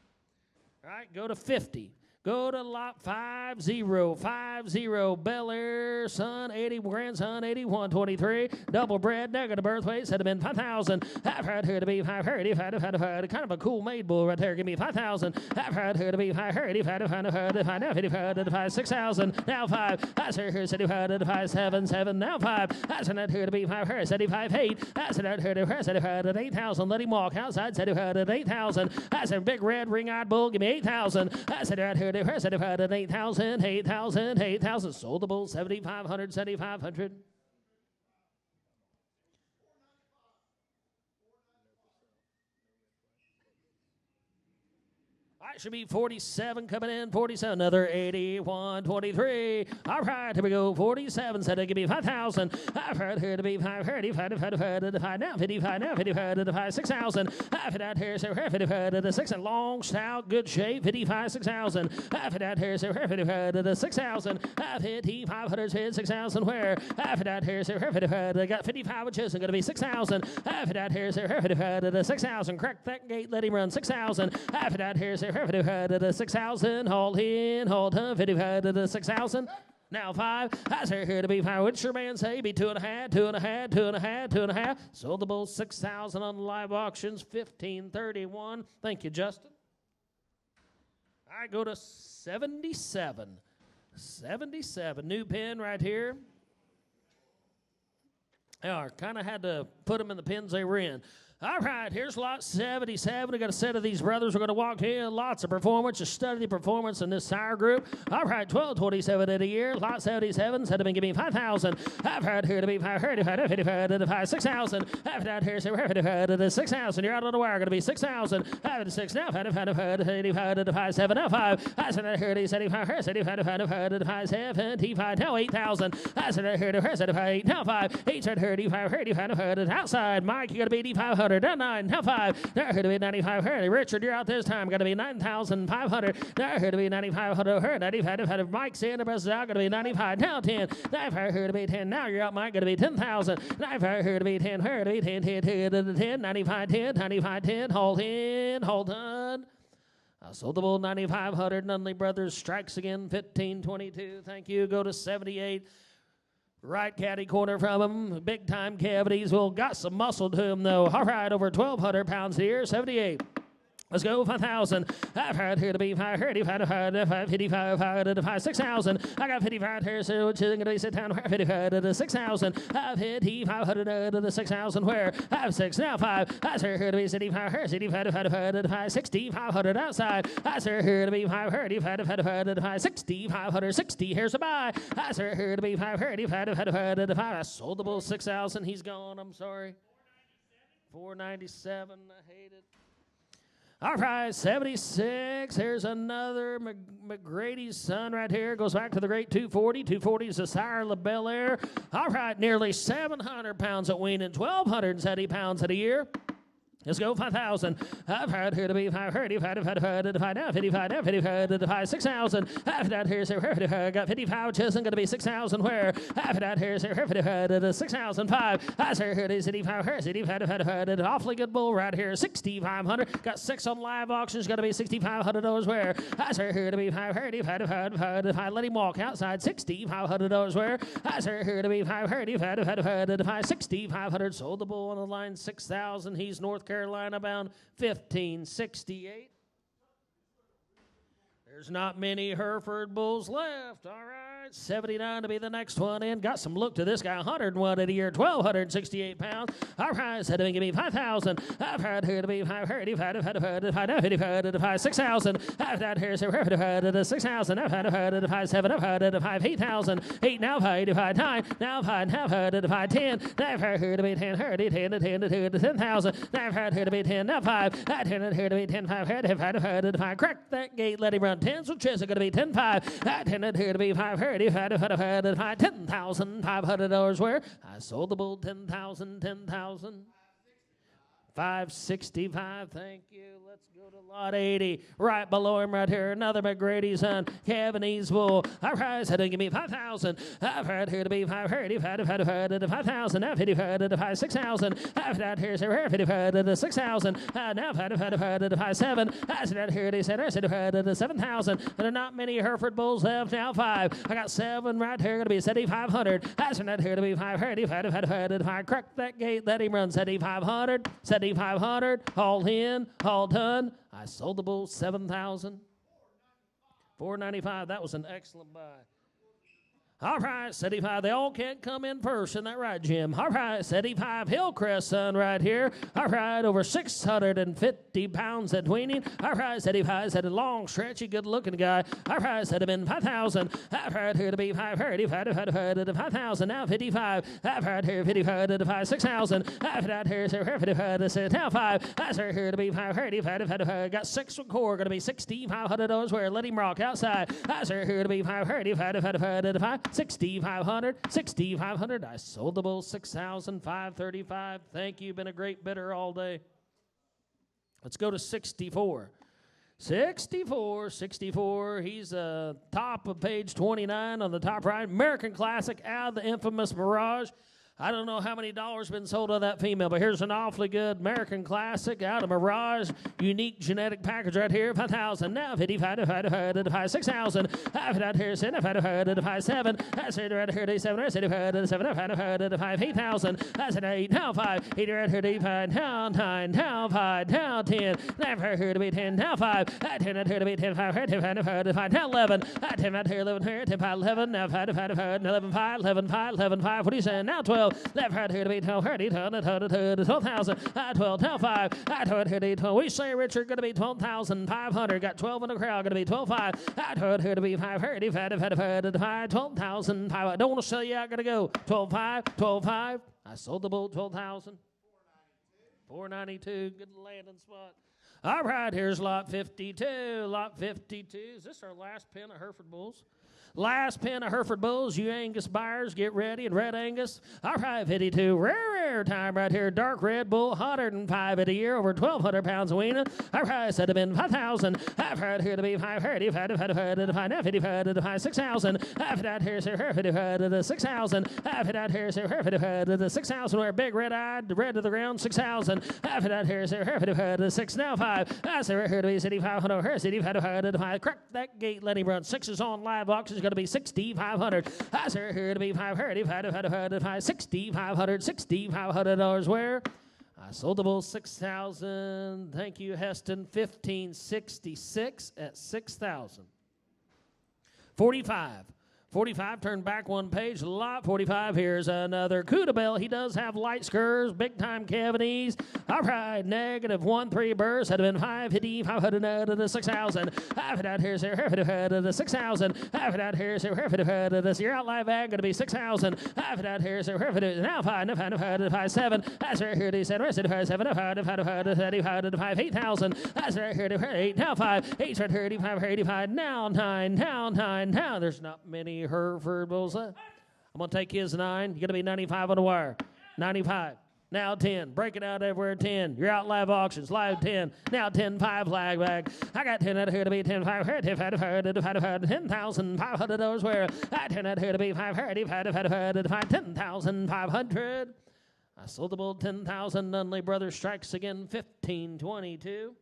All right, go to 50. Go to lot 50, Bel Air, son, 80, grandson, 8123, double bread, negative birth weight, said have been 5,000. I've heard here to be 530, kind of a cool maid bull right there, give me 5,000. I've heard here to be 530, now 55, 6,000, now 5. I said here, 75, 7, now 5. I said here to be 5, 75, 8. I said here to be 8,000, let him walk outside, 8,000. I said big red ring-eyed bull, give me 8,000. I said right here, 8,000, 8,000. Sold the bull, 7,500, 7,500. All right, should be 47 coming in, 47, another 81, 23. All right, here we go, 47, said it give me 5,000. I've heard here to be 5, now 55, 6,000. After that, here's 55, 6, long, stout, good shape, 55, 6,000. After that, here's 55, 6,000. I've hit 500, 6,000, where? After that, here's 55, I got 55, which isn't going to be 6,000. After that, here's 55, 6,000. Crack that gate, let him run 6,000. After that, here's 6,000, hold in, hold on, 55 6,000. Now 5, I say here to be 5. What's your man say? Be 2.5, 2.5, 2.5, 2.5. Sold the bull 6,000 on the live auctions, 1531. Thank you, Justin. I go to 77. 77, new pin right here. I kind of had to put them in the pins they were in. All right, here's lot 77. We got a set of these brothers. We're going to walk in. Lots of performance, a steady performance in this sire group. All right, 1227 in a year. Lot 77 said to be giving 5,000. I've heard here to be 55, 6,000. After that, here's 6,000. You're out on the wire. Going to be 6,000. After 6 now, 85, 7 now 5. I said that here to be 75, 75 now 8,000. I said that here to 8 now 5. 8 said 35, outside. Mike, you're going to be 8,500. Down 9, now 5. Now here to be 95. Richard, you're out this time. Got to be 9,500. Now here to be 9,500. 95. Mike's in. The rest is out. Got to be 95. Now 10. Now here to be 10. Now you're out, Mike. Got to be 10,000. Now here to be 10. Here to be 10. 95, 10. 95, 10. Hold in. Hold on. I sold the bull 9,500. Nunley Brothers strikes again. 1522. Thank you. Go to 78. Right caddy corner from him. Big time cavities. Well, got some muscle to him, though. All right, over 1,200 pounds here. 78. Let's go, 5,000. I've heard here to be 55, 6,000. I got 55 here, so which isn't going to be sit down. 55 6,000. I've hit 500 to 6,000. Where? I have 6, now 5. I say here to be 65, 60, 500 outside. I say here to be 55, 60, 500, 60. Here's a buy. I say here to be 55. I sold the bull 6,000. He's gone. I'm sorry. 497. I hate it. All right, 76. Here's another McGrady's son right here. Goes back to the great 240. 240 is the sire of Bel Air. All right, nearly 700 pounds at weaning, 1,270 pounds at a year. Let's go, 5,000. I've heard here to be 55, now 55, 6,000. After that, here's got 55, which isn't going to be 6,000. Where? After that, here's 6,005. I say here it is 85, awfully good bull right here, 6,500. Got 6 on live auctions, going to be $6,500. Where? I say here to be 55, let him walk outside, $6,500. Where? I say here to be 55, 6,500. Sold the bull on the line, 6,000. He's North Carolina bound, 1568. There's not many Hereford bulls left. All right, 79 to be the next one in. Got some look to this guy. 101 at a year, 1,268 pounds. All right, said to me, give me 5,000. I've heard here to be 5,000. I've heard it 6,000. I've had here to 6,000. I've heard it 5,700. I've heard it 8,000. 8 now 5, 9 now 5. Now heard it 10. I've heard here to be 10. Heard it 10 to 10,000. I've heard here to be 10 now 5. I heard here to be 10 5. Heard it 5. Crack that gate. Let him run. 10, so chess are going to be 10 5. I tended here to be 5 30 5 $10,500 where I sold the bull 10,000 565. Thank you. Let's go to lot 80. Right below him right here, another McGrady's son, Kevin Easbull. All right, said to give me 5,000. I've had here to be 530 5,000. I've had 6,000. I've had here to 6,000. Now I've had 5,700. I said here to 7,000. There are not many Hereford bulls left now. 5. I got 7 right here. Going to be 7,500. I said here to be 530 5. Crack that gate. Let him run. 7,500. 7,500. All in. All done. I sold the bull 7,000. 495. That was an excellent buy. All right, 75. They all can't come in first. Isn't that right, Jim? All right, 75. Hillcrest son right here. All right, over 650 pounds at weaning. All right, 75. Said a long, stretchy, good-looking guy. All right, said him in 5,000. I've heard here to be 5,000. Now 55. I've heard here 55 6,000. I've heard here 55 now 5. I said here to be 5. Got 6 with core. Going to be $6,500 where let him rock outside. I said here to be 5. 6,500. I sold the bull 6,535. Thank you. Been a great bidder all day. Let's go to 64. 64. He's top of page 29 on the top right. American Classic out of the infamous Mirage. I don't know how many dollars been sold on that female, but here's an awfully good American Classic out of Mirage. Unique genetic package right here. 5,000. Now 55 6,000. I've had here 7. I said right here 7. I said 8,000. I said 8 now 5. 8 right here 5 now 9 now 5 now 10. Never here to be 10 now 5. 10 right here to be 10 5 now 11. 10 right here 11 here 10 5 11 now 5 11 5 11 5 11 5. What do you say now 12? Left right here to be 12, 12,000. 12 now 5. I told here to be 12. We say Richard going to be 12,500. Got 12 in the crowd. Going to be 12,500. I told here to be 5. 12,500. I don't want to sell you out. Going to go 12,500. 12,500. I sold the bull 12,000. 492. Good landing spot. All right, here's lot 52. Lot 52. Is this our last pen of Hereford bulls? Last pen of Hereford bulls, you Angus buyers, get ready, and Red Angus. All right, 52, rare time right here. Dark red bull, 105 at a year, over 1,200 pounds of weaning. All right, said to been 5,000. I've heard here to be 530, 55, 6,000. I've had here, 6,000. I've had here, 6,000. We're big red-eyed, red to the ground, 6,000. I've had here, 6 now 5. I say here to be 500, 5. Crack that gate, let him run. 6 is on live auctions. Going to be 6,500. I say here to be 500, 6,500 dollars where I sold the bull 6,000. Thank you, Heston. 1566 at 6,000. 45. 45, turn back one page, lot 45. Here's another Cudabell. He does have light skirts, big time cavities. All right, negative 1-3 bursts. Had been 550, 500 to 6,000. I've had out here, to 6,000. I've had out here, this year out live ag, going to be 6,000. I've had out here, now 5, 7. That's right here, they said, 7, 5, 8,000. That's right here, 8, now 5, 8, 35, now 9, now. There's not many Hereford bulls. I'm going to take his 9. You're going to be 95 on the wire. 95. Now 10. Break it out everywhere. 10. You're out live auctions. Live 10. Now 10, 5 flag bag. I got 10 out here to be 10, 5, $10,500 where I 10 out here to be 5, 10,500. I sold the bull 10,000. Nunley Brothers strikes again. 1522.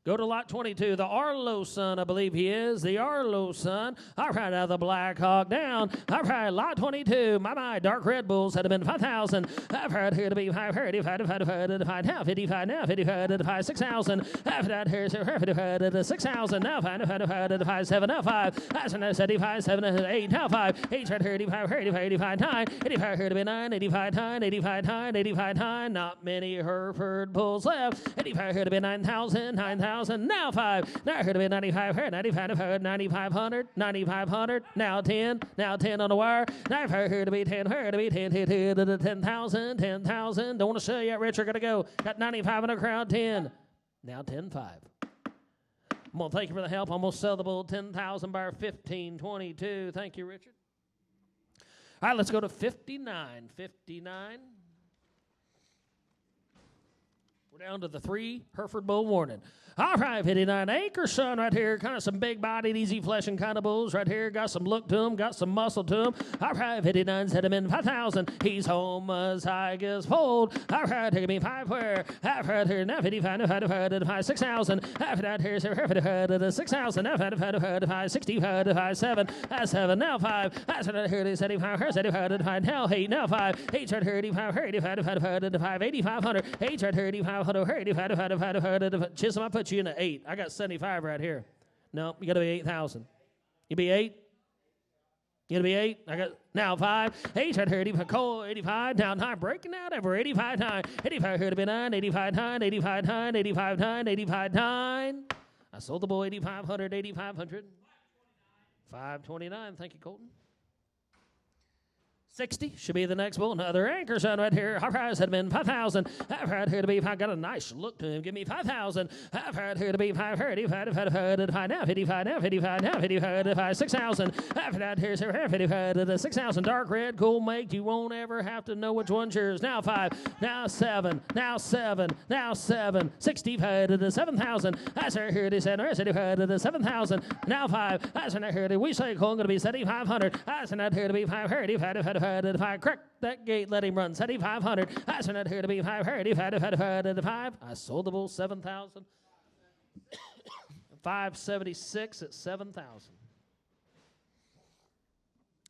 Go to lot 22. The Arlo son, I believe he is. The Arlo son. All right, out of the Black Hawk down. All right, lot 22. My, dark Red Bulls had been 5,000. I've heard here to be 55 now, 55 now, 55 6,000. After that, here's 55 6,000. Now 55 7 now 5. That's when I said 85 7 8 now 5. 8 35 85 9. 85 here to be 9. 85 9. 85 9. 85 9. Not many Hereford Bulls left. 85 here to be 9,000. 9,000. Now 5. Now here to be 95 here. 95 9,500. 9,500. Now 10. Now 10 on the wire. 95 here to be 10. Here to be 10. 10,000. 10,000. Don't want to sell yet, Richard. Gotta go. Got 95 in the crowd. 10. Now 10-5. I'm going to thank you for the help. I'm going to sell the bull 10,000 by 15.22. Thank you, Richard. All right, let's go to 59. 59. We're down to the 3 Hereford Bull warning. All right, 59 Anchor Son right here. Kind of some big-bodied, easy-fleshing kind of bulls right here. Got some look to them, got some muscle to them. All right, 59's had him in 5,000. He's home as high as fold. All right, here, give me 5 where. All right, here, now 55, now 55, 6,000. After that, here's 55, 6,000. Now 55, 65, 7. That's 7, now 5. That's what I heard is 75, 75, now 8, now 5. 8, 35, 8,500. 8, 35, Chisholm, I put you in an 8. I got 75 right here. No, you got to be 8,000. You be 8? You got to be 8? I got now 5. 8 right here, 85, down 9, breaking out over 85, 9. 85 here to be 9, 85, 9, 85, 9, 85, 9, 85, 9. I sold the bull 8,500, 8,500. 529. Thank you, Colton. 60 should be the next bull. Another Anchor Son right here. Our price had been 5,000. I've had here to be. I got a nice look to him. Give me 5,000. I've had here to be 5,500. 55 now. 55 now. 55 now. 55 6,000. After that, here's 55 6,000. Dark red, cool make. You won't ever have to know which one's yours. Now 5. Now 7. Now 7. Now 7. 65 to 7,000. That's here it is. 65 to 7,000. Now 5. That's here to we say Cole going to be 7,500. That's not here to be 5. If I crack that gate, let him run 7,500. That's not here to be 5. I sold the bull 7,000. 576 at 7,000.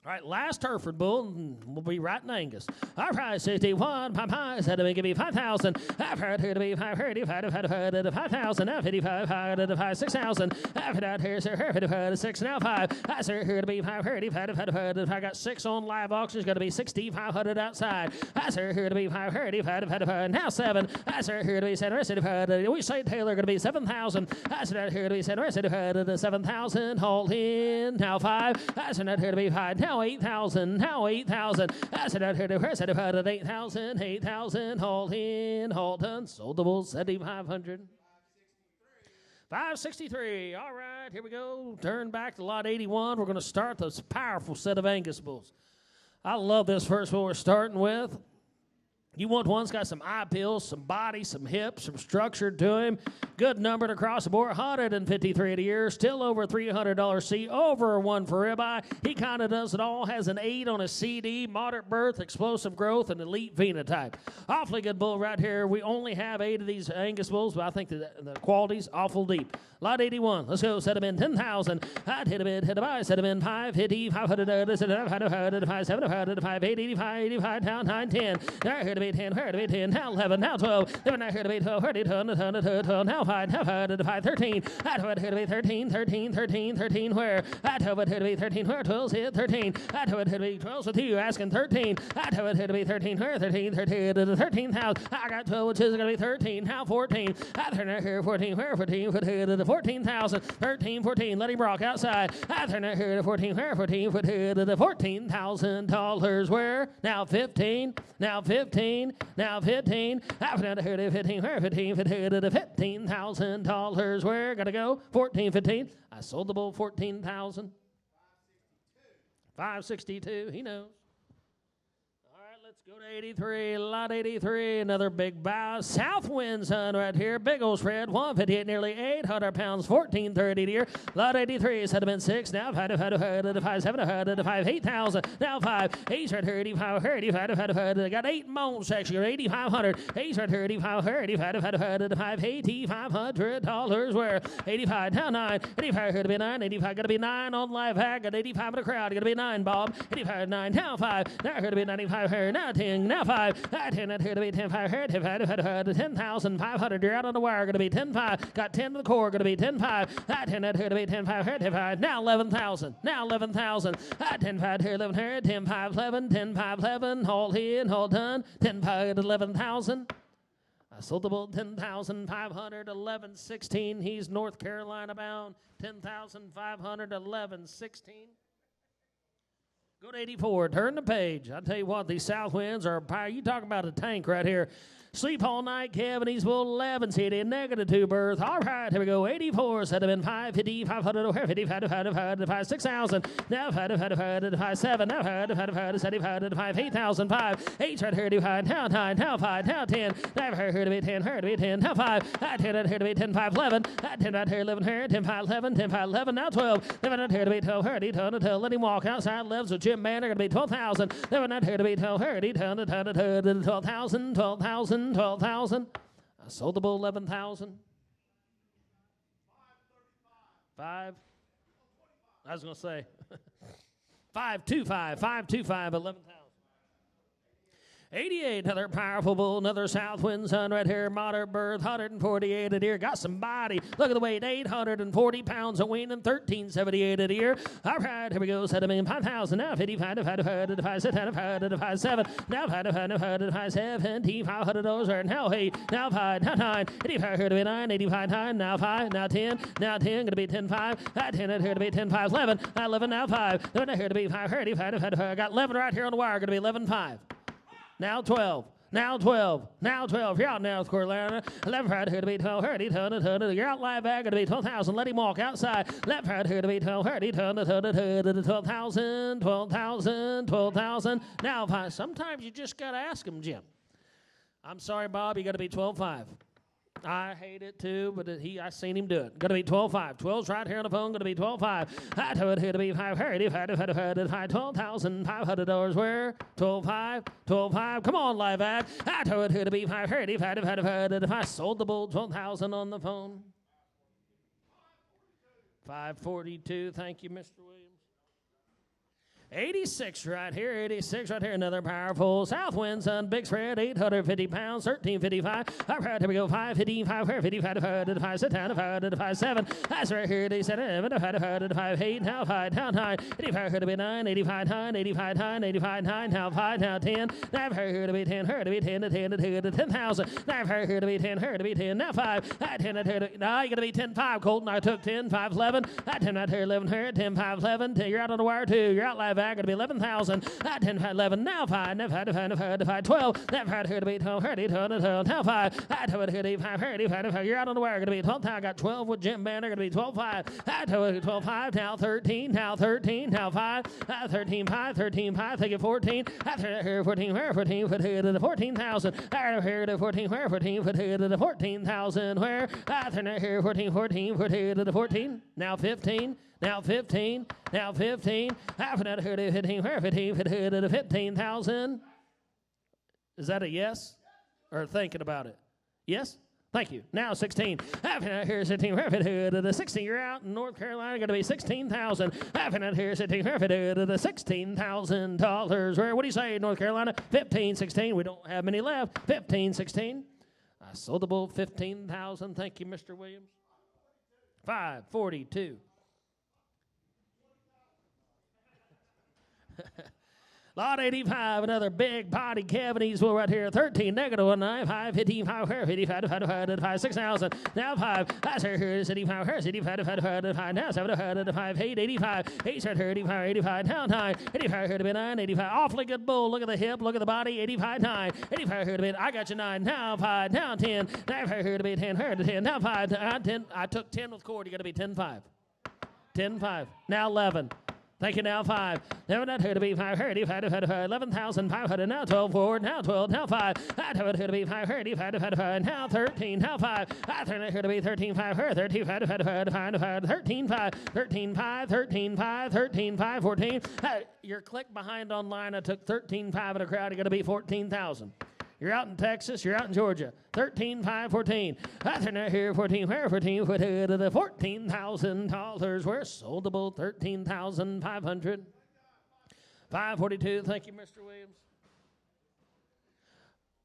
All right, last Hereford bull, and we'll be right in Angus. All right, 61. Popeyes had to give me 5,000. I've heard here to be 5,000. Now 55, 6,000. After that, here's 6. Now 5. That's here to be 5. If I got 6 on live auctions, going to be 6,500 outside. That's here to be 5. Now 7. That's here to be 7. We say Taylor going to be 7,000. That's here to be 7,000. Hold in. Now 5. That's here to be 5. Now 8,000. Now 8,000. That's it out here to press it about 8,000. 8,000. Hold in. Hold done. Sold the bull 7,500. 563. All right, here we go. Turn back to lot 81. We're going to start this powerful set of Angus bulls. I love this first one we're starting with. You want one that's got some eye pills, some body, some hips, some structure to him. Good number across the board, 153 a year, still over $300 seat, over 1 for ribeye. He kind of does it all, has an 8 on a CD, moderate birth, explosive growth, and elite phenotype. Awfully good bull right here. We only have 8 of these Angus bulls, but I think the quality's awful deep. Lot 81, let's go, set him in 10,000. I'd hit a bid, hit a buy, set him in 5, hit 500, 700, 5, 85, down 9, 10. Now here to be 10, here to be 10, now 11, now 12. Then now here to be 12, 12, now 5, now 5, 13. I'd have it here to be 13, where? I'd have it here to be 13, where? 12's hit 13. I'd have it here to be 12 with you, asking 13. I'd have it here to be 13, where? 13,000. I got 12, which is going to be 13, now 14. I'd turn it here 14, where? 14,000, 13, 14, let him rock outside. I turn it here to 14, where? 14, $14,000, where? Now 15, now 15, now 15. I turn it here to 15, where? 15, $15,000, where? Gotta go, 14, 15. I sold the bull 14,000. 562, he knows. let's go to 83, lot 83, another big bow. South wind, son, right here. Big old spread, 158, nearly 800 pounds, 1430 deer. Lot 83, set been 6, now 5, 7, 5, 8,000, now 5, 8, right here, 85, 35, got 8 moan section, 8,500, 8, right here, 85, 35, $8,500 where 85, now 9, 85, here to be 9, 85, got to be 9 on live hack, got 85 in the crowd, got to be 9, Bob, 85, 9, now 5, now here to be 95, here, now 10, now 5, 10, here to be 10, 5, here, 10,500, you're out on the wire, going to be 10, 5, got 10 to the core, going to be 10, 5, 10, here to be 10, 5, here, 10, 5, now 11,000, now 11,000, 10, 5, here, 11, here, 10, 5, 11, 10, 5, 11, all in, all done, 10, 5, 11,000. I sold the bull 10,500, 11.16. He's North Carolina bound, 10,500, 11.16. Go to 84, turn the page. I tell you what, these south winds are power. You talking about a tank right here. Sleep all night, Kevin. He's full 11 city, negative 2 berth. All right, here we go. 84, set him in 550, 500, 55, 6,000. Now 5, 7, now 5, 75, 8,000, 5, 8, right here to 5, now 9, now 5, now 10, now here to be 10, here to be 10, now 5, 10, here to be 10, 5, 11, 10, right here, 11, here, 10, 5, 11, 10, 5, 11, now 12, 11, here to be 12, here, 12, let him walk outside, levels with Jim Manor, going to be 12,000, 11, here to be 12, here, 12,000, 12,000. 12,000. I sold the bull 11,000. 5. I was going to say 525, 11,000. 88, another powerful bull, another south wind, sun right here, moderate birth, 148 a deer, got some body. Look at the weight, 840 pounds of weaning, 1378 a deer. All right, here we go, set him in 5,000, now 55, 5, 7, now 5, 70, $500, now 8, now 5, now 9, 85, here to be 9, 85, 9, now 5, now 10, going to be 10, 5, 10, here to be 10, 5, 11, 11, now 5, here to be 5, 35, got 11 right here on the wire, going to be 11, 5. Now 12. Now 12. Now 12. You're out now, North Carolina. Left right here to be 12. 30. You're out live back. Going to be 12,000. Let him walk outside. Left right here to be 12. 30. 12,000. 12,000. 12,000. Now 5. Sometimes you just got to ask him, Jim. I'm sorry, Bob. You got to be 12.5. I hate it too, but I seen him do it. Going to be 12.5. 12's right here on the phone. Going to be 12.5. I told it here to be 5. $12,500. Where? 12.5. 12.5. Come on, live ad. I told it here to be 5. I sold the bull 12,000 on the phone. 542. Thank you, Mr. Williams. 86 right here, 86 right here, another powerful south wind, sun, big spread, 850 pounds, 1355. All right, here we go, 555, 55, sit down, 5, 7. That's right here, 87, 5, 8, now 5, now 9, 85, here to be 9, 85, 9, 85, 9, 85, 9, now 5, now 10, now here to be 10, here to be 10, to 10, to 10,000, now here to be 10, here to be 10, now 5, 10, here to, now you got to be 10, 5, Colton, I took 10, 5, 11, 10, right here, 11, here, 10, 5, 11, 10, you're out on the wire too, you're out live. Going to be 11,000. 10, 5, 11. Now 5. Now 5, 12. Now 5 here to be 12. 30, 12. Now 5. I told it here to be 5. 35. You're out on the wire. Going to be 12. I got 12 with Jim Banner. Going to be 12.5. I told it 12.5. Now 13. Now 13. Now 5. 13.5. 13.5. Take it 14. I here 14. Where 14? Put here to the 14,000. I here to 14. Where 14? Put here to the 14,000. Where? I turn here 14. 14. Put here to the 14. Now 15. Now 15, now 15, half an hour to 15, where 15, to 15,000. Is that a yes? Or thinking about it? Yes? Thank you. Now 16, half an hour here 16, where to the 16, you're out in North Carolina, going to be 16,000. Half an hour here 16, where to the $16,000. Where, what do you say, North Carolina? 15, 16, we don't have many left. 15, 16. I sold the bull 15,000. Thank you, Mr. Williams. 542. Lot 85, another big body Kevin's will right here. 13, negative 19, 5, 15, 5, 55, 6,000. Now 5, that's here, 55, 55, now 7, 5, 8, 85, 8, 35, 85, now 9, 85 here to be 9, 85. Awfully good bull. Look at the hip, look at the body, 85, 9, 85 here to be, I got you 9, now 5, now 10, now here to be 10, here to 10, now 5, 10. I took 10 with cord, you got to be 10, 5. 10, 5, now 11. Thank you. Now 5. Now not here to be 5. 11,500. Now 12 forward. Now 12. Now 5. I turn here to be 5. 5. Now 13. Now 5. I turn here to be 13. 5. 13. 5. 13. 5. 13. 5. 13. 5. 13. 5. 14. You're click behind online. I took 13. 5 in a crowd. You're going to be 14,000. You're out in Texas. You're out in Georgia. 13, 5, 14. I turn out here 14, 14, $14,000. We're soldable 13,500. 542. Thank you, Mr. Williams.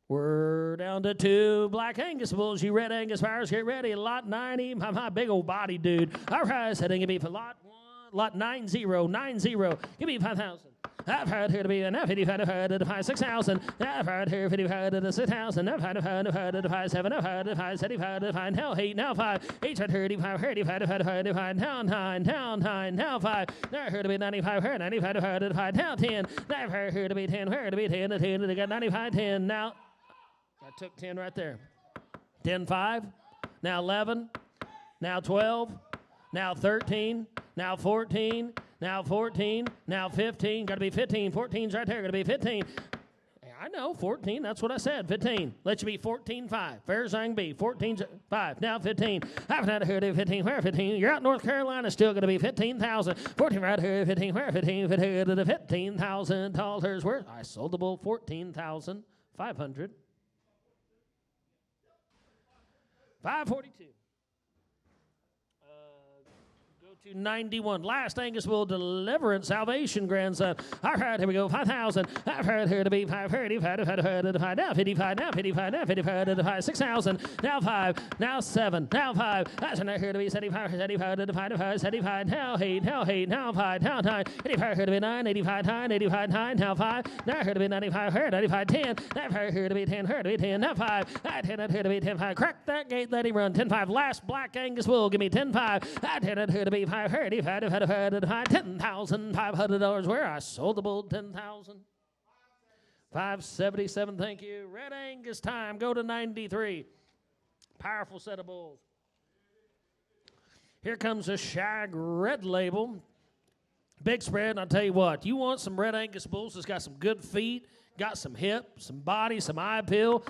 We're down to 2 Black Angus bulls. You red Angus fires, get ready. Lot 90. My big old body dude. All right, setting it be for lot 1. Lot 90. Give me 5,000. I've heard here to be an F55 to 5 6,000. I've heard here 55 to 6,000. I've heard to 5 7. I've heard to 5 75 to 5 now 8 now 5. 8 35 35 now 9 now 9 now 5. Now heard to be 95 heard 95 to 5 now 10. I've heard here to be 10 heard to be 10 to 10 to get 95 10 now. I took 10 right there. 10 5. Now 11. Now 12. Now 13. Now 14. Now 14, now 15, got to be 15. 14's right there, got to be 15. I know, 14, that's what I said, 15. Let you be 14-5. Fair's I can be, 14-5. Now 15. I've not heard of 15, where 15? You're out in North Carolina, still going to be 15,000. 14 right here, 15, where 15? 15 to the $15,000. Where? I sold the bull 14,500. 542. To 91. Last Angus Bull Deliverance Salvation Grandson. All right, here we go. 5,000. I've heard here to be 5. Now 55. Now 55. Now 55 to 5. 6,000. Now 5. Now 7. Now 5. That's not here to be 75. 75 to 5. 75. Now 8. Now 8. Now 5. Now 9. 85 here to be 9. 85 9. 85 9. Now 5. Now here to be 95. Here 95 10. Now here to be 10. Here to be 10. Now 5. 10 here to be 10 5. Crack that gate. Let him run. 10 5. Last Black Angus Bull. Give me 10 5. 10 here to be 5. 10,500. Where I sold the bull 10,000. 577. Thank you. Red Angus time. Go to 93. Powerful set of bulls. Here comes a shag red label. Big spread. And I'll tell you what. You want some Red Angus bulls that's got some good feet, got some hip, some body, some eye appeal.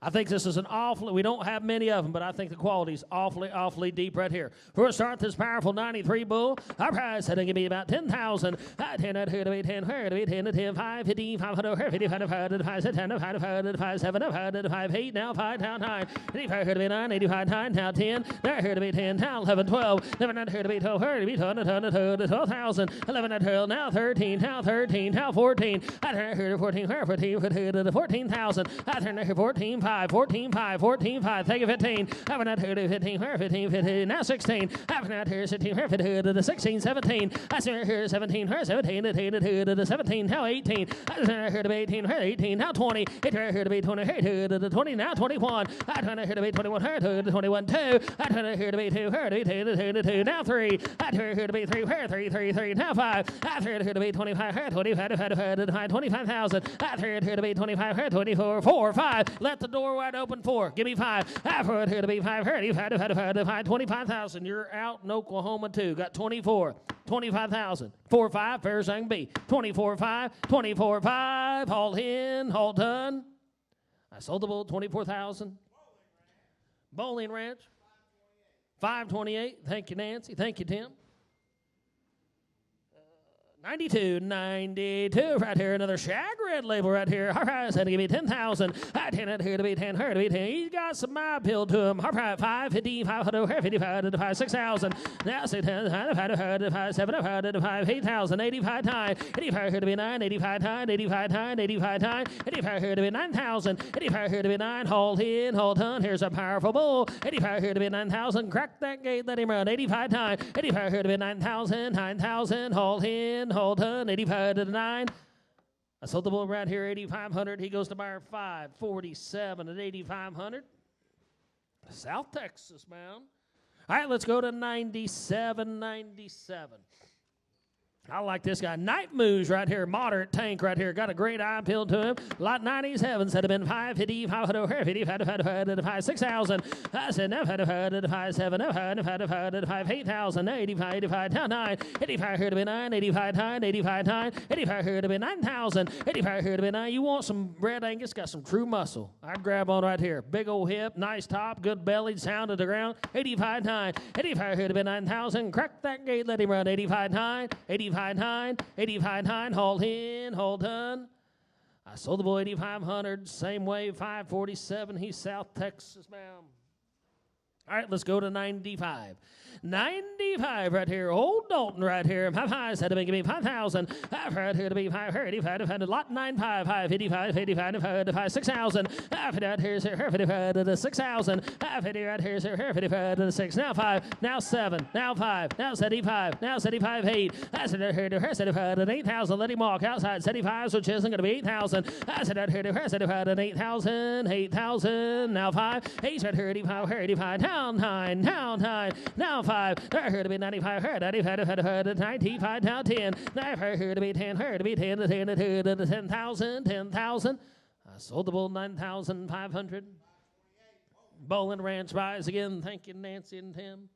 I think this is we don't have many of them, but I think the quality is awfully deep right here. We're going to start this powerful 93 bull. Our price is going to be about 10,000. 10 out here to be 10, here to be 10 to 10, 5, 15, 500, 55, 5 to 5, 10, 5 to 5, 7, 5 to 5, 8, now 5, now 9, 85 here to be 9, 85, 9, now 10, now here to be 10, now 11, 12, 11 out here to be 12, here to be 12,000, 11 out here, now 13, now 13, now 14, I turn here to 14, where 14, to 14,000, I turn here 14, 5, 14, 5, 14, 5, take a 15, I've not here to 15, where 15, 15, now 16, I've not here 16, where 15, to the 16, 17, I turn here 17, where 17, to the 17, now 18, I turn here to be 18, where 18, now 20, I turn here to be 20, here to the 20, now 21, I turn here to be 21, here to the 21, 2, I turn here to be 2, here to be 2, 2, now 3, I turn here to be 3, where 3, now 5, I turn here to be 25, here 25, 25,000, I turn here to be 25, here 24, 4, 5, let the door wide open, 4, give me 5, I turn here to be 5, here 5, 25,000, you're out in Oklahoma too, got 24, 25,000, 4, 5, fair sang B, 24, 5, 24, 5, all in, all done. I sold the bull, 24,000. Bowling Ranch, 528. Thank you, Nancy. Thank you, Tim. 92, right here, another shag red label right here. Harprise had to give me 10,000. I 10 here to be 10, here to be 10. He's got some eye appeal to him. Harprise 5, 50, 500, 55 to 5, 6,000. Now 6,000, 5 to 5, 7 to 5, 8,000, 85 time. 85 here to be 9, 85 time, 85 time, 85 time. 85 here to be 9,000. 85 here to be 9, hold in, hold on. Here's a powerful bull. 85 here to be 9,000. Crack that gate, let him run. 85 time. 85 here to be 9,000, 9,000, hold in. Hold on, 85 to the 9. I sold the bull right here, 8,500. He goes to buyer 547 at 8,500. South Texas bound. All right, let's go to 97. I like this guy. Night Moves right here. Moderate tank right here. Got a great eye appeal to him. Lot 97 said have been 550, 500, 55, 6,000. I said now 5, 7, 5, 8,000, 85, 85, down 9, 85 here to be 9, 85 9, 85 9, 85 here to be 9,000, 85 here to be 9. You want some red Angus? Got some true muscle. I'd grab on right here. Big old hip, nice top, good bellied, sound to the ground. 85 9, 85 here to be 9,000. Crack that gate, let him run. 85 9, 85 9, 85 9, hold in, hold done. I sold the boy 8,500, same way, 547. He's South Texas bound. All right, let's go to 95. 95 right here. Old Dalton right here. 5 said to give me 5,000. 5 right here to be 5, 85, lot 95, 555, 55, 6,000. 5 right here, 55 to 6,000. 50 right here, 55 to 6. Now 5, now 7, now 5, now 75, now 75, 8. I said right here to 75 to 8,000. Let him walk outside. 75, which isn't going to be 8,000. I said right here to 75 to 8,000, 8,000. Now 5, 8 right here, 85, 85, now 9, now 9, now 5. Right here to be 95, 95, now 10. Now here to be 10, here to be 10, to 10, to 10,000, 10,000. I sold the bull 9,500. Bowling Ranch rise again. Thank you, Nancy and Tim.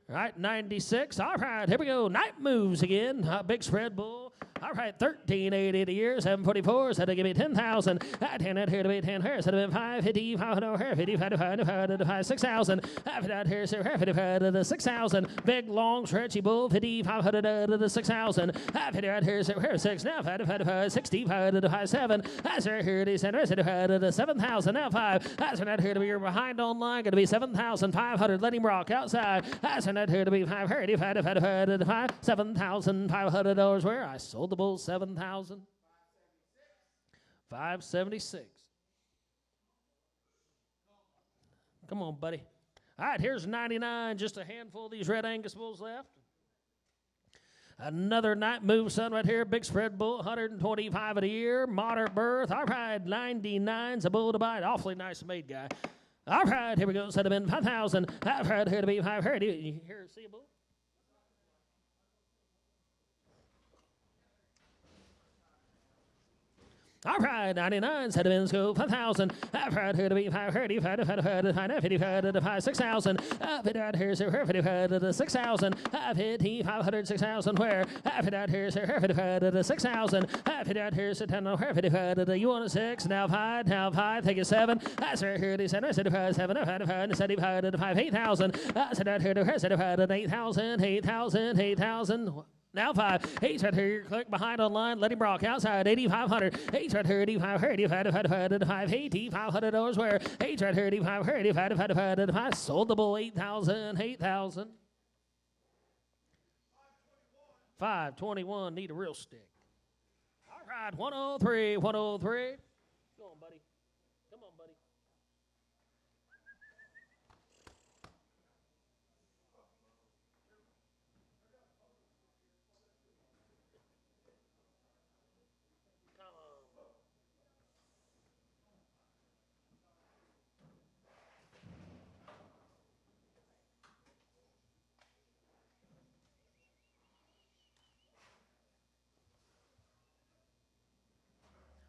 All right, 96. All right, here we go. Night Moves again. Big spread bull. All right, 1380 a year, 744. Said to give me 10,000. 10 out here to be 10 here. Said to be 550, 500, 55, 6,000. 50 out here, 55 to 6,000. Big, long, stretchy bull, 50, 500 to 6,000. 50 out here, 6. Now 55, 65 to 7. That's right here to 7,000. Now 5. That's right here to be, you're behind online. Going to be 7,500. Let him rock outside. That's right here to be 5, 7,500 where I sold the bull 7,000. 576. Come on, buddy. All right, here's 99. Just a handful of these red Angus bulls left. Another Night Move son right here. Big spread bull, 125 a year. Moderate birth. All right, 99's a bull to bite. Awfully nice made guy. All right, here we go. Set him in 5,000. All right, here to be 5. Here, you hear see a bull? All right, 99, set him in school, 5,000. All right, here to be 5, 55, 55, 6,000. 50 out here, 55, 6,000. 50, 500, 6,000, where? 50 out here, 55, 6,000. 50 out here, 55, you want a 6, now 5, take a 7. That's right here, 75, 7, 5, 8,000. Set out here, 75, 8,000, 8,000, 8,000. Now 5. 8 right here. Click behind online. Let him rock outside. 8,500. 8 right here. 85. 85. 8,500 where? 8 right here. 85. 85. Sold the bull 8,000. 8,000. 521. Need a real stick. All right. 103. 103. Go on, buddy. Come on, buddy.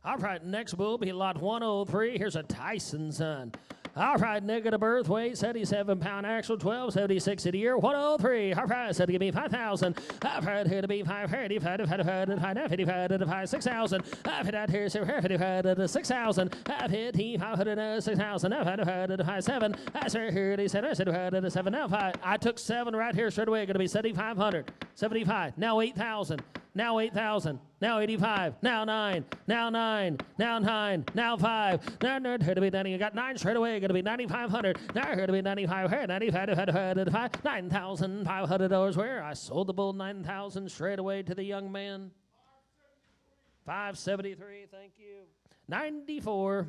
All right, next bull be lot 103. Here's a Tyson son. All right, negative birth weight, 77-pound axle, 1276 a year, 103. All right, said to give me 5,000. All right, here to be 5, 55, 55, 6,000. I've hit out here, 55, 6,000. I've hit 500, 6,000. I've had 7. I said here, they said, 7. Now 5. I took 7 right here straight away. Going to be 7,500, 75. Now 8,000. Now 8,000. Now 85. Now 9. Now 9. Now 9. Now 5. Now here to be 90. You got 9 straight away. Going to be 9,500. Now here to be 95. Here 95. 9,500 where I sold the bull 9,000 straight away to the young man. 573. Thank you. 94.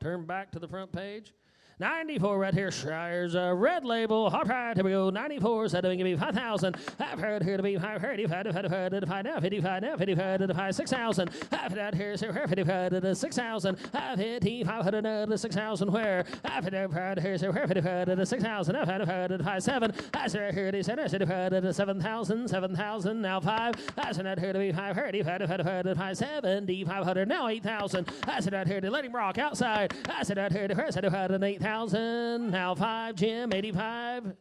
Turn back to the front page. 94 right here. Shire's red label. All right, here we go. 94. So give me 5,000. I've heard here to be 55 now. 55 now. 55 to the 6,000. I've heard here 55 to the 6,000. I've hit 500 to the 6,000. Where I've heard here 55 to the 6,000. I've heard to the 7. I said here to 55 to the 7,000. 7,000 now 5. I said here to be 55 to the 70. 500 now 8,000. I said out here to let him rock outside. I said out here to her. 8,000 now 5. Jim 85.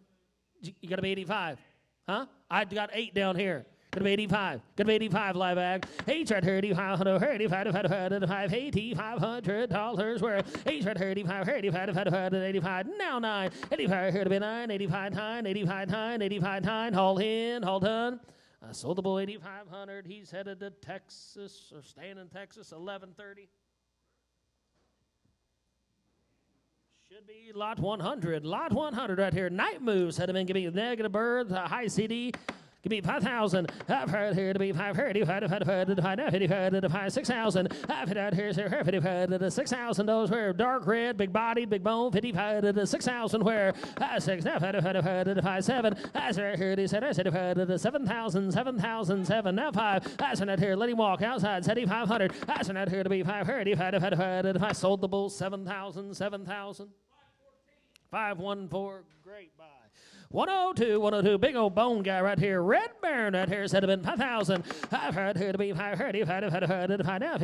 You gotta be 85, huh? I got 8 down here. Gonna be 85. Gonna be 85 live act. H right here, 85, $8,500 worth. H right here, 85, now 9. 85 here to be 9, 85, 9, 85, 9, 85, 9. Haul in, haul done. I sold the bull 8,500. He's headed to Texas or staying in Texas, 11:30. Should be lot 100. Lot 100 right here. Night moves. Had him in. Give me a negative bird. High CD. Give me 5,000. I've heard here to be 5,000. 6,000. I've heard here 55 6,000. Those where dark red, big body, big bone. 55 6,000. Where 6 now 7. I said here he said 7,000. 7,007 now 5. I said out here. Let him walk outside. 7,500. I said out here to be 5,000. I sold the bull 7,000. 7,000. 514. Great buy. 102, big old bone guy right here. Red Baron right here said have been 5,000. I've heard here to be 55 now,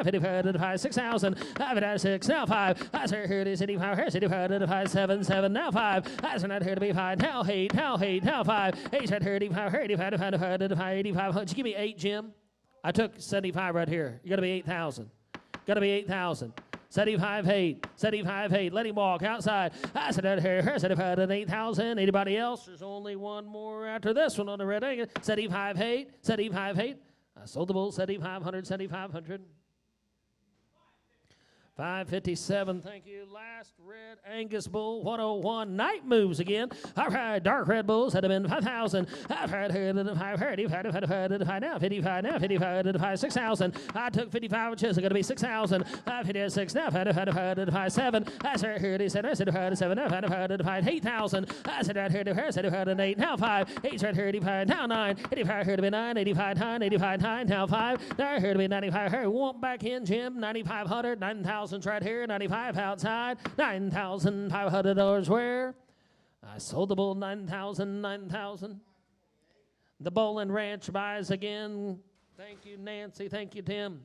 55, 6,000. I've had 6 now 5. I said here to 55, 7 now 5. I said not here to be 5 now 8, now 5. He said here to be 85. Give me 8, Jim. I took 75 right here. You got to be 8,000. Got to be 8,000. 75.8, 75.8. Let him walk outside. I said out here, 8,000. Anybody else? There's only one more after this one on the red egg. 75.8, 75.8. I sold the bull, 7,500, 7,500. 557, thank you. Last red Angus bull, 101. Night moves again. All right, dark red bulls had been 5,000. I've heard here to the 55 now, 55, 6,000. I took 55, which is going to be 6,000. 56 now, 7. I said here to 7, 8,000. I said right here to her, 8 now 5. 8 right here, 85 now 9. 85 here to be 9, 85 9, 85 9 now 5. Now here to be 95 here. Want back in, Jim, 9,500, 9,000 right here, 95 outside, $9,500 where? I sold the bull 9,000, 9,000. The Bowling Ranch buys again. Thank you, Nancy. Thank you, Tim.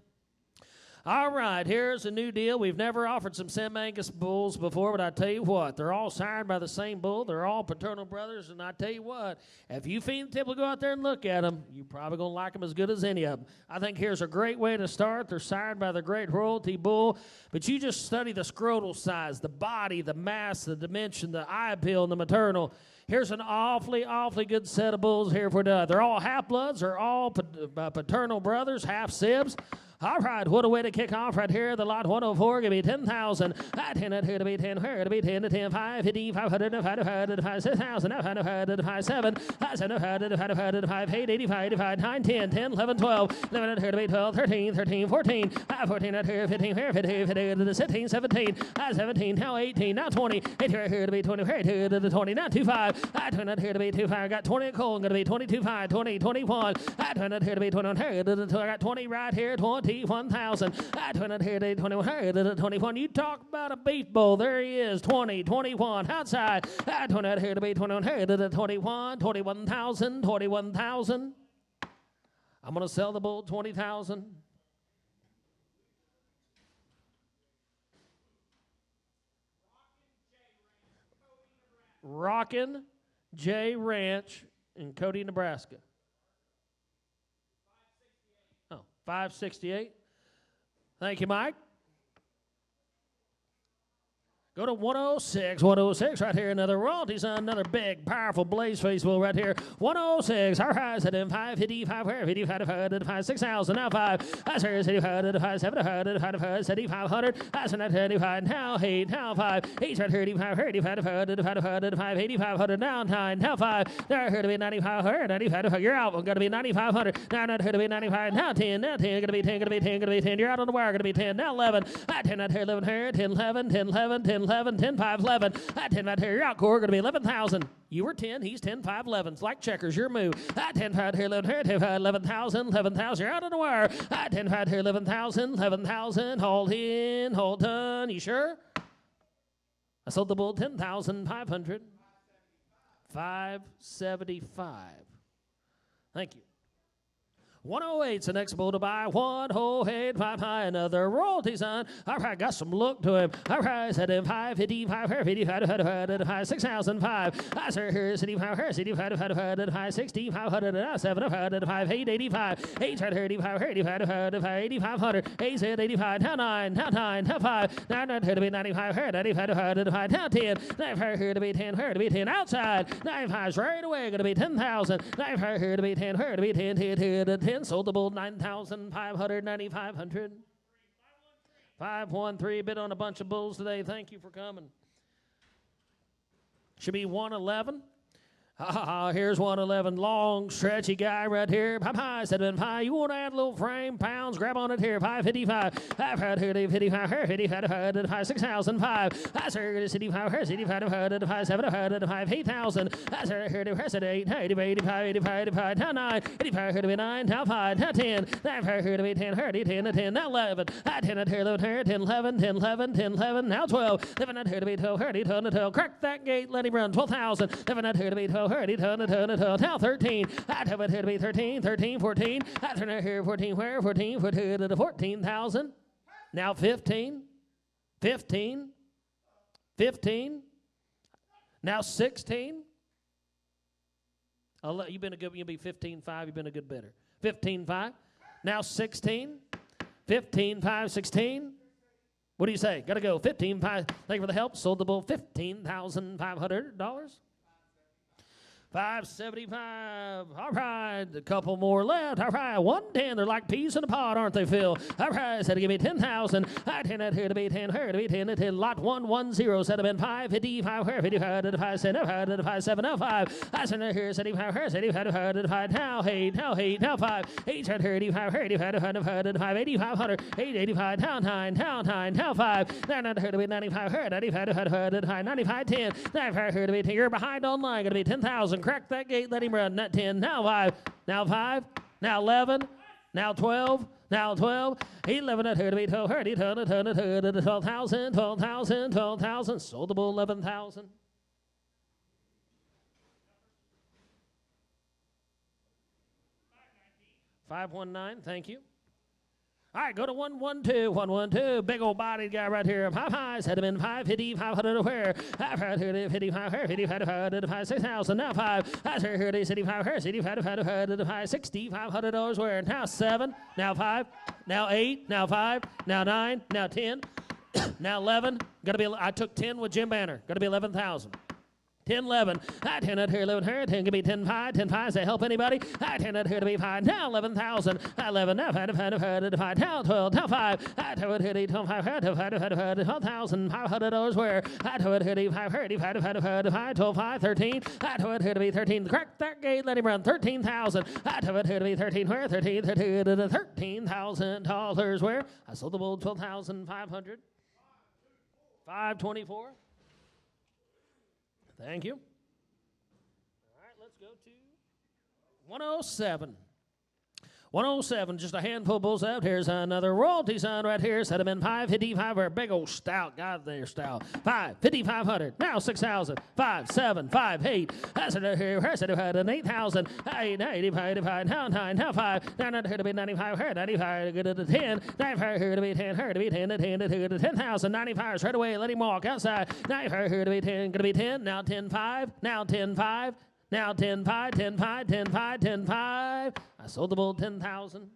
All right, here's a new deal. We've never offered some Sam Angus bulls before, but I tell you what, they're all sired by the same bull. They're all paternal brothers, and I tell you what, if you feel the go out there and look at them, you're probably going to like them as good as any of them. I think here's a great way to start. They're sired by the great royalty bull, but you just study the scrotal size, the body, the mass, the dimension, the eye appeal, and the maternal. Here's an awfully good set of bulls here for the. They're all half-bloods. They're all paternal brothers, half-sibs. All right, what a way to kick off right here. The lot 104, give me 10,000. I 10 it here to be 10, here to be 10 to 10, 5, 50, 500, 500, 6,000, 500, 5, 7, 500, 5, 8, 85, 85, 9, 10, 10, 11, 12, 11 here to be 12, 13, 13, 14, 14 out here, 15 here, 15, 15, 16, 17, 17, now 18, now 20, 8 here to be 20, here to the 20, now 25, I 20 out here to be 25, got 20 at Cole, going to be 22, 5, 20, 21, I 20 out here to be 21, here to the 20, I got 20 right here, 21,000. I 20 here to 21 here to the 21. You talk about a beef bull. There he is. 20, 21 outside. I 20 out here to be 21 here to the 21. 21,000. 21,000. I'm going to sell the bull 20,000. Rockin' J Ranch in Cody, Nebraska. 568. Thank you, Mike. Go to 106, 106 right here. Another royalties on another big, powerful blaze face bull right here. 106, our highs at 555, where 55, 6,000, now 5. I say 75, 700, 7,500. I said 35, now 8, now 5. 8 right here, 85, 8,500, now 9, now 5. There here to be 95, 95. You're out. Got to be 9,500. Now not here to be 95, now 10, now 10. Going to be 10, going to be 10, going to be 10. You're out on the wire. Going to be 10, now 11. 10 out here, 11 here, 10, 11, 10, 11, 10. 11, 10, 5, 11. 10, 5, here, you're out, Core, going to be 11,000. You were 10, he's 10, 5, 11. It's like checkers, your move. 10, 5, here, 11, here, 10, 5, 11,000, 11,000. You're out on the wire. 10, 5, here, 11,000, 11,000. Hold in, hold done. You sure? I sold the bull 10,500. 575. Thank you. 108's the next bull to buy. 108, 5 high, another royalty sign. All right, got some look to him. All right, said him 555, 55, 6,005. I said here, city 5, city 5, 60, 500, 7, 5, 885. 835, 85, 8,500. 8 said 85, now 9, now 9, now 5. Now not here to be 95, 95, now 10. 95 here to be 10, here to be 10 outside. 95's right away, going to be 10,000. 95 here to be 10, here to be 10, 10, 10. Sold the bull 9,500, 9,500. 513. Bid on a bunch of bulls today. Thank you for coming. Should be 111. Here's 111. Long, stretchy guy right here. 7.5. You want to add a little frame, pounds? Grab on it here. 555. 555. 55. 6,005. I said, city 5, city 5, 7, 8,000. I said, here to 8, 85, 85, now 9, 85, here to be 9, now 5, now 10, 9, here to be 10, 10, now 11, 10, here, 10, 11, 10, 11, 10, 11, now 12, 11, here to be 12, 12, crack that gate, let him run, 12,000, 11, here to be 12, 12, now 13, I have it here to be 13, 13, 14, I turn it here, 14, where, 14, 14,000, now 15, 15, 15, now 16. You've been a good. You'll be 15.5. You've been a good bidder. 15.5. Now 16. 15.5. 16. What do you say? Got to go. 15.5. Thank you for the help. Sold the bull $15,500. 575. All right, a couple more left. All right, 110. They're like peas in a pod, aren't they, Phil? All right, said to give me 10,000. I 10 that here to be 10, here to be 10, 10. Lot 110 said to been 555, 55, 7, 705. I said here 75, 75, now 8, now 8, now 5. 8 said here 85, 85, 8,500, 885, now 9, now 9, now 5. Now not here to be 95, 95, 95, 10. 95 here to be 10. You're behind online, going to be 10,000. Crack that gate, let him run. Not 10, now 5, now 5, now 11, now 12, now 12, 11, at here to be 12, 12,000, 12,000, 12,000, sold the bull 11,000. $519, thank you. All right, go to 112, 112. Big old bodied guy right here. 5 highs had him in 550, 500 where? 550, 55, 6,000. Now 5. I said here, city 5, city 5, 60, $500 where? Now 7, now 5, now 8, now 5, now 9, now 10, now 11. I took 10 with Jim Banner. Got to be 11,000. 10, 11. I 10 out here, 11 here. 10 can be 10, 5. 10, 5. Does that help anybody? I 10 out here to be 5. Now 11,000. 11. Now 5. Now 12. Now 5. I 12 here to 12. 12,500 where? I 12 here to be 5. 12, 5, 13. I 12 here to be 13. Crack that gate. Let him run. 13,000. I 12 here to be 13. Where? 13. $13,000 where? I sold the bull 12,500. 524. Thank you. All right, let's go to 107. 107, just a handful of bulls out. Here's another royalty sign right here. Set them in 555. Or a big old stout guy there, stout. 5,500. Now 6,000. 5, 7, 5, 8. I said here. I said an 8,000. 8, 85, now 9, now 5. Now not here to be 95. Here 95. Good to 10. 95 here to be 10. Here to be 10 to 10 to 10,000. 95 straight away. Let him walk outside. 95 here to be 10. Going to be 10. Now 10, 5. Now 10, 5. Now 10, 5, 10, 5, 10, 5, 10, 5. I sold the bull 10,000.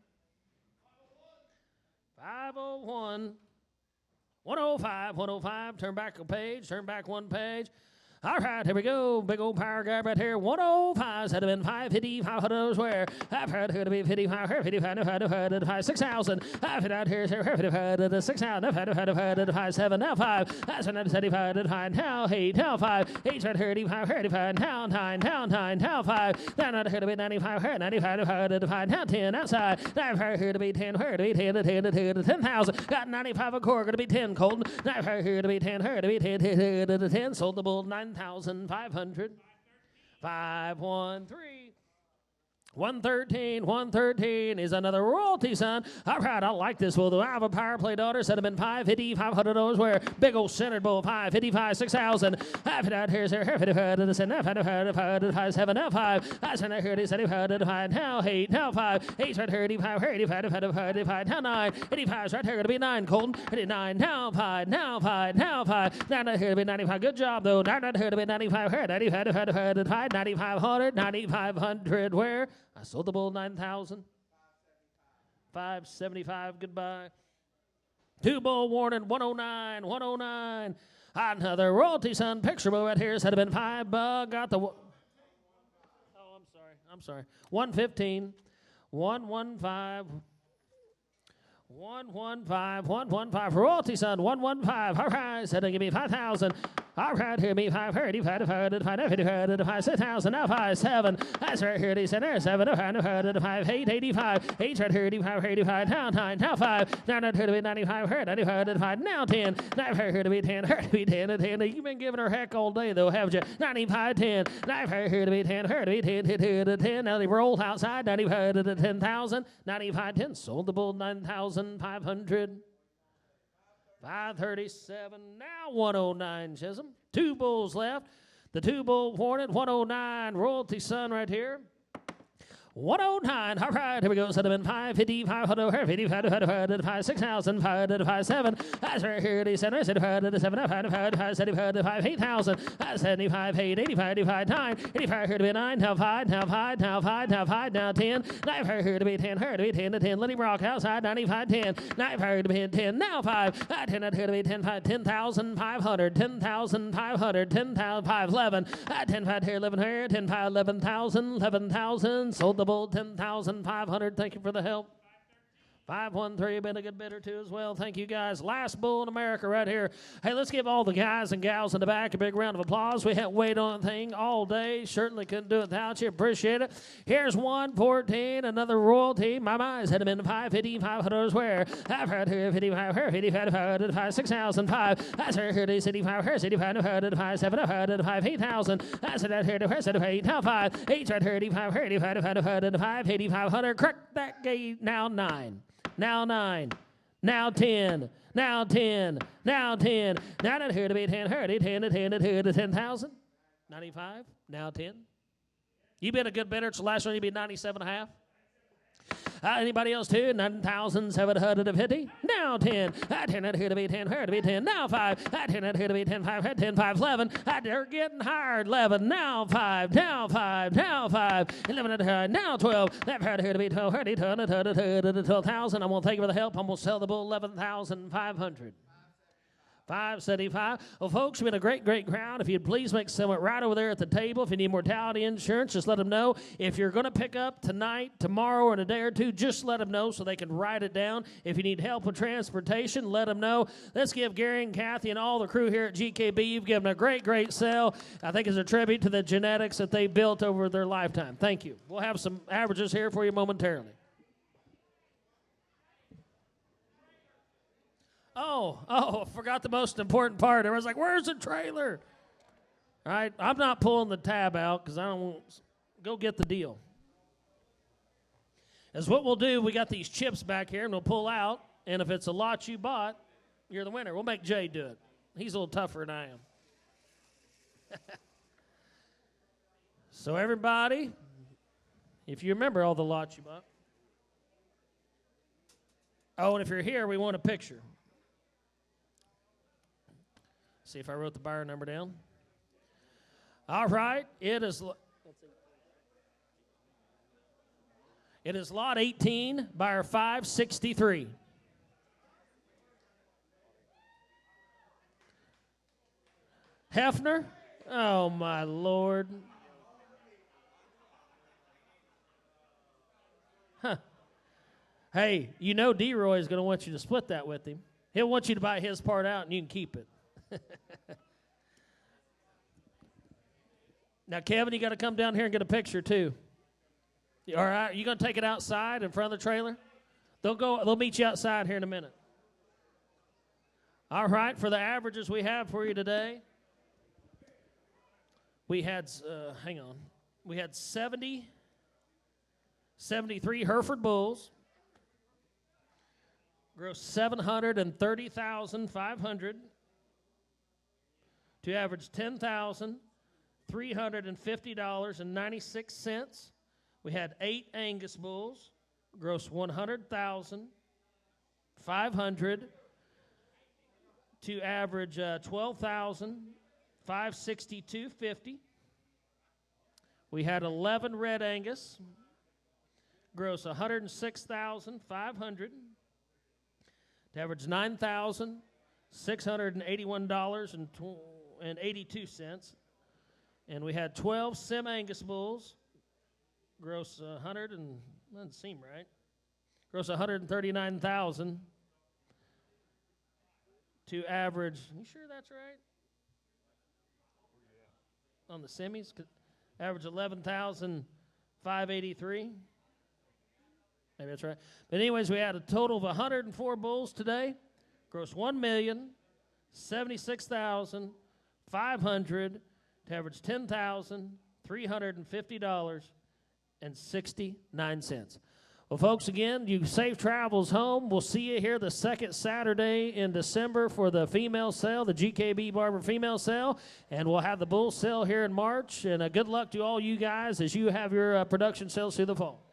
501. 105, 105. Turn back a page. Turn back one page. All right, here we go. Big old power grab right here. 105 had been 550, 500 where I've heard to be 55, 55, 6,000. I've heard out here, 55, 6,000, I've heard 57, now 5. That's another 75, 5, now 8, now 5. 8, 35, 35, now 9, now 9, now 5. Then I've heard to be 95, 95, 5, now 10 outside. I've heard to be 10, heard to be 10, 10,000. Got 95 a core, going to be 10, Colton. I've heard to be 10, heard to be 10, 10, sold the bull 9,500. 513. 113 is another royalty, son. All right, I like this. Well, I have a power play daughter. Said have been 550, $500 where big old centered bull 555, 6,000. I've had out here, 55, 7, now 5. I said I heard it, 75, now 8, now 5. 8 right here, 85, now 9. 85 right here, going to be 9, Colton. 89, now 5, now 5, now 5. Now not here to be 95. Good job, though. Now not here to be 95, 95, 9,500, 9,500 where? I sold the bull 9,000. 575. Goodbye. 2 bull warning 109. 109. Another royalty son picture bull right here said have been 5. Got the. Oh, I'm sorry. 115. 115. 115 royalty son 115. All right, said to give me 5,000. All right, here me 5 6,000 now 5 7. That's right here. He said there 7 5 8 85 8 right here 85 now 9 now 5 now not here to be 95 95 now 10 now here to be 10 here to be 10 10. You've been giving her heck all day though, haven't you? 95 10 now here to be 10 here to be 10 10. Now they rolled outside 95 to 10,000 95 10 sold the bull 9,500. 537, now 109, Chisholm. 2 bulls left. The 2 bull Hornet, 109, royalty son right here. 109. All right, here we go. Said have been 550, 500, 55, 5, 6,000, 5, 7. That's right here. He said, 7, 5, 75, 8,000. 75, 8, 85, 85, 9. 85 here to be 9, now 5, now 5, now 5, now 5, now 10. 9 here to be 10, here to be 10 to 10. Let him rock outside, 95, 10. 9 here to be 10, now 5. 10 here to be 10, 5, 10,500, 10,500, 10,000, 5, 11. 10, 5 here, 11 here, 10, 5, 11,000, 11,000. Sold the bull 10,500. Thank you for the help. 513, been a good bidder too as well. Thank you guys. Last bull in America right here. Hey, let's give all the guys and gals in the back a big round of applause. We had wait on the thing all day. Certainly couldn't do it without you. Appreciate it. Here's 114, another royalty. My mind's had been 550, 500 where I've heard here 55, 55, 5, 6,005. That's here 65, 65, 5, 7, 5, 8,000. That's it out here to 8, now 5. 8 right here 85, 5, 8,500. Correct that gate now 9. Now 9, now 10, now 10, now 10. Now not here to be 10, 10 to 10 to 10,000. 95, now 10. You've been a good bidder. It's the last one you'd be 97.5. Anybody else too? 9,750. Now 10. 10 out here to be 10. Here to be 10. Now 5. 10 out here to be 10. 5. 10. 5. 11. They're getting higher. 11. Now 5. Now 5. Now 5. 11 out here. Now 12. That out here to be 12. 12,000. I'm going to thank you for the help. I'm going to sell the bull 11,500. 575. Well, folks, we've been a great crowd. If you'd please make someone right over there at the table. If you need mortality insurance, just let them know. If you're going to pick up tonight, tomorrow, or in a day or two, just let them know so they can write it down. If you need help with transportation, let them know. Let's give Gary and Kathy and all the crew here at GKB. You've given a great sale. I think it's a tribute to the genetics that they built over their lifetime. Thank you. We'll have some averages here for you momentarily. Oh, I forgot the most important part. I was like, where's the trailer? All right, I'm not pulling the tab out because I don't want to go get the deal. As what we'll do, we got these chips back here, and we'll pull out, and if it's a lot you bought, you're the winner. We'll make Jay do it. He's a little tougher than I am. So everybody, if you remember all the lots you bought. Oh, and if you're here, we want a picture. See if I wrote the buyer number down. All right, it is lot 18, buyer 563. Hefner, Oh, my Lord. Huh. Hey, you know D-Roy is going to want you to split that with him. He'll want you to buy his part out, and you can keep it. Now, Kevin, you got to come down here and get a picture, too. All right, you going to take it outside in front of the trailer? They'll meet you outside here in a minute. All right, for the averages we have for you today, we had, we had 73 Hereford Bulls, gross $730,500 to average $10,350.96. We had 8 Angus Bulls, gross $100,500 to average $12,562.50. We had 11 Red Angus, gross $106,500 to average $9,681.82. And we had 12 Sim Angus Bulls, gross doesn't seem right, gross $139,000 to average, you sure that's right? On the semis, average $11,583. Maybe that's right. But anyways, we had a total of 104 bulls today, gross $1,076,500 to average $10,350.69. Well, folks, again, you safe travels home. We'll see you here the second Saturday in December for the female sale, the GKB Barber female sale, and we'll have the bull sale here in March. And good luck to all you guys as you have your production sales through the fall.